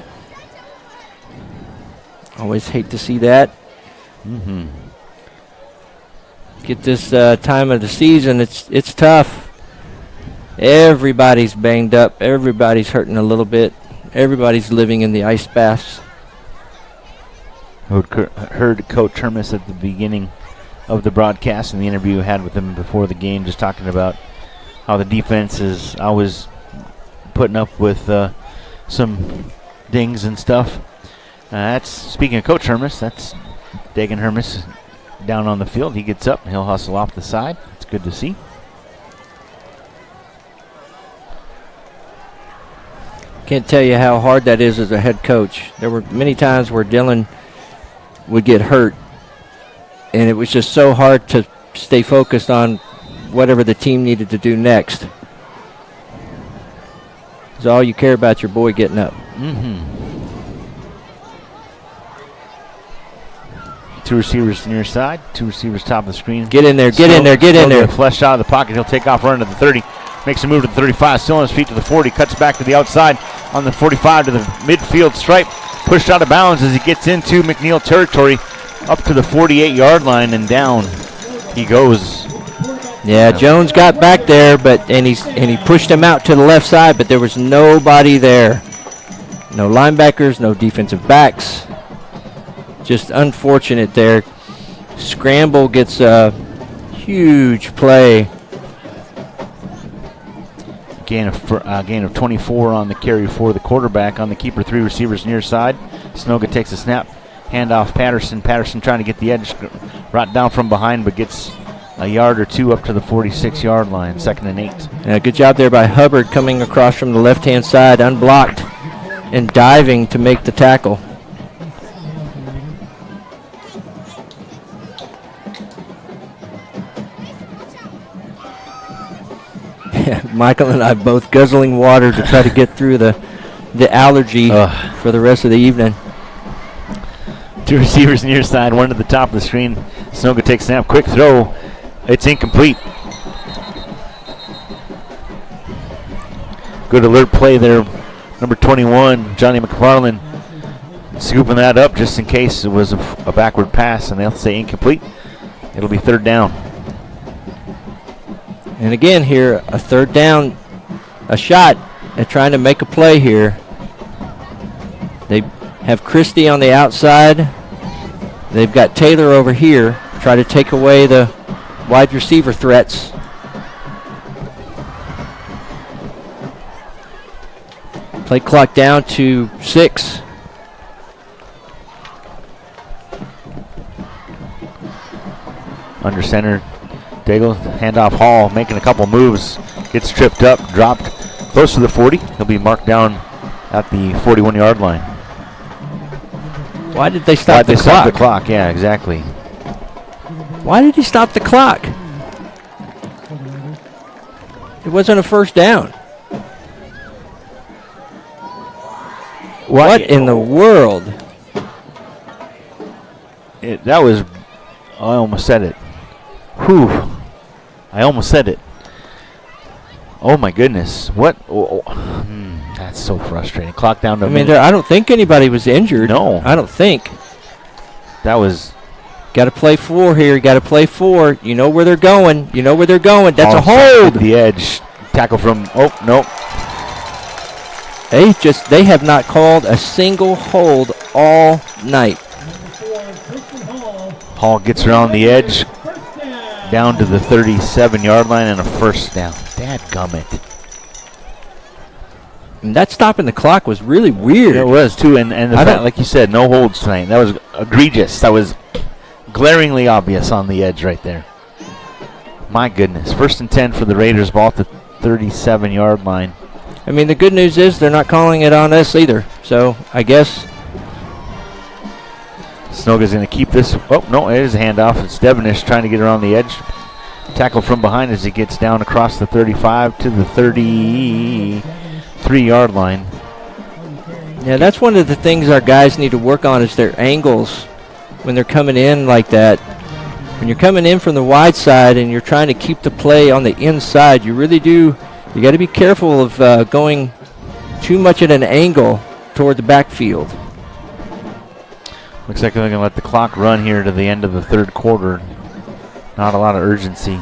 Always hate to see that. Get this time of the season, it's tough. Everybody's banged up. Everybody's hurting a little bit. Everybody's living in the ice baths. Heard Coach Termis at the beginning of the broadcast and the interview I had with him before the game, just talking about how the defense is always putting up with some dings and stuff. That's speaking of Coach Hermes. That's Dagan Hermes down on the field. He gets up and he'll hustle off the side. It's good to see. Can't tell you how hard that is as a head coach. There were many times where Dylan would get hurt, and it was just so hard to stay focused on whatever the team needed to do next. It's all you care about your boy getting up. Two receivers near side, two receivers top of the screen. Get in there, get in there, get in there. Flushed out of the pocket. He'll take off running to the 30. Makes a move to the 35. Still on his feet to the 40. Cuts back to the outside on the 45 to the midfield stripe. Pushed out of bounds as he gets into McNeil territory. Up to the 48-yard line and down he goes. Yeah, Jones got back there, and he pushed him out to the left side, but there was nobody there. No linebackers, no defensive backs. Just unfortunate there. Scramble gets a huge play. Gain of 24 on the carry for the quarterback on the keeper, 3 receivers near side. Snoga takes a snap, handoff Patterson. Patterson trying to get the edge right down from behind, but gets a yard or 2 up to the 46-yard line, 2nd and 8. Yeah, good job there by Hubbard coming across from the left-hand side, unblocked, and diving to make the tackle. Michael and I both guzzling water to try to get through the allergy for the rest of the evening. 2 receivers near side, 1 to the top of the screen. Snoga takes snap, quick throw. It's incomplete. Good alert play there. Number 21, Johnny McFarland, scooping that up just in case it was a backward pass, and they'll say incomplete. It'll be 3rd down. And again here, a 3rd down, a shot at trying to make a play here. They have Christie on the outside. They've got Taylor over here. Try to take away the wide receiver threats. Play clock down to 6. Under center, Daigle, handoff Hall, making a couple moves, gets tripped up, dropped close to the 40. He'll be marked down at the 41-yard line. Why did they stop the clock? Stop the clock, yeah, exactly. Why did he stop the clock? It wasn't a 1st down. What in the world? That was, I almost said it. Whew. I almost said it. Oh my goodness. What? That's so frustrating. Clock down to I don't think anybody was injured. No. I don't think. That was. Got to play 4 here. Got to play 4. You know where they're going. You know where they're going. That's a hold. The edge. Tackle from. Oh, no. They have not called a single hold all night. Hall gets around the edge. Down to the 37-yard line and a 1st down. Dadgummit. And that stopping the clock was really weird. It was, too. And the fact, like you said, no holds tonight. That was egregious. That was glaringly obvious on the edge right there. My goodness. 1st and 10 for the Raiders. Ball at the 37-yard line. I mean, the good news is they're not calling it on us either. So, I guess. Snoga's going to keep this. Oh, no, it is a handoff. It's Devonish trying to get around the edge. Tackle from behind as he gets down across the 35 to the 33-yard line. Yeah, that's one of the things our guys need to work on is their angles when they're coming in like that. When you're coming in from the wide side and you're trying to keep the play on the inside, you really do. You got to be careful of going too much at an angle toward the backfield. Looks like they're going to let the clock run here to the end of the 3rd quarter. Not a lot of urgency.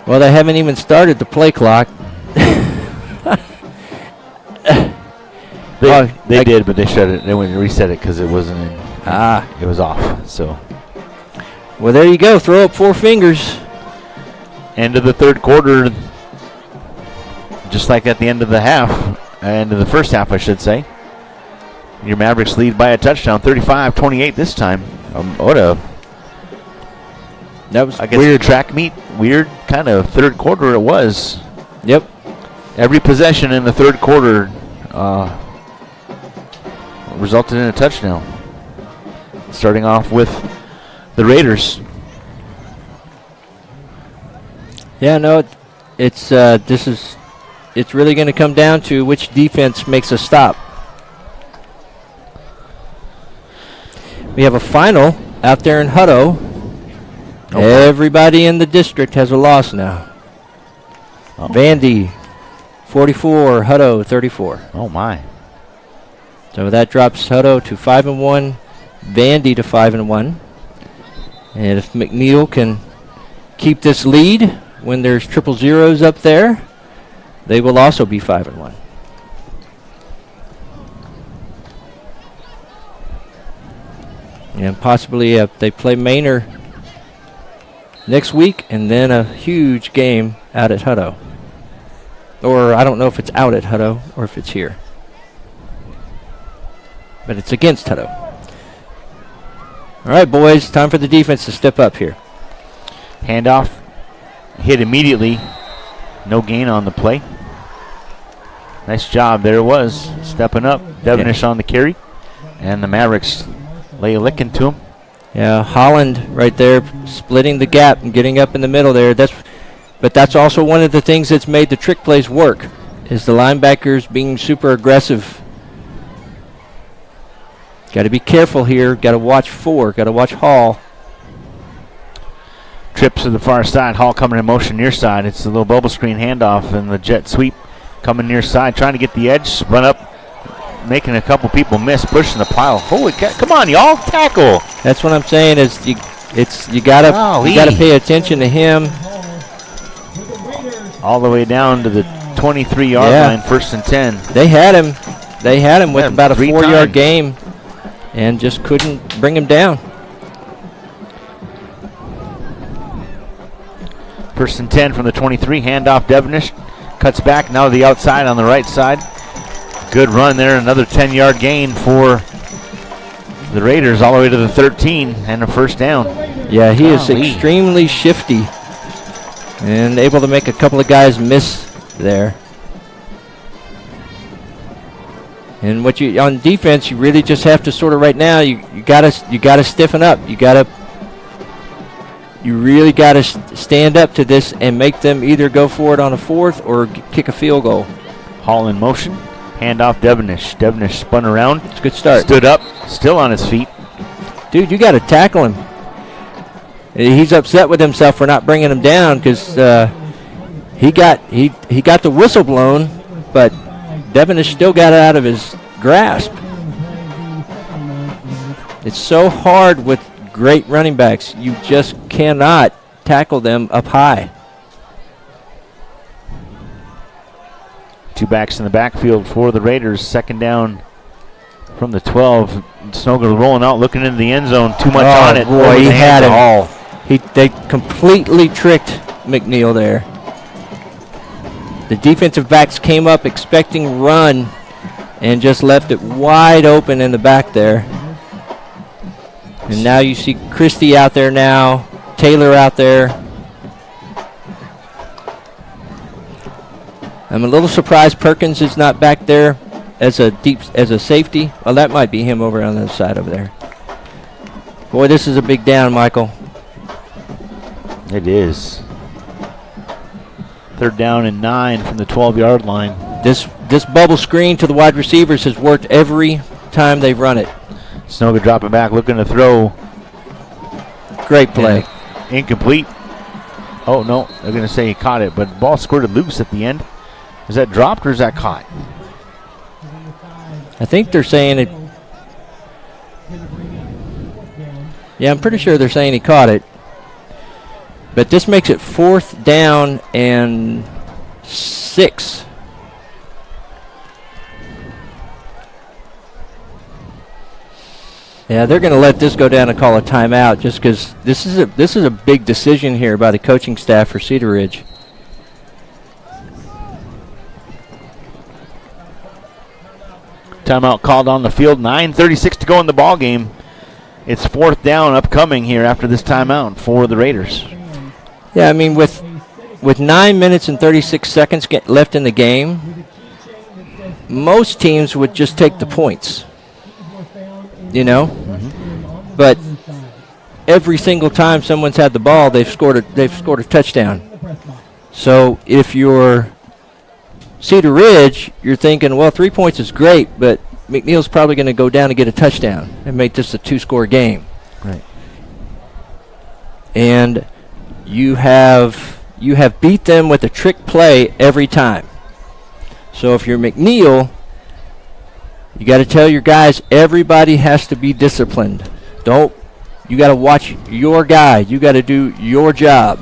Well, they haven't even started the play clock. They did, but they shut it. They went and reset it because it wasn't in. It was off. So. Well, there you go. Throw up 4 fingers. End of the 3rd quarter. Just like at the end of the half. End of the 1st half, I should say. Your Mavericks lead by a touchdown, 35-28 this time. That was weird track meet. Weird kind of 3rd quarter it was. Yep. Every possession in the 3rd quarter resulted in a touchdown. Starting off with the Raiders. Yeah, no, it's really going to come down to which defense makes a stop. We have a final out there in Hutto. Okay. Everybody in the district has a loss now. Oh. Vandy, 44, Hutto, 34. Oh, my. So that drops Hutto to 5-1, Vandy to 5-1. And if McNeil can keep this lead when there's 000s up there, they will also be 5-1. And possibly they play Manor next week, and then a huge game out at Hutto. Or I don't know if it's out at Hutto or if it's here. But it's against Hutto. All right, boys, time for the defense to step up here. Handoff hit immediately. No gain on the play. Nice job. There it was. Stepping up. Devenish on the carry. And the Mavericks lay a lick into him. Yeah, Holland right there splitting the gap and getting up in the middle there. But that's also one of the things that's made the trick plays work, is the linebackers being super aggressive. Got to be careful here. Got to watch got to watch Hall. Trips to the far side. Hall coming in motion near side. It's a little bubble screen handoff and the jet sweep coming near side, trying to get the edge, run up, making a couple people miss, pushing the pile. Holy cow! Come on, y'all, tackle! That's what I'm saying. Is you gotta pay attention to him. All the way down to the 23-yard line, 1st and 10. They had him. They had him with about a 4-yard times. game, and just couldn't bring him down. 1st and 10 from the 23. Handoff Devenish. Cuts back now to the outside on the right side. Good run there. Another 10-yard gain for the Raiders all the way to the 13 and a 1st down. Yeah, he is extremely shifty and able to make a couple of guys miss there. And on defense, you really just have to sort of right now. You gotta stiffen up. You really gotta stand up to this and make them either go for it on a 4th or kick a field goal. Hall in motion. Handoff Devenish. Devenish spun around. It's a good start. Stood up, still on his feet. Dude, you got to tackle him. He's upset with himself for not bringing him down because he got the whistle blown, but Devenish still got it out of his grasp. It's so hard with great running backs. You just cannot tackle them up high. Two backs in the backfield for the Raiders. 2nd down from the 12. Snoger rolling out, looking into the end zone. Too much on it. Boy, he had it. They completely tricked McNeil there. The defensive backs came up expecting run and just left it wide open in the back there. And now you see Christie out there now, Taylor out there. I'm a little surprised Perkins is not back there as a safety. Well, that might be him over on the other side over there. Boy, this is a big down, Michael. It is. 3rd down and 9 from the 12-yard line. This bubble screen to the wide receivers has worked every time they've run it. Snoger dropping back, looking to throw. Great play. Incomplete. Oh, no, they're going to say he caught it, but the ball squirted loose at the end. Is that dropped or is that caught? I think they're saying it. Yeah, I'm pretty sure they're saying he caught it. But this makes it 4th down and 6. Yeah, they're going to let this go down and call a timeout just because this is a big decision here by the coaching staff for Cedar Ridge. Timeout called on the field. 9:36 to go in the ball game. It's 4th down upcoming here after this timeout for the Raiders. Yeah, I mean with 9 minutes and 36 seconds left in the game, most teams would just take the points. You know, but every single time someone's had the ball, they've scored a touchdown. So if you're Cedar Ridge, you're thinking, well, 3 points is great, but McNeil's probably going to go down and get a touchdown and make this a 2-score game. Right. And you have beat them with a trick play every time. So if you're McNeil, you got to tell your guys everybody has to be disciplined. You got to watch your guy. You got to do your job.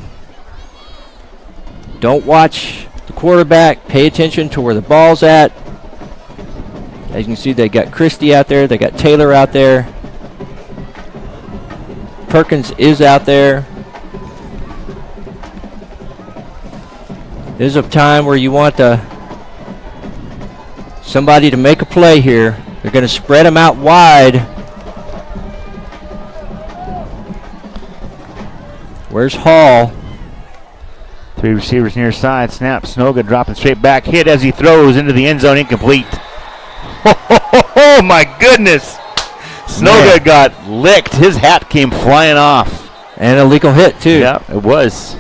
Don't watch the quarterback, pay attention to where the ball's at. As you can see, they got Christie out there. They got Taylor out there. Perkins is out there. This is a time where you want somebody to make a play here. They're going to spread them out wide. Where's Hall? 3 receivers near side. Snap. Snoga dropping straight back. Hit as he throws into the end zone. Incomplete. Oh, my goodness. Snoga got licked. His hat came flying off. And a legal hit, too. Yeah, it was.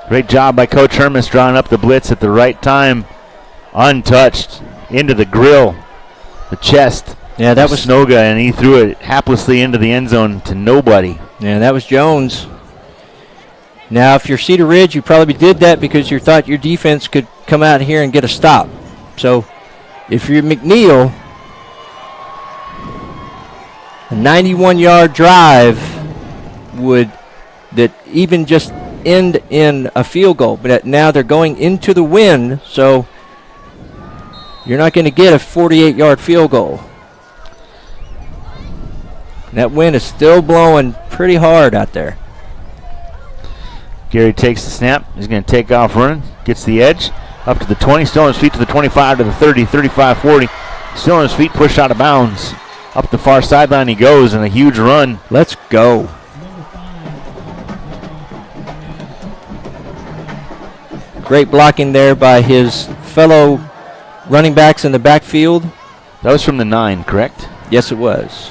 Great job by Coach Hermes drawing up the blitz at the right time. Untouched. Into the grill. The chest. Yeah, that was Snoga, and he threw it haplessly into the end zone to nobody. Yeah, that was Jones. Now, if you're Cedar Ridge, you probably did that because you thought your defense could come out here and get a stop. So, if you're McNeil, a 91-yard drive would that even just end in a field goal. But now they're going into the wind, so you're not going to get a 48-yard field goal. That wind is still blowing pretty hard out there. Gary takes the snap. He's going to take off running. Gets the edge. Up to the 20. Still on his feet to the 25, to the 30, 35, 40. Still on his feet, pushed out of bounds. Up the far sideline he goes in a huge run. Let's go. Great blocking there by his fellow running backs in the backfield. That was from the 9, correct? Yes, it was.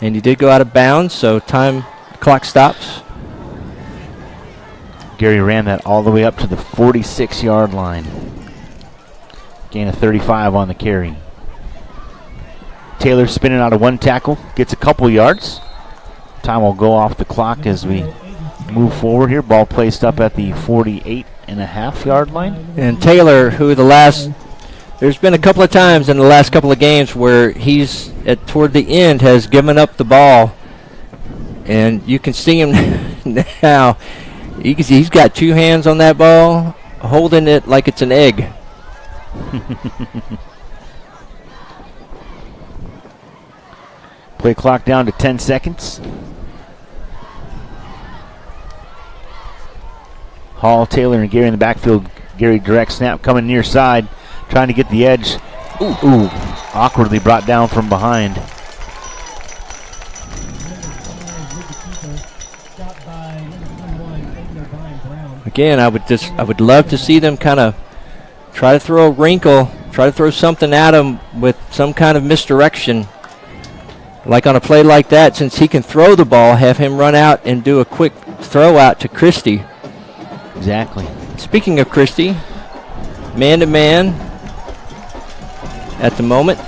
And he did go out of bounds, so clock stops. Gary ran that all the way up to the 46-yard line. Gain of 35 on the carry. Taylor spinning out of one tackle, gets a couple yards. Time will go off the clock as we move forward here. Ball placed up at the 48.5-yard line. And Taylor, there's been a couple of times in the last couple of games where he's toward the end has given up the ball, and you can see him now. He's got two hands on that ball, holding it like it's an egg. Play clock down to 10 seconds. Hall, Taylor, and Gary in the backfield. Gary direct snap coming near side, trying to get the edge. Ooh, awkwardly brought down from behind. Again, I would love to see them kind of try to throw a wrinkle, try to throw something at him with some kind of misdirection. Like on a play like that, since he can throw the ball, have him run out and do a quick throw out to Christie. Exactly. Speaking of Christie, man-to-man at the moment.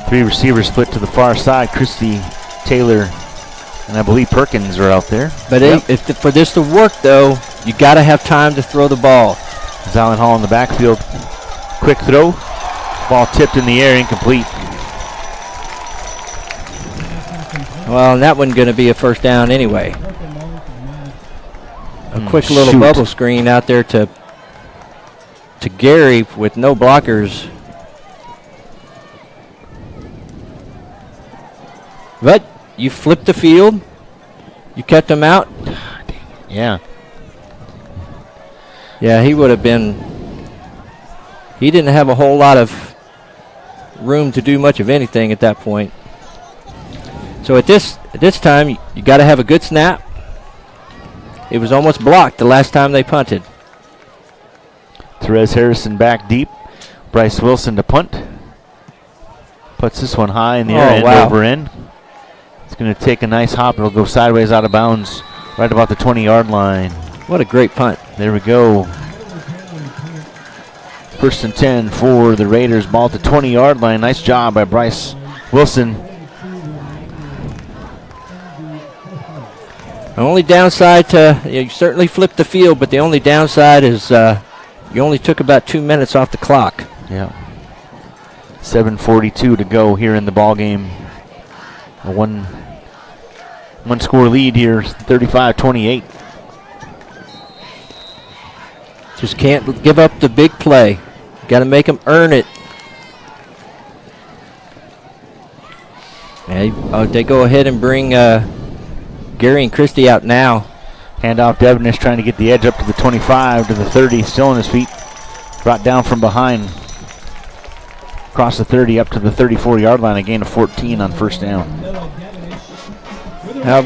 3 receivers split to the far side. Christie, Taylor, and I believe Perkins are out there. But for this to work, though, you got to have time to throw the ball. Zalin Hall in the backfield. Quick throw. Ball tipped in the air, incomplete. Well, and that wasn't going to be a first down anyway. A quick little bubble screen out there to Gary with no blockers. But you flipped the field. You kept him out. Yeah. Yeah, he would have been. He didn't have a whole lot of room to do much of anything at that point. So at this time, you got to have a good snap. It was almost blocked the last time they punted. Therese Harrison back deep. Bryce Wilson to punt. Puts this one high in the air, end over end. It's going to take a nice hop. It'll go sideways out of bounds right about the 20-yard line. What a great punt. There we go. 1st and 10 for the Raiders. Ball at the 20-yard line. Nice job by Bryce Wilson. The only downside you certainly flipped the field, but the only downside is you only took about 2 minutes off the clock. Yeah. 7:42 to go here in the ball game. A one score lead here, 35-28. Just can't give up the big play. Got to make them earn it. They go ahead and bring Gary and Christie out now. Handoff Devenish trying to get the edge up to the 25, to the 30, still on his feet. Brought down from behind. Across the 30 up to the 34-yard line, a gain of 14 on first down.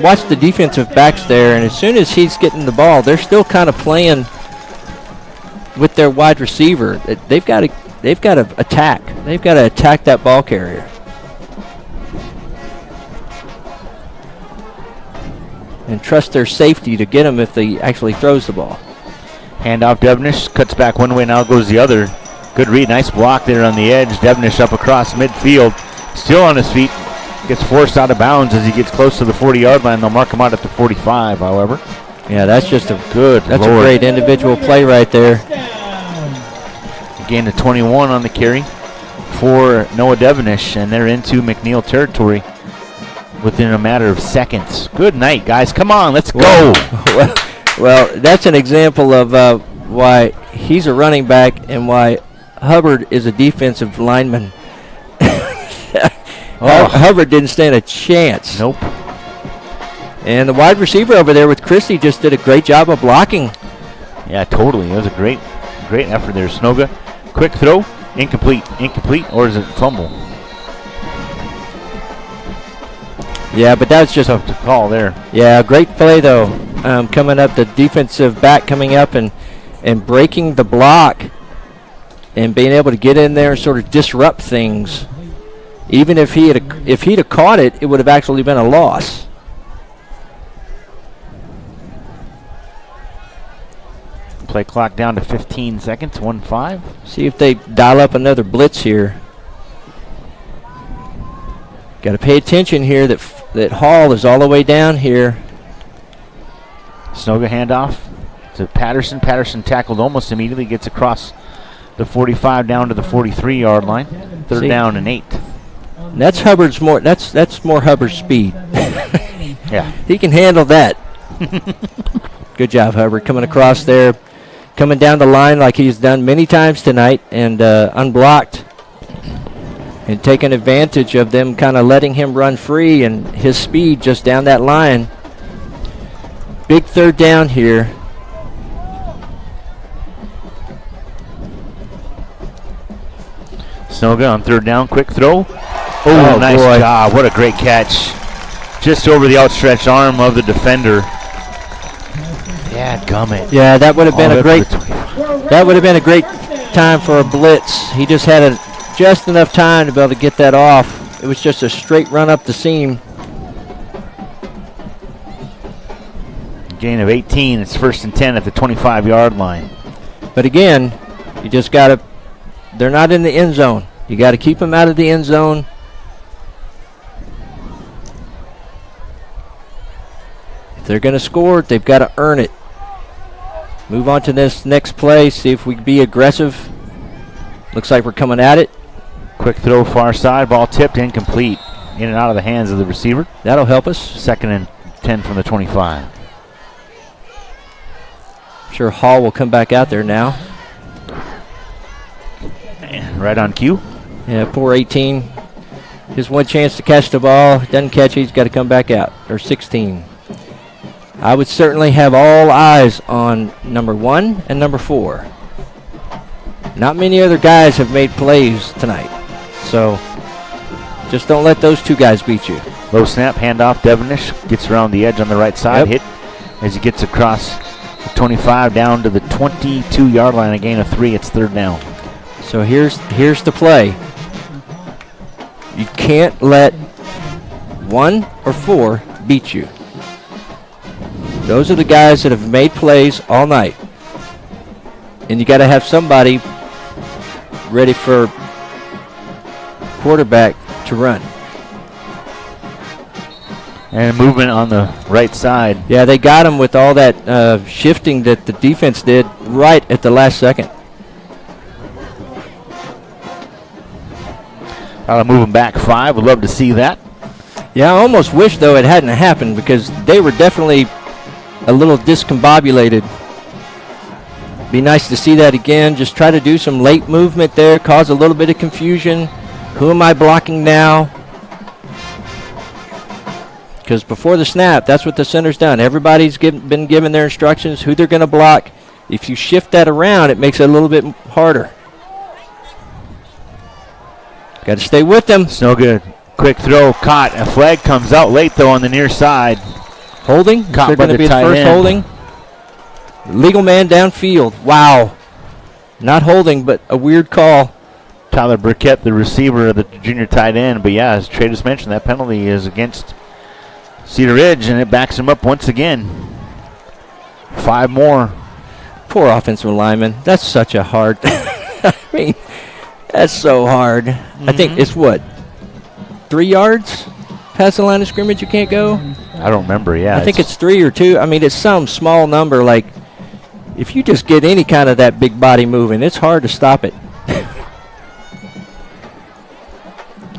Watch the defensive backs there, and as soon as he's getting the ball, they're still kind of playing with their wide receiver. They've got to attack. They've got to attack that ball carrier. And trust their safety to get him if he actually throws the ball. Handoff Devenish, cuts back one way, now goes the other. Good read, nice block there on the edge. Devenish up across midfield, still on his feet. Gets forced out of bounds as he gets close to the 40-yard line. They'll mark him out at the 45, however. Yeah, that's just a That's a great individual play right there. A gain of 21 on the carry for Noah Devenish, and they're into McNeil territory within a matter of seconds. Good night, guys. Come on, let's go. Well, that's an example of why he's a running back and why Hubbard is a defensive lineman. Hubbard didn't stand a chance. Nope. And the wide receiver over there with Christie just did a great job of blocking. Yeah, totally. It was a great effort there. Snoga, quick throw, incomplete, or is it fumble? Yeah, but that's just Tough to call there. Yeah, great play though. Coming up, the defensive back coming up and breaking the block and being able to get in there and sort of disrupt things. Even if he'd have caught it, it would have actually been a loss. Play clock down to 15 seconds, 1-5. See if they dial up another blitz here. Got to pay attention here that Hall is all the way down here. Snoga handoff to Patterson. Patterson tackled almost immediately, gets across the 45 down to the 43-yard line. Third down and 8. And that's Hubbard's more. That's more Hubbard's speed. Yeah, he can handle that. Good job, Hubbard, coming across there, coming down the line like he's done many times tonight, and unblocked, and taking advantage of them kind of letting him run free and his speed just down that line. Big third down here. Snoga on third down, quick throw. Oh, nice job. What a great catch. Just over the outstretched arm of the defender. Dadgummit. Yeah, that would have been a great time for a blitz. He just had just enough time to be able to get that off. It was just a straight run up the seam. Gain of 18. It's 1st and 10 at the 25-yard line. But again, you just got to, they're not in the end zone. You got to keep them out of the end zone. If they're going to score, they've got to earn it. Move on to this next play, see if we can be aggressive. Looks like we're coming at it. Quick throw far side, ball tipped, incomplete. In and out of the hands of the receiver. That'll help us. 2nd and 10 from the 25. I'm sure Hall will come back out there now. And right on cue. Yeah, poor 18. His one chance to catch the ball. Doesn't catch it, he's got to come back out. Or 16. I would certainly have all eyes on number 1 and number 4. Not many other guys have made plays tonight. So just don't let those two guys beat you. Low snap, handoff. Devenish gets around the edge on the right side. Hit as he gets across the 25 down to the 22-yard line. A gain of 3. It's 3rd down. So here's the play. You can't let 1 or 4 beat you. Those are the guys that have made plays all night. And you got to have somebody ready for quarterback to run. And movement on the right side. Yeah, they got him with all that shifting that the defense did right at the last second. I'll move him back 5. Would love to see that. Yeah, I almost wish, though, it hadn't happened because they were definitely a little discombobulated. Be nice to see that again. Just try to do some late movement there, cause a little bit of confusion. Who am I blocking now? Because before the snap, that's what the center's done. Everybody's been given their instructions, who they're going to block. If you shift that around, it makes it a little bit harder. Got to stay with them. It's no good. Quick throw, caught. A flag comes out late, though, on the near side. Holding? Caught They're by going to the be the tight first end. holding. Legal man downfield. Wow. Not holding, but a weird call. Tyler Burkett, the receiver of the junior tight end. But, yeah, as Trey just mentioned, that penalty is against Cedar Ridge, and it backs him up once again. 5 more. Poor offensive lineman. That's such a hard. I mean, that's so hard. I think it's what? 3 yards past the line of scrimmage you can't go? I don't remember, yeah. I think it's 3 or 2. I mean, it's some small number. Like, if you just get any kind of that big body moving, it's hard to stop it.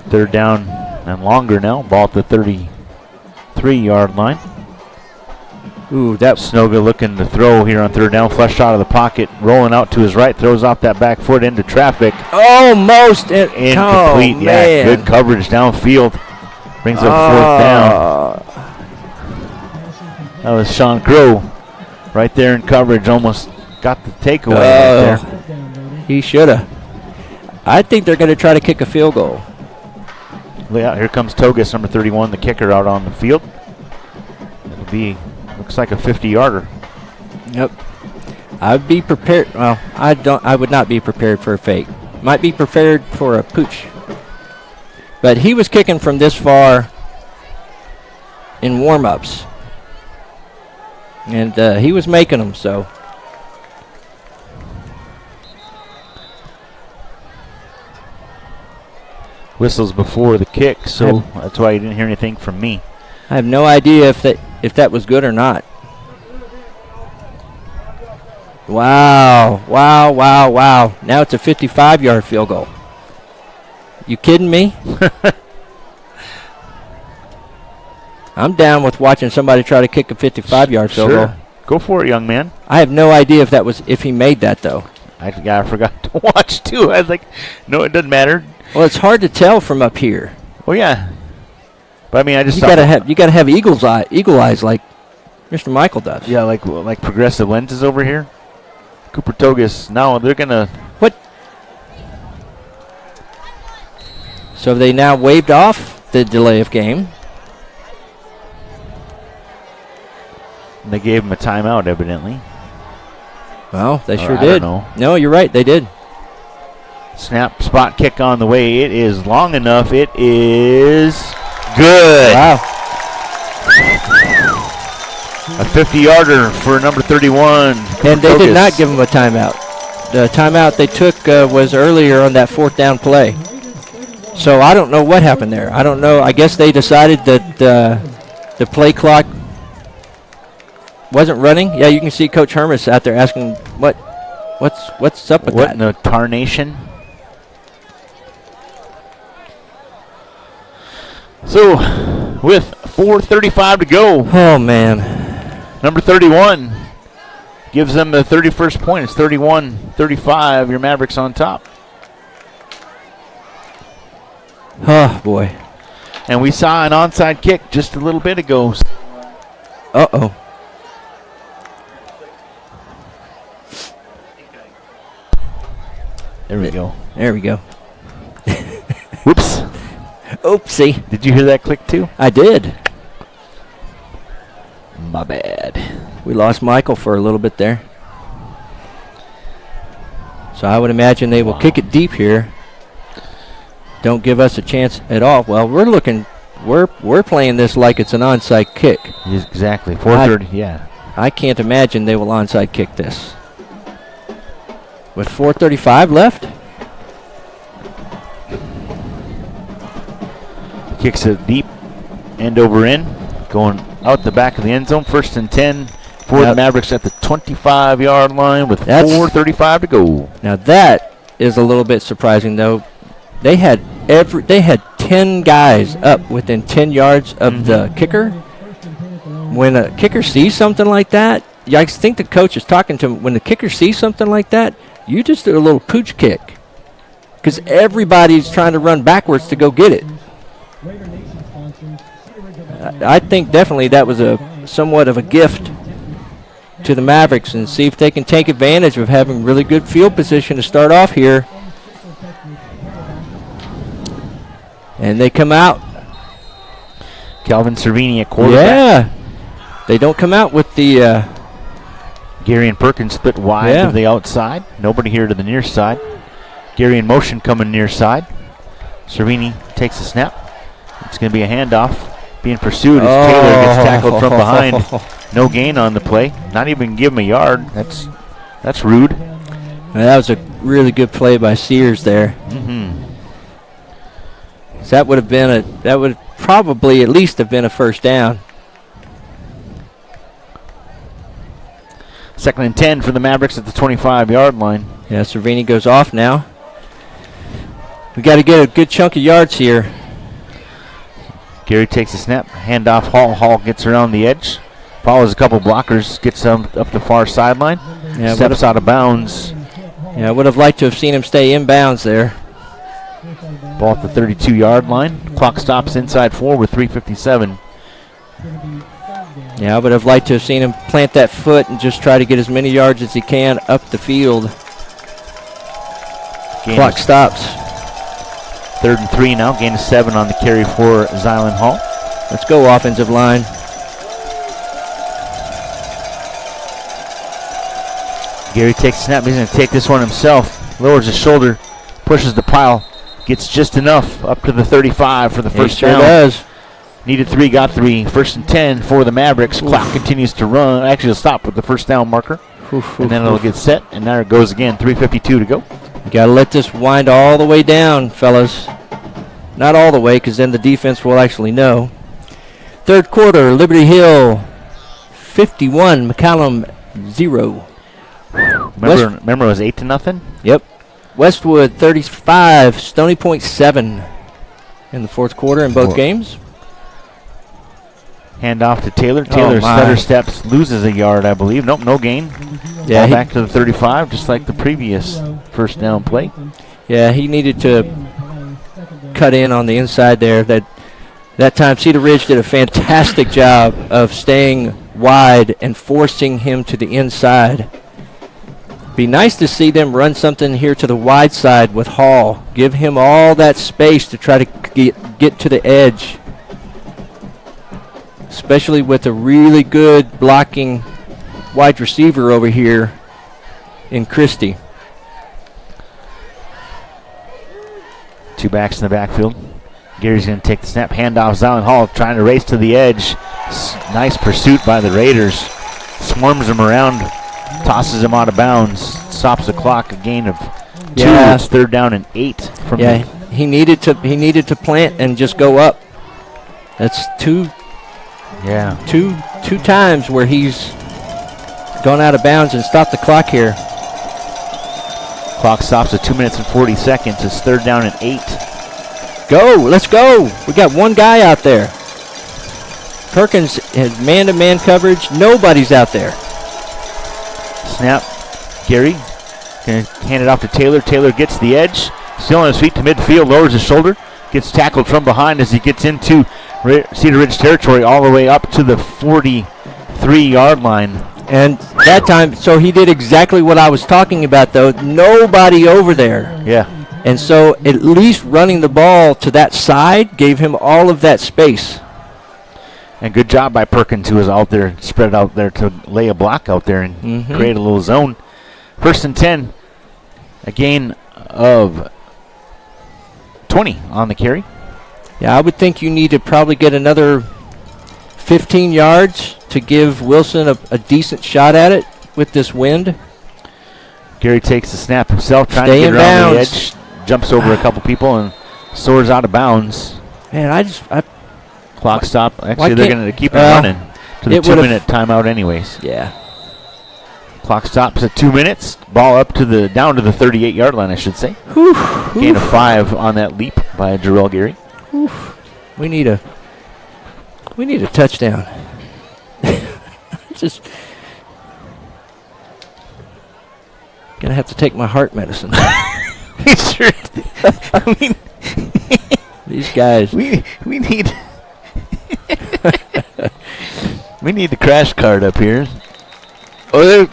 3rd down and longer now. Ball at the 33-yard line. Ooh, that's Snoga looking to throw here on 3rd down. Flushed out of the pocket. Rolling out to his right. Throws off that back foot into traffic. almost Incomplete. Oh, Yeah, man. good coverage downfield. Brings up 4th down. That was Sean Crow right there in coverage. Almost got the takeaway right there. He should have. I think they're going to try to kick a field goal. Yeah, here comes Togus, number 31, the kicker out on the field. It'll be, looks like a 50-yarder. Yep. I'd be prepared. Well, I would not be prepared for a fake. Might be prepared for a pooch. But he was kicking from this far in warm-ups. And he was making them, so. Whistles before the kick, so that's why you didn't hear anything from me. I have no idea if that was good or not. Wow, wow, wow, wow. Now it's a 55-yard field goal. You kidding me? I'm down with watching somebody try to kick a 55-yard field goal. Go for it, young man. I have no idea if he made that, though. I forgot to watch, too. I was like, no, it doesn't matter. Well, it's hard to tell from up here. Oh, yeah. But, I mean, I just You thought. gotta have eagle eyes like Mr. Michael does. Yeah, like progressive lenses over here. Cooper Togus. Now they're going to. What? So they now waived off the delay of game. They gave him a timeout, evidently. Well, they sure I did. don't know. No, you're right. They did. Snap, spot kick on the way. It is long enough. It is good. Wow. A 50-yarder for number 31. And they did Togus. not give him a timeout. The timeout they took was earlier on that 4th down play. So I don't know what happened there. I don't know. I guess they decided that the play clock wasn't running. Yeah, you can see Coach Hermes out there asking what's up with What that. in the tarnation? So, with 4:35 to go, Oh, man. number 31 gives them the 31st point. It's 31-35. Your Mavericks on top. Oh, boy. And we saw an onside kick just a little bit ago. Uh-oh. There we go. There we go. Whoops. Oopsie. Did you hear that click too? I did. My bad. We lost Michael for a little bit there. So I would imagine they will kick it deep here. Don't give us a chance at all. Well, we're playing this like it's an onside kick. Exactly. 4:30. Yeah. I can't imagine they will onside kick this. With 4:35 left? Kicks it deep, end over end, going out the back of the end zone. 1st and 10 for the Mavericks at the 25-yard line with 4:35 to go. Now that is a little bit surprising, though. They had they had 10 guys up within 10 yards of the kicker. When a kicker sees something like that, I think the coach is talking to him. When the kicker sees something like that, you just do a little pooch kick because everybody's trying to run backwards to go get it. I think definitely that was somewhat of a gift to the Mavericks, and see if they can take advantage of having really good field position to start off here. And they come out. Calvin Cervini at quarterback. Yeah. They don't come out with the... Gary and Perkins split wide to the outside. Nobody here to the near side. Gary in motion coming near side. Cervini takes the snap. It's going to be a handoff. Being pursued as Taylor gets tackled from behind. No gain on the play. Not even give him a yard. That's rude. That was a really good play by Sears there. So that would probably at least have been a first down. 2nd and 10 for the Mavericks at the 25-yard line. Yeah, Cervini goes off now. We got to get a good chunk of yards here. Gary takes a snap, handoff. Hall gets around the edge, follows a couple blockers, gets up the far sideline, steps out of bounds. Yeah, I would have liked to have seen him stay in bounds there. Ball at the 32-yard line. Clock stops inside 4 with 3:57. Yeah, I would have liked to have seen him plant that foot and just try to get as many yards as he can up the field. Clock stops. 3rd and 3 now. Gain of 7 on the carry for Zylan Hall. Let's go, offensive line. Gary takes a snap. He's going to take this one himself. Lowers his shoulder, pushes the pile, gets just enough up to the 35 for the first down. Does. Needed 3, got 3. 1st and 10 for the Mavericks. Clock continues to run. Actually, it'll stop with the first down marker. And then it'll get set, and there it goes again. 3:52 to go. You got to let this wind all the way down, fellas. Not all the way, because then the defense will actually know. 3rd quarter, Liberty Hill 51, McCallum 0. Remember it was 8-0? Yep. Westwood 35, Stony Point 7 in the 4th quarter in both games. Hand off to Taylor. Taylor stutter steps, loses a yard, I believe. Nope, no gain. Yeah, back to the 35, just like the previous first down play. Yeah, he needed to cut in on the inside there. That time, Cedar Ridge did a fantastic job of staying wide and forcing him to the inside. Be nice to see them run something here to the wide side with Hall. Give him all that space to try to get to the edge. Especially with a really good blocking wide receiver over here in Christie. 2 backs in the backfield. Gary's going to take the snap. Handoff. Zylan Hall trying to race to the edge. Nice pursuit by the Raiders. Swarms him around. Tosses him out of bounds. Stops the clock. A gain of 2. Yeah. It's 3rd down and 8. From he needed to plant and just go up. That's two times where he's gone out of bounds and stopped the clock here. Clock stops at 2 minutes and 40 seconds. It's 3rd down and 8. Go, let's go. We got one guy out there. Perkins has man-to-man coverage. Nobody's out there. Snap. Gary going to hand it off to Taylor. Taylor gets the edge. Still on his feet to midfield. Lowers his shoulder. Gets tackled from behind as he gets into Cedar Ridge territory all the way up to the 43-yard line. And that time, so he did exactly what I was talking about, though. Nobody over there. Yeah. And so at least running the ball to that side gave him all of that space. And good job by Perkins, who was out there, spread out there to lay a block out there and create a little zone. 1st and 10, a gain of 20 on the carry. Yeah, I would think you need to probably get another 15 yards to give Wilson a decent shot at it with this wind. Gary takes the snap himself, trying to get around the edge. Jumps over a couple people and soars out of bounds. Man, Clock stop. Actually, they're going to keep it running to the 2-minute timeout anyways. Yeah. Clock stops at 2 minutes. Ball down to the 38-yard line, I should say. Whew. Gain of 5 on that leap. by Jarrell Gary. We need a touchdown. Just gonna have to take my heart medicine. Sure. I mean, These guys. we need we need the crash card up here. Oh,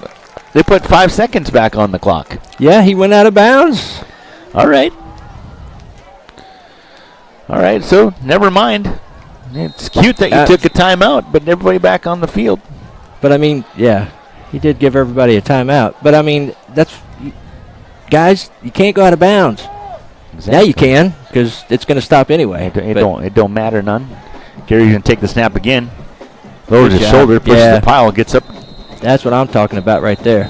they put 5 seconds back on the clock. Yeah, he went out of bounds. All right. So never mind. It's cute that you took a timeout, but everybody back on the field. But I mean, yeah, he did give everybody a timeout. But I mean, guys, you can't go out of bounds. Exactly. Now you can, because it's going to stop anyway. It don't matter none. Gary's gonna take the snap again. Lowers his job. shoulder, pushes Yeah. the pile, gets up That's what I'm talking about right there.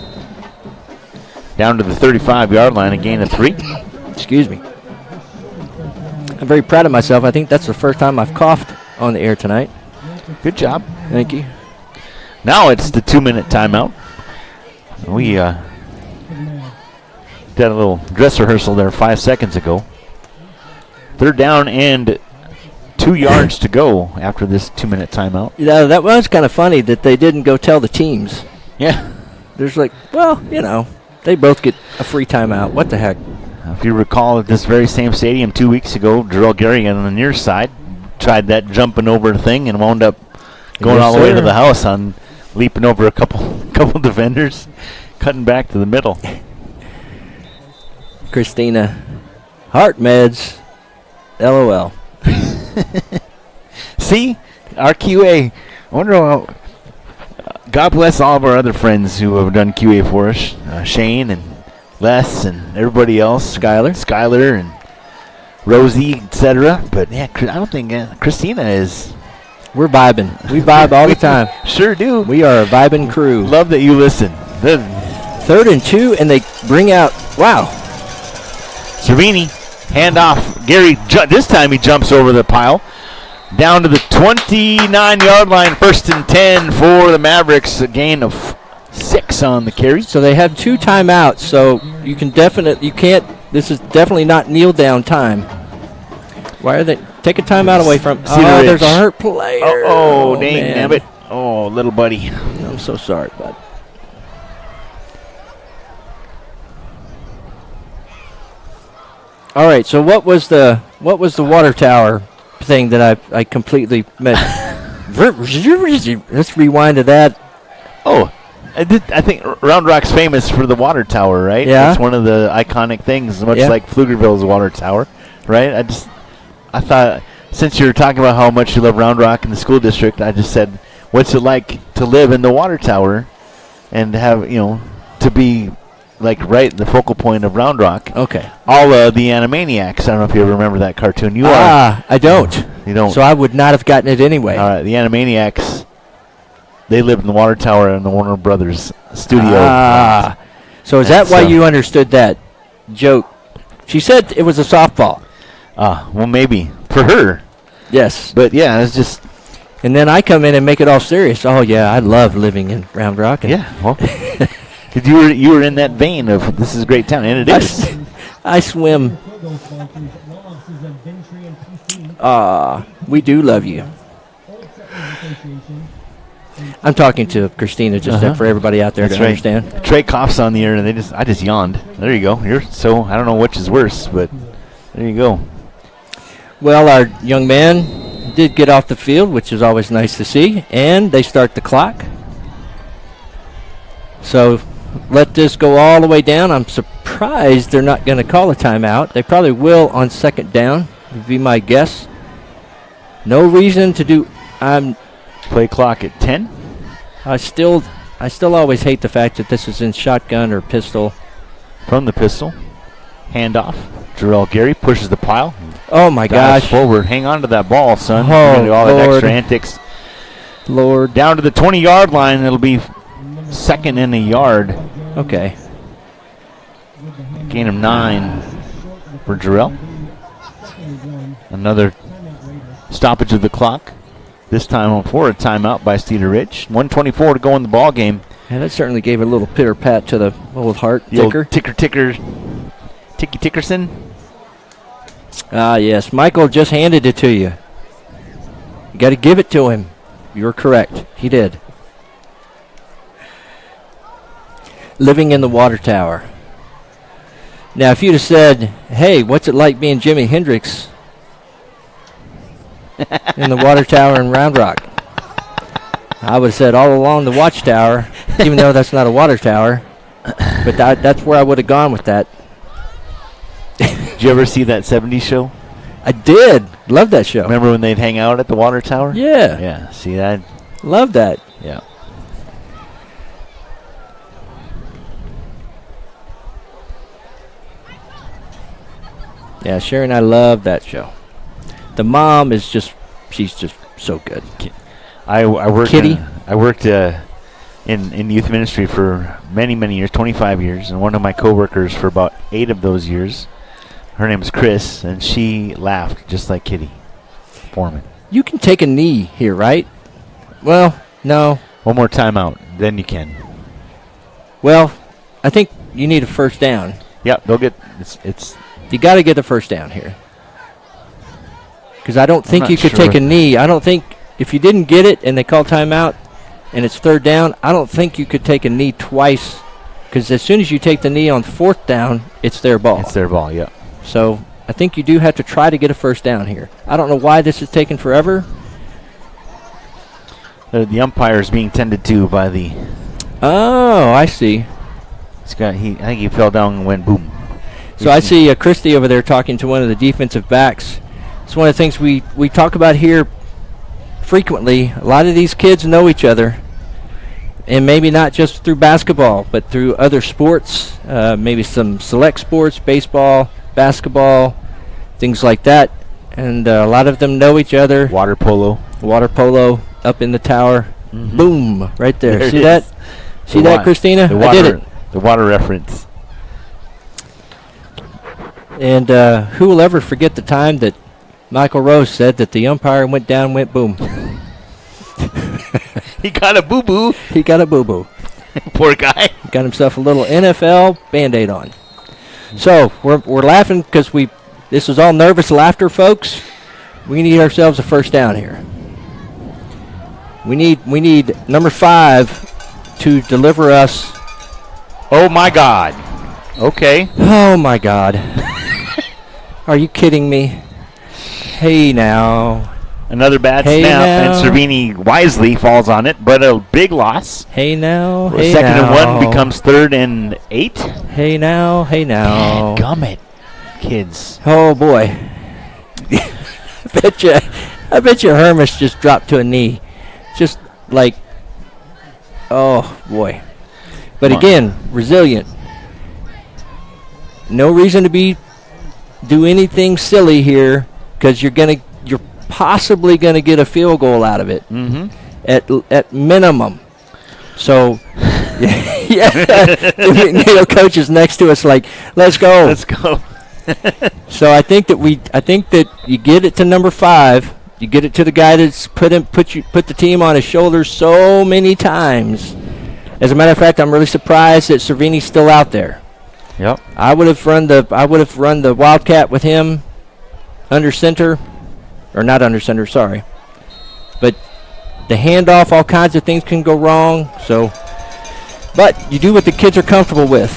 down to the 35-yard line, a gain of 3. Excuse me. I'm very proud of myself. I think that's the first time I've coughed on the air tonight. Good job. Thank you. Now it's the 2-minute timeout. We did a little dress rehearsal there 5 seconds ago. 3rd down and 2 yards to go after this 2-minute timeout. Yeah, that was kind of funny that they didn't go tell the teams. Yeah. There's like, well, they both get a free timeout. What the heck? If you recall, at this very same stadium 2 weeks ago, Jarrell Gary on the near side tried that jumping over thing and wound up going Yes, all the way to sir. the house on leaping over a couple defenders, cutting back to the middle. Christina, heart meds, LOL. See, our QA. I wonder how. God bless all of our other friends who have done QA for us. Shane and Les and everybody else. Skylar and Rosie, etc. But yeah, I don't think Christina is. We're vibing. We vibe all the time. Sure do. We are a vibing crew. Love that you listen. 3rd and 2, and they bring out, wow. Cervini, handoff. Gary, this time he jumps over the pile. Down to the 29-yard line, 1st and 10 for the Mavericks. A gain of 6 on the carry. So they have 2 timeouts, so this is definitely not kneel down time. Why are they, take a timeout away from, Cedar there's Ridge. a hurt player. Oh, dang, man. damn it. Oh, little buddy. I'm so sorry, bud. All right, so what was the water tower thing that I completely missed? Let's rewind to that. Oh, I think Round Rock's famous for the water tower, right? Yeah. It's one of the iconic things, much Yeah. like Pflugerville's water tower, right? I thought, since you were talking about how much you love Round Rock and the school district, I just said, what's it like to live in the water tower and have, to be like right the focal point of Round Rock? Okay. All the Animaniacs. I don't know if you ever remember that cartoon. You I don't. You don't. So I would not have gotten it anyway. All right, the Animaniacs, they lived in the water tower in the Warner Brothers studio. So is that why you understood that joke? She said it was a softball. Well, maybe for her. Yes. But yeah, it's just. And then I come in and make it all serious. Oh yeah, I love living in Round Rock. Yeah. Well, 'cause you were in that vein of this is a great town, and it is. I swim. We do love you. I'm talking to Christina just for everybody out there That's to understand. Trey coughs on the air, and I just yawned. There you go. I don't know which is worse, but there you go. Well, our young man did get off the field, which is always nice to see, and they start the clock. So let this go all the way down. I'm surprised they're not going to call a timeout. They probably will on 2nd down, would be my guess. No reason to do. Play clock at 10. I still always hate the fact that this is in shotgun or pistol. From the pistol, handoff. Jarrell Gary pushes the pile. Oh my Dives gosh! forward, hang on to that ball, son. Oh, You're gonna do all that Lord. extra antics. Lord. Down to the 20-yard line. It'll be 2nd and a yard. Okay. Gain of 9 for Jarrell. Another stoppage of the clock. This time for a timeout by Cedar Ridge. 1:24 to go in the ball game. Yeah, that certainly gave a little pitter pat to the old heart The old ticker. Ticky Tickerson. Ah, yes. Michael just handed it to you. You got to give it to him. You're correct. He did. Living in the water tower. Now, if you'd have said, hey, what's it like being Jimi Hendrix in the water tower in Round Rock? I would have said all along the watchtower, even though that's not a water tower. But that's where I would have gone with that. Did you ever see that 70s show? I did. Love that show. Remember when they'd hang out at the water tower? Yeah. Yeah, see that? Love that. Yeah. Yeah, Sherry and I love that show. The mom is she's just so good. I worked Kitty? I worked in youth ministry for many years, 25 years, and one of my coworkers for about 8 of those years. Her name was Chris, and she laughed just like Kitty Foreman. You can take a knee here, right? Well, no. One more timeout, then you can. Well, I think you need a first down. Yeah, they'll get it's. You got to get the first down here. Because I don't think not you could sure. take a knee. I don't think if you didn't get it and they call timeout and it's third down, I don't think you could take a knee twice. Because as soon as you take the knee on fourth down, it's their ball. It's their ball, yeah. So I think you do have to try to get a first down here. I don't know why this is taking forever. The umpire is being tended to by the. Oh, I see. I think he fell down and went boom. So I see Christy over there talking to one of the defensive backs. It's one of the things we talk about here frequently. A lot of these kids know each other, and maybe not just through basketball, but through other sports, maybe some select sports, baseball, basketball, things like that. And a lot of them know each other. Water polo Up in the tower. Mm-hmm. Boom, right there. There See it that? is. See that, Christina? I did it. The water reference. And who will ever forget the time that Michael Rose said that the umpire went down, went boom. He got a boo-boo. He got a boo-boo. Poor guy. He got himself a little NFL Band-Aid on. So we're laughing because this is all nervous laughter, folks. We need ourselves a first down here. We need number 5 to deliver us. Oh my God. Okay. Oh my God. Are you kidding me? Hey now. Another bad Hey snap, now. and Cervini wisely falls on it, but a big loss. Hey now. Well, Hey second now. and 1 becomes 3rd and 8. Hey now. Hey now. Gummit, kids. Oh boy. I bet you Hermes just dropped to a knee. Just like, oh boy. But Come on. again, resilient. No reason to do anything silly here because you're possibly gonna get a field goal out of it. Mm-hmm. At minimum. So yeah, the McNeil coach is next to us like, let's go. Let's go. So I think that you get it to number 5. You get it to the guy that's put the team on his shoulders so many times. As a matter of fact, I'm really surprised that Cervini's still out there. Yep. I would have run the Wildcat with him under center, or not under center. Sorry, but the handoff, all kinds of things can go wrong. So, but you do what the kids are comfortable with.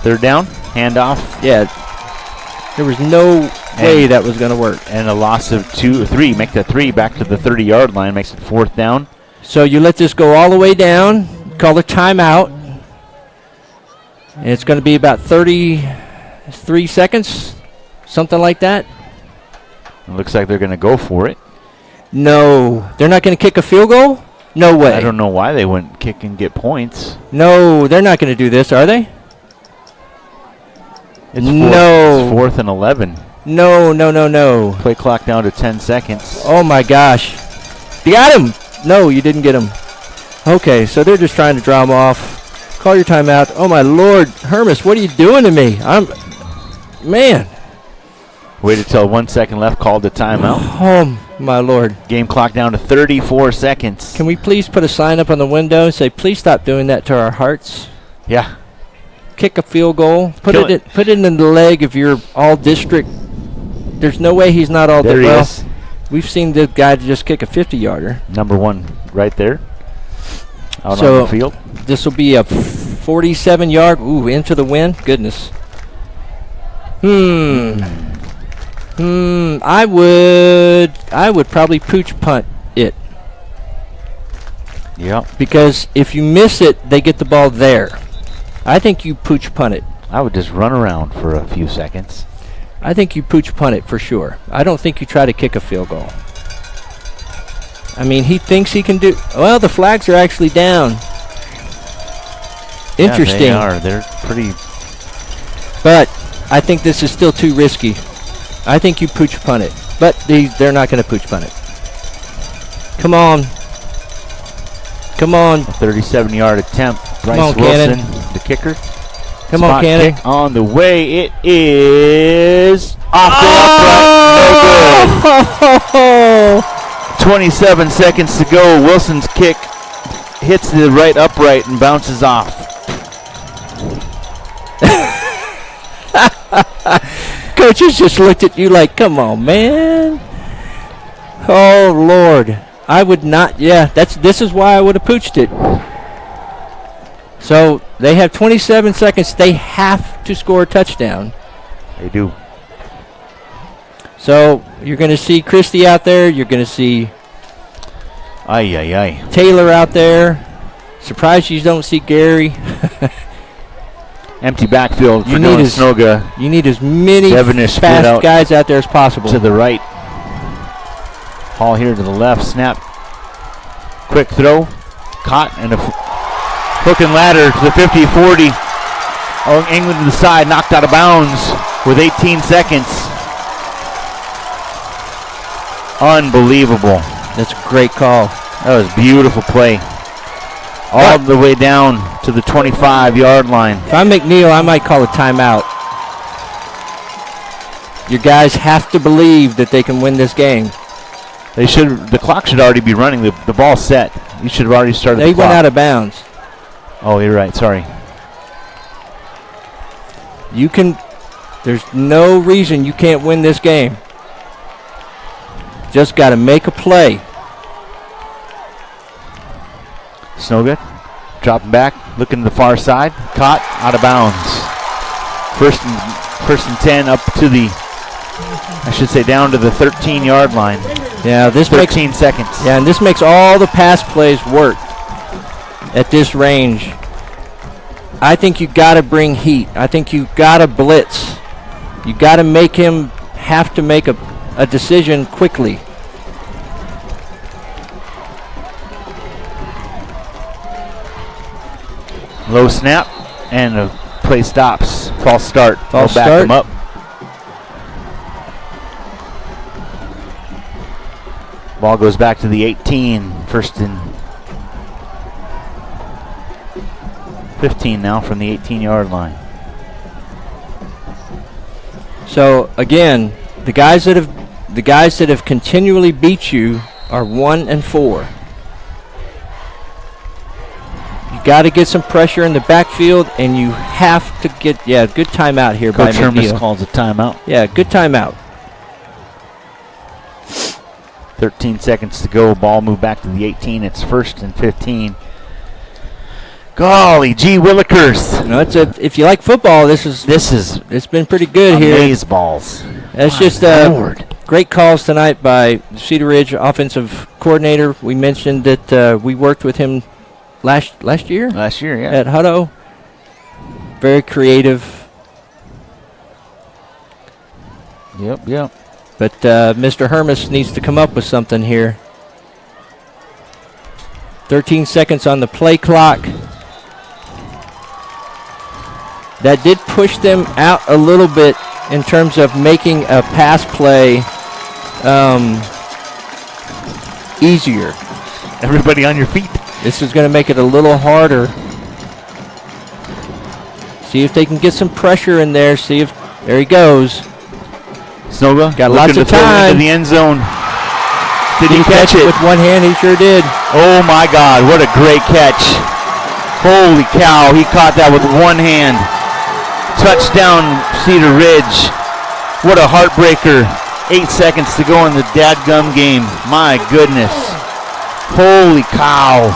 3rd down, handoff. Yeah, there was no way that was going to work. And a loss of 2 or 3. Make that 3 back to the 30-yard line. Makes it 4th down. So you let this go all the way down. Call a timeout. And it's going to be about 33 seconds, something like that. It looks like they're going to go for it. No, they're not going to kick a field goal? No way. I don't know why they wouldn't kick and get points. No, they're not going to do this, are they? It's No. It's 4th and 11. No. Play clock down to 10 seconds. Oh, my gosh. You got him. No, you didn't get him. Okay, so they're just trying to draw him off. Call your timeout. Oh, my Lord. Hermes, what are you doing to me? Man. Waited till 1 second left, called the timeout. Oh, my Lord. Game clock down to 34 seconds. Can we please put a sign up on the window and say, please stop doing that to our hearts? Yeah. Kick a field goal. Put Kill it in the leg of your all-district There's no way he's not all There day. he Well, is. we've seen the guy just kick a 50-yarder. Number 1 right there. Out So- on the field. This will be a 47-yard. Ooh, into the wind. Goodness. I would probably pooch punt it, Yep. because if you miss it, they get the ball there. I think you pooch punt it. I would just run around for a few seconds. I think you pooch punt it for sure. I don't think you try to kick a field goal. I mean, he thinks he can do. Well, the flags are actually down. Interesting. Yeah, they are. They're pretty. But I think this is still too risky. I think you pooch punt it. But they're not going to pooch punt it. Come on. Come on. A 37-yard attempt. Bryce on, Wilson, Cannon. the kicker. Come on, Spot Cannon. kick on the way. It is off the upright. No good. 27 seconds to go. Wilson's kick hits the right upright and bounces off. Coaches just looked at you like, come on, man. Oh, Lord. I would not. Yeah, this is why I would have pooched it. So they have 27 seconds. They have to score a touchdown. They do. So you're going to see Christie out there. You're going to see Taylor out there. Surprised you don't see Gary. Empty backfield for You Noah need Snoga You need as many Devonish split out fast guys out there as possible. to the right. Hall here to the left. Snap. Quick throw. Caught and a hook and ladder to the 50, 40. Oh, England to the side. Knocked out of bounds with 18 seconds. Unbelievable. That's a great call. That was a beautiful play. All the way down to the 25-yard line. If I'm McNeil, I might call a timeout. Your guys have to believe that they can win this game. They should. The clock should already be running. The ball's set. You should have already started They the clock. went out of bounds. Oh, you're right. Sorry. You can. There's no reason you can't win this game. Just got to make a play. Snoga dropping back, looking to the far side. Caught, out of bounds. First and 10 up to the, I should say, down to the 13-yard line. Yeah, this makes 13 seconds. Yeah, and this makes all the pass plays work at this range. I think you got to bring heat. I think you got to blitz. You got to make him have to make a decision quickly. Low snap, and the play stops. False start. False They'll back start. them up. Ball goes back to the 18. First and 15 now from the 18-yard line. So again, the guys that have continually beat you are 1 and 4. You got to get some pressure in the backfield, and you have to get good timeout here by Coach Hermes McNeil. calls a timeout. Yeah, good timeout. 13 seconds to go. Ball moved back to the 18. It's first and 15. Golly gee willikers. No, if you like football, it's been pretty good here. Amaze balls. That's My just Lord. great calls tonight by Cedar Ridge offensive coordinator. We mentioned that we worked with him last year Last year, yeah. at Hutto. Very creative. Yep. But Mr. Hermes needs to come up with something here. 13 seconds on the play clock. That did push them out a little bit in terms of making a pass play easier. Everybody on your feet. This is going to make it a little harder. See if they can get some pressure in there. There he goes. Snoga Got lots looking of to throw it time. into the end zone. Did he catch it? With one hand? He sure did. Oh my God, what a great catch. Holy cow, he caught that with one hand. Touchdown, Cedar Ridge. What a heartbreaker 8 seconds to go in the dadgum game. My goodness. Holy cow.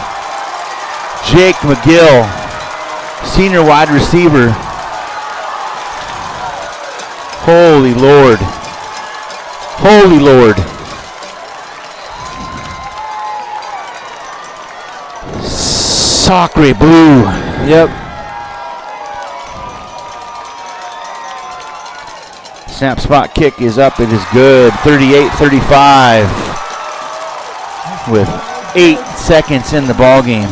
Jake McGill, senior wide receiver. Holy Lord. Holy Lord. Sacre bleu. Yep. Snap spot kick is up. It is good. 38-35 with 8 seconds in the ball game.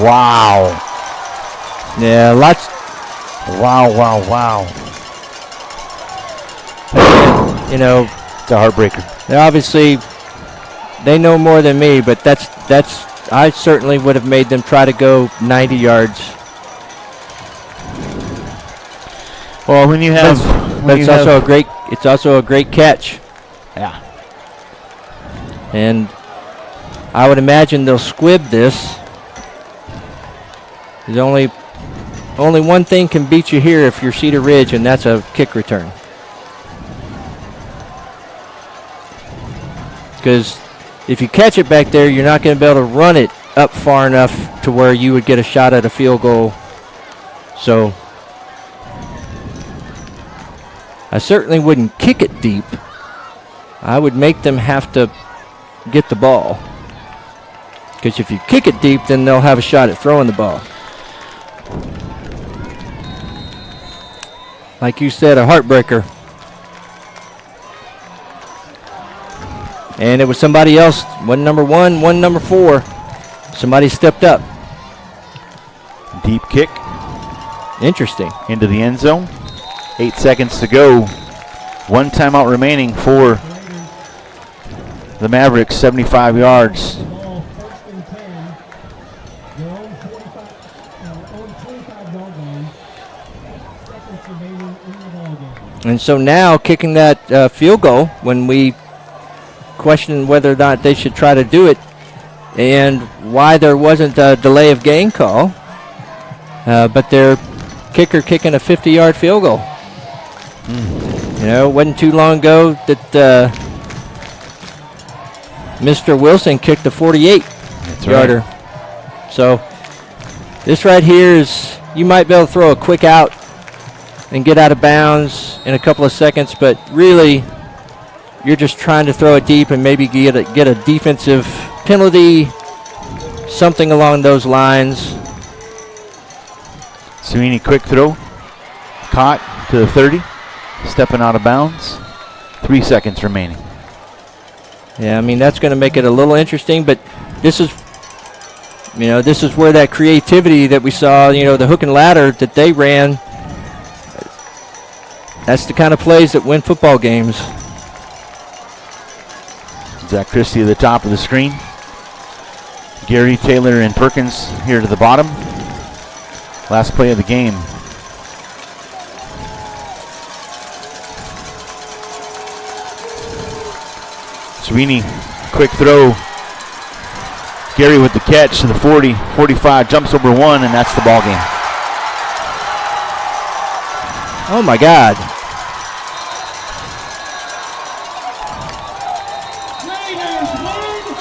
Wow. Yeah, lots. Wow, wow, wow. You know, It's a heartbreaker. obviously they know more than me, but that's I certainly would have made them try to go 90 yards. Well, when you have, But it's also a great catch. yeah. And I would imagine they'll squib this. There's only one thing can beat you here if you're Cedar Ridge, and that's a kick return. Because if you catch it back there, you're not going to be able to run it up far enough to where you would get a shot at a field goal. So I certainly wouldn't kick it deep. I would make them have to get the ball. Because if you kick it deep, then they'll have a shot at throwing the ball. Like you said, a heartbreaker. And it was somebody else, one number 1, one number 4. Somebody stepped up. Deep kick Interesting. into the end zone. 8 seconds to go. 1 timeout remaining for the Mavericks, 75 yards. Ball first and 10. Their own 25-yard line. 8 seconds remaining in the ball game. And so now kicking that field goal when we questioned whether or not they should try to do it and why there wasn't a delay of game call. But their kicker kicking a 50-yard field goal. You know, it wasn't too long ago that Mr. Wilson kicked a 48-yarder. Right. So this right here is, you might be able to throw a quick out and get out of bounds in a couple of seconds, but really you're just trying to throw it deep and maybe get a defensive penalty, something along those lines. Sweeney quick throw. Caught to the 30. Stepping out of bounds. 3 seconds remaining. Yeah, I mean, that's going to make it a little interesting, but this is where that creativity that we saw, the hook and ladder that they ran, that's the kind of plays that win football games. Zach Christie at the top of the screen. Gary, Taylor, and Perkins here to the bottom. Last play of the game. Sweeney, quick throw. Gary with the catch to the 40, 45, jumps over 1, and that's the ball game. Oh, my God. Raiders win!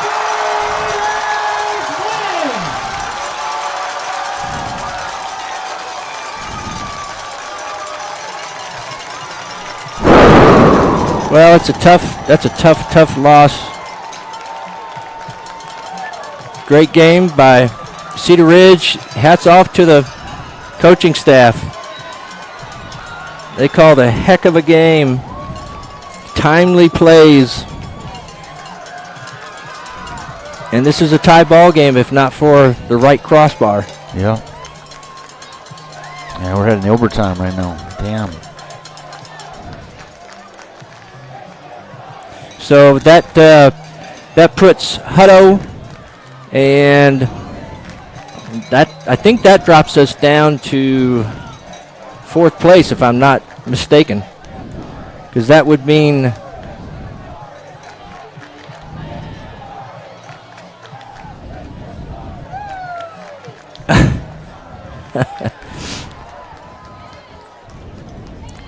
Raiders win! Well, that's a tough loss. Great game by Cedar Ridge. Hats off to the coaching staff. They called a heck of a game. Timely plays. And this is a tie ball game if not for the right crossbar. Yeah. Yeah, we're heading to overtime right now. Damn. So that puts Hutto, and I think that drops us down to 4th place if I'm not mistaken, because that would mean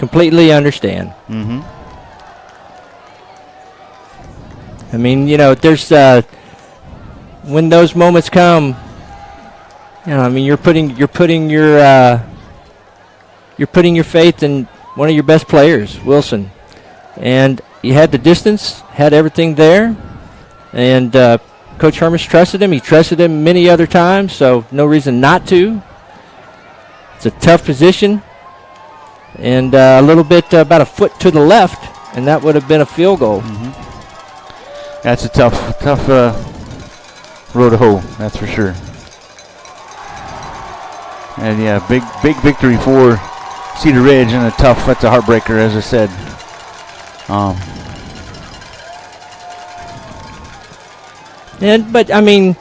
completely understand. Mm-hmm. I mean, there's when those moments come, I mean, you're putting your faith in one of your best players, Wilson, and he had the distance, had everything there, and Coach Hermes trusted him. He trusted him many other times, so no reason not to. It's a tough position, and a little bit about a foot to the left, and that would have been a field goal. Mm-hmm. That's a tough road to hoe, that's for sure. And yeah, big victory for Cedar Ridge, and that's a heartbreaker, as I said. But I mean,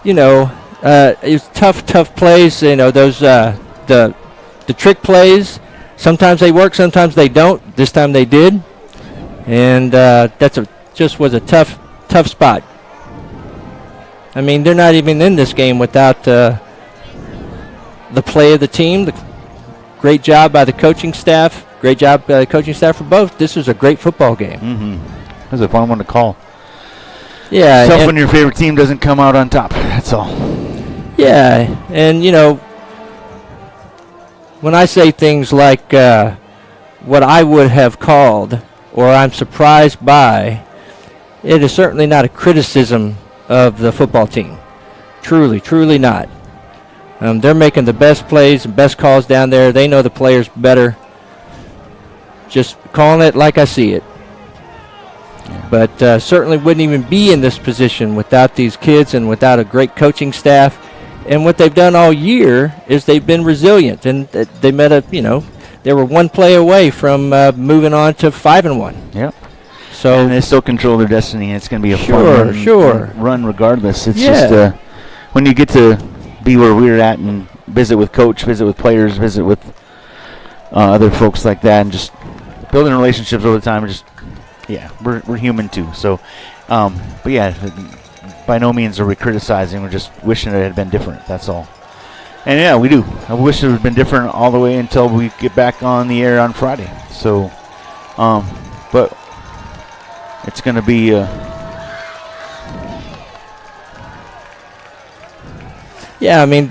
it's tough plays. Those the trick plays. Sometimes they work, sometimes they don't. This time they did, and just was a tough spot. I mean, they're not even in this game without the play of the team. The great job by the coaching staff. Great job by the coaching staff for both. This was a great football game. Mm-hmm. It was a fun one to call. Yeah. Tough when your favorite team doesn't come out on top. That's all. Yeah, and when I say things like what I would have called or I'm surprised by, it is certainly not a criticism of the football team. Truly not. They're making the best plays and best calls down there. They know the players better. Just calling it like I see it. Yeah. But certainly wouldn't even be in this position without these kids and without a great coaching staff. And what they've done all year is they've been resilient, and they they were one play away from moving on to 5-1. Yep. So and they still control their destiny, and it's going to be a fun run regardless. It's just when you get to be where we're at and visit with coach, visit with players, visit with other folks like that, and just building relationships over time. We're human too. So, but yeah. By no means are we criticizing. We're just wishing it had been different. That's all. And yeah, we do. I wish it had been different all the way until we get back on the air on Friday. So, but it's going to be. Yeah, I mean,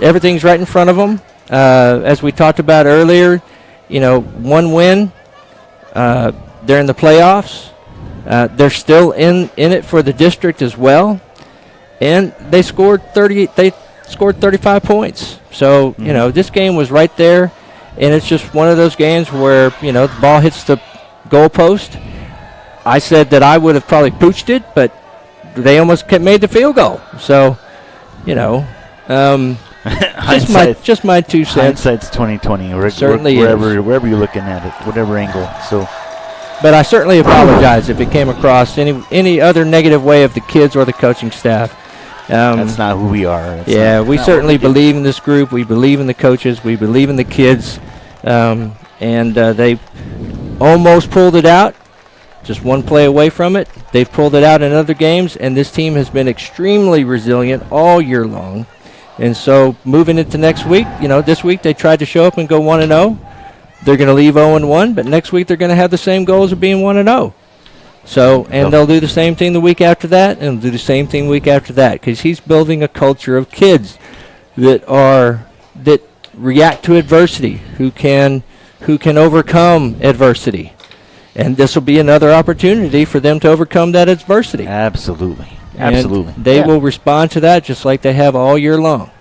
everything's right in front of them. As we talked about earlier, one win. They're in the playoffs. They're still in it for the district as well, and they scored 35 points. So this game was right there, and it's just one of those games where the ball hits the goalpost. I said that I would have probably pooched it, but they almost made the field goal. So just my 2 cents. Hindsight's 20/20. Certainly wherever you're looking at it, whatever angle. So. But I certainly apologize if it came across any other negative way of the kids or the coaching staff. That's not who we are. We certainly believe in this group. We believe in the coaches. We believe in the kids. And they almost pulled it out, just one play away from it. They've pulled it out in other games, and this team has been extremely resilient all year long. And so moving into next week, this week they tried to show up and go 1-0. They're going to leave 0-1, but next week they're going to have the same goals of being 1-0. So, and they'll do the same thing the week after that, and do the same thing the week after that, because he's building a culture of kids that react to adversity, who can overcome adversity, and this will be another opportunity for them to overcome that adversity. Absolutely. And they will respond to that just like they have all year long.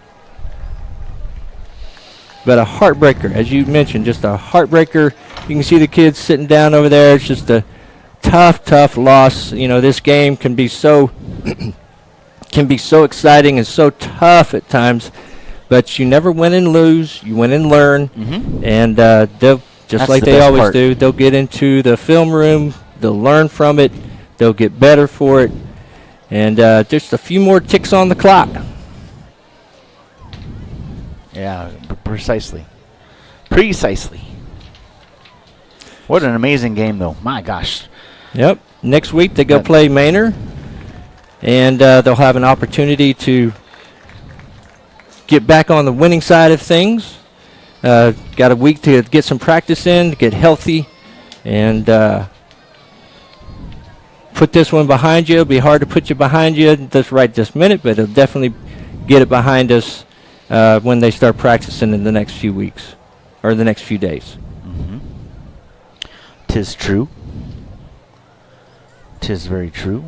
But a heartbreaker, as you mentioned, just a heartbreaker. You can see the kids sitting down over there. It's just a tough loss. This game can be so exciting and so tough at times, but you never win and lose. You win and learn, and they'll just like they always do. They'll get into the film room. They'll learn from it. They'll get better for it, and just a few more ticks on the clock. Yeah, precisely. What an amazing game, though. My gosh. Yep. Next week they go play Manor, and they'll have an opportunity to get back on the winning side of things. got a week to get some practice in, to get healthy, and put this one behind you. It'll be hard to put you behind you this right this minute, but it'll definitely get it behind us when they start practicing in the next few weeks or the next few days. Mm-hmm. 'Tis true. 'Tis very true.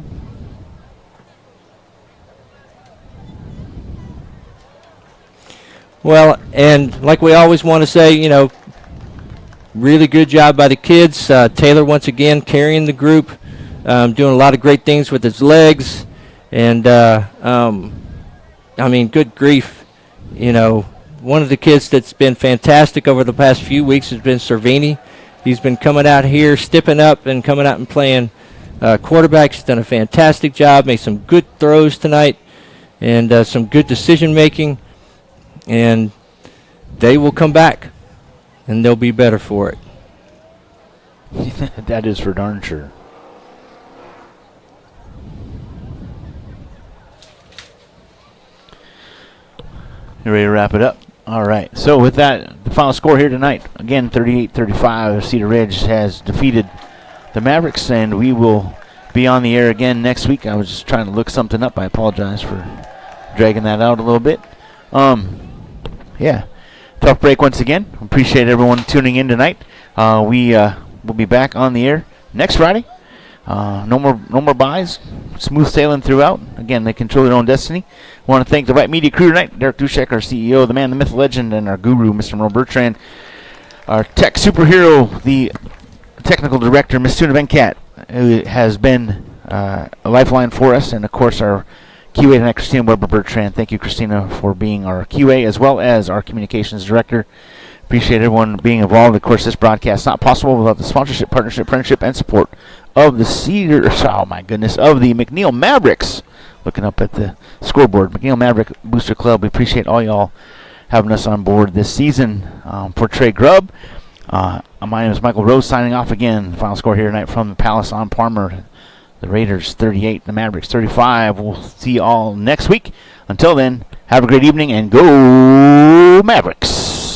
Well, and like we always want to say, you know, really good job by the kids. Taylor, once again, carrying the group, doing a lot of great things with his legs. And, I mean, good grief. You know, one of the kids that's been fantastic over the past few weeks has been Cervini. He's been coming out here, stepping up and coming out and playing quarterback. He's done a fantastic job, made some good throws tonight, and some good decision-making. And they will come back, and they'll be better for it. That is for darn sure. You ready to wrap it up? All right. So with that, the final score here tonight, again, 38-35, Cedar Ridge has defeated the Mavericks, and we will be on the air again next week. I was just trying to look something up. I apologize for dragging that out a little bit. Yeah, tough break once again. Appreciate everyone tuning in tonight. We will be back on the air next Friday. No more buys. Smooth sailing throughout. Again, they control their own destiny. I want to thank the Vype Media crew tonight. Derek Dushek, our CEO, the man, the myth, legend, and our guru, Mr. Merle Bertrand. Our tech superhero, the technical director, Ms. Tuna Venkat, who has been a lifeline for us, and of course our QA tonight, Christina Weber Bertrand. Thank you, Christina, for being our QA as well as our communications director. Appreciate everyone being involved. Of course, this broadcast is not possible without the sponsorship, partnership, friendship, and support of the of the McNeil Mavericks. Looking up at the scoreboard, McNeil Maverick Booster Club. We appreciate all y'all having us on board this season. For Trey Grubb, my name is Michael Rose, signing off again. Final score here tonight from the Palace on Palmer. The Raiders 38, the Mavericks 35. We'll see you all next week. Until then, have a great evening and go Mavericks.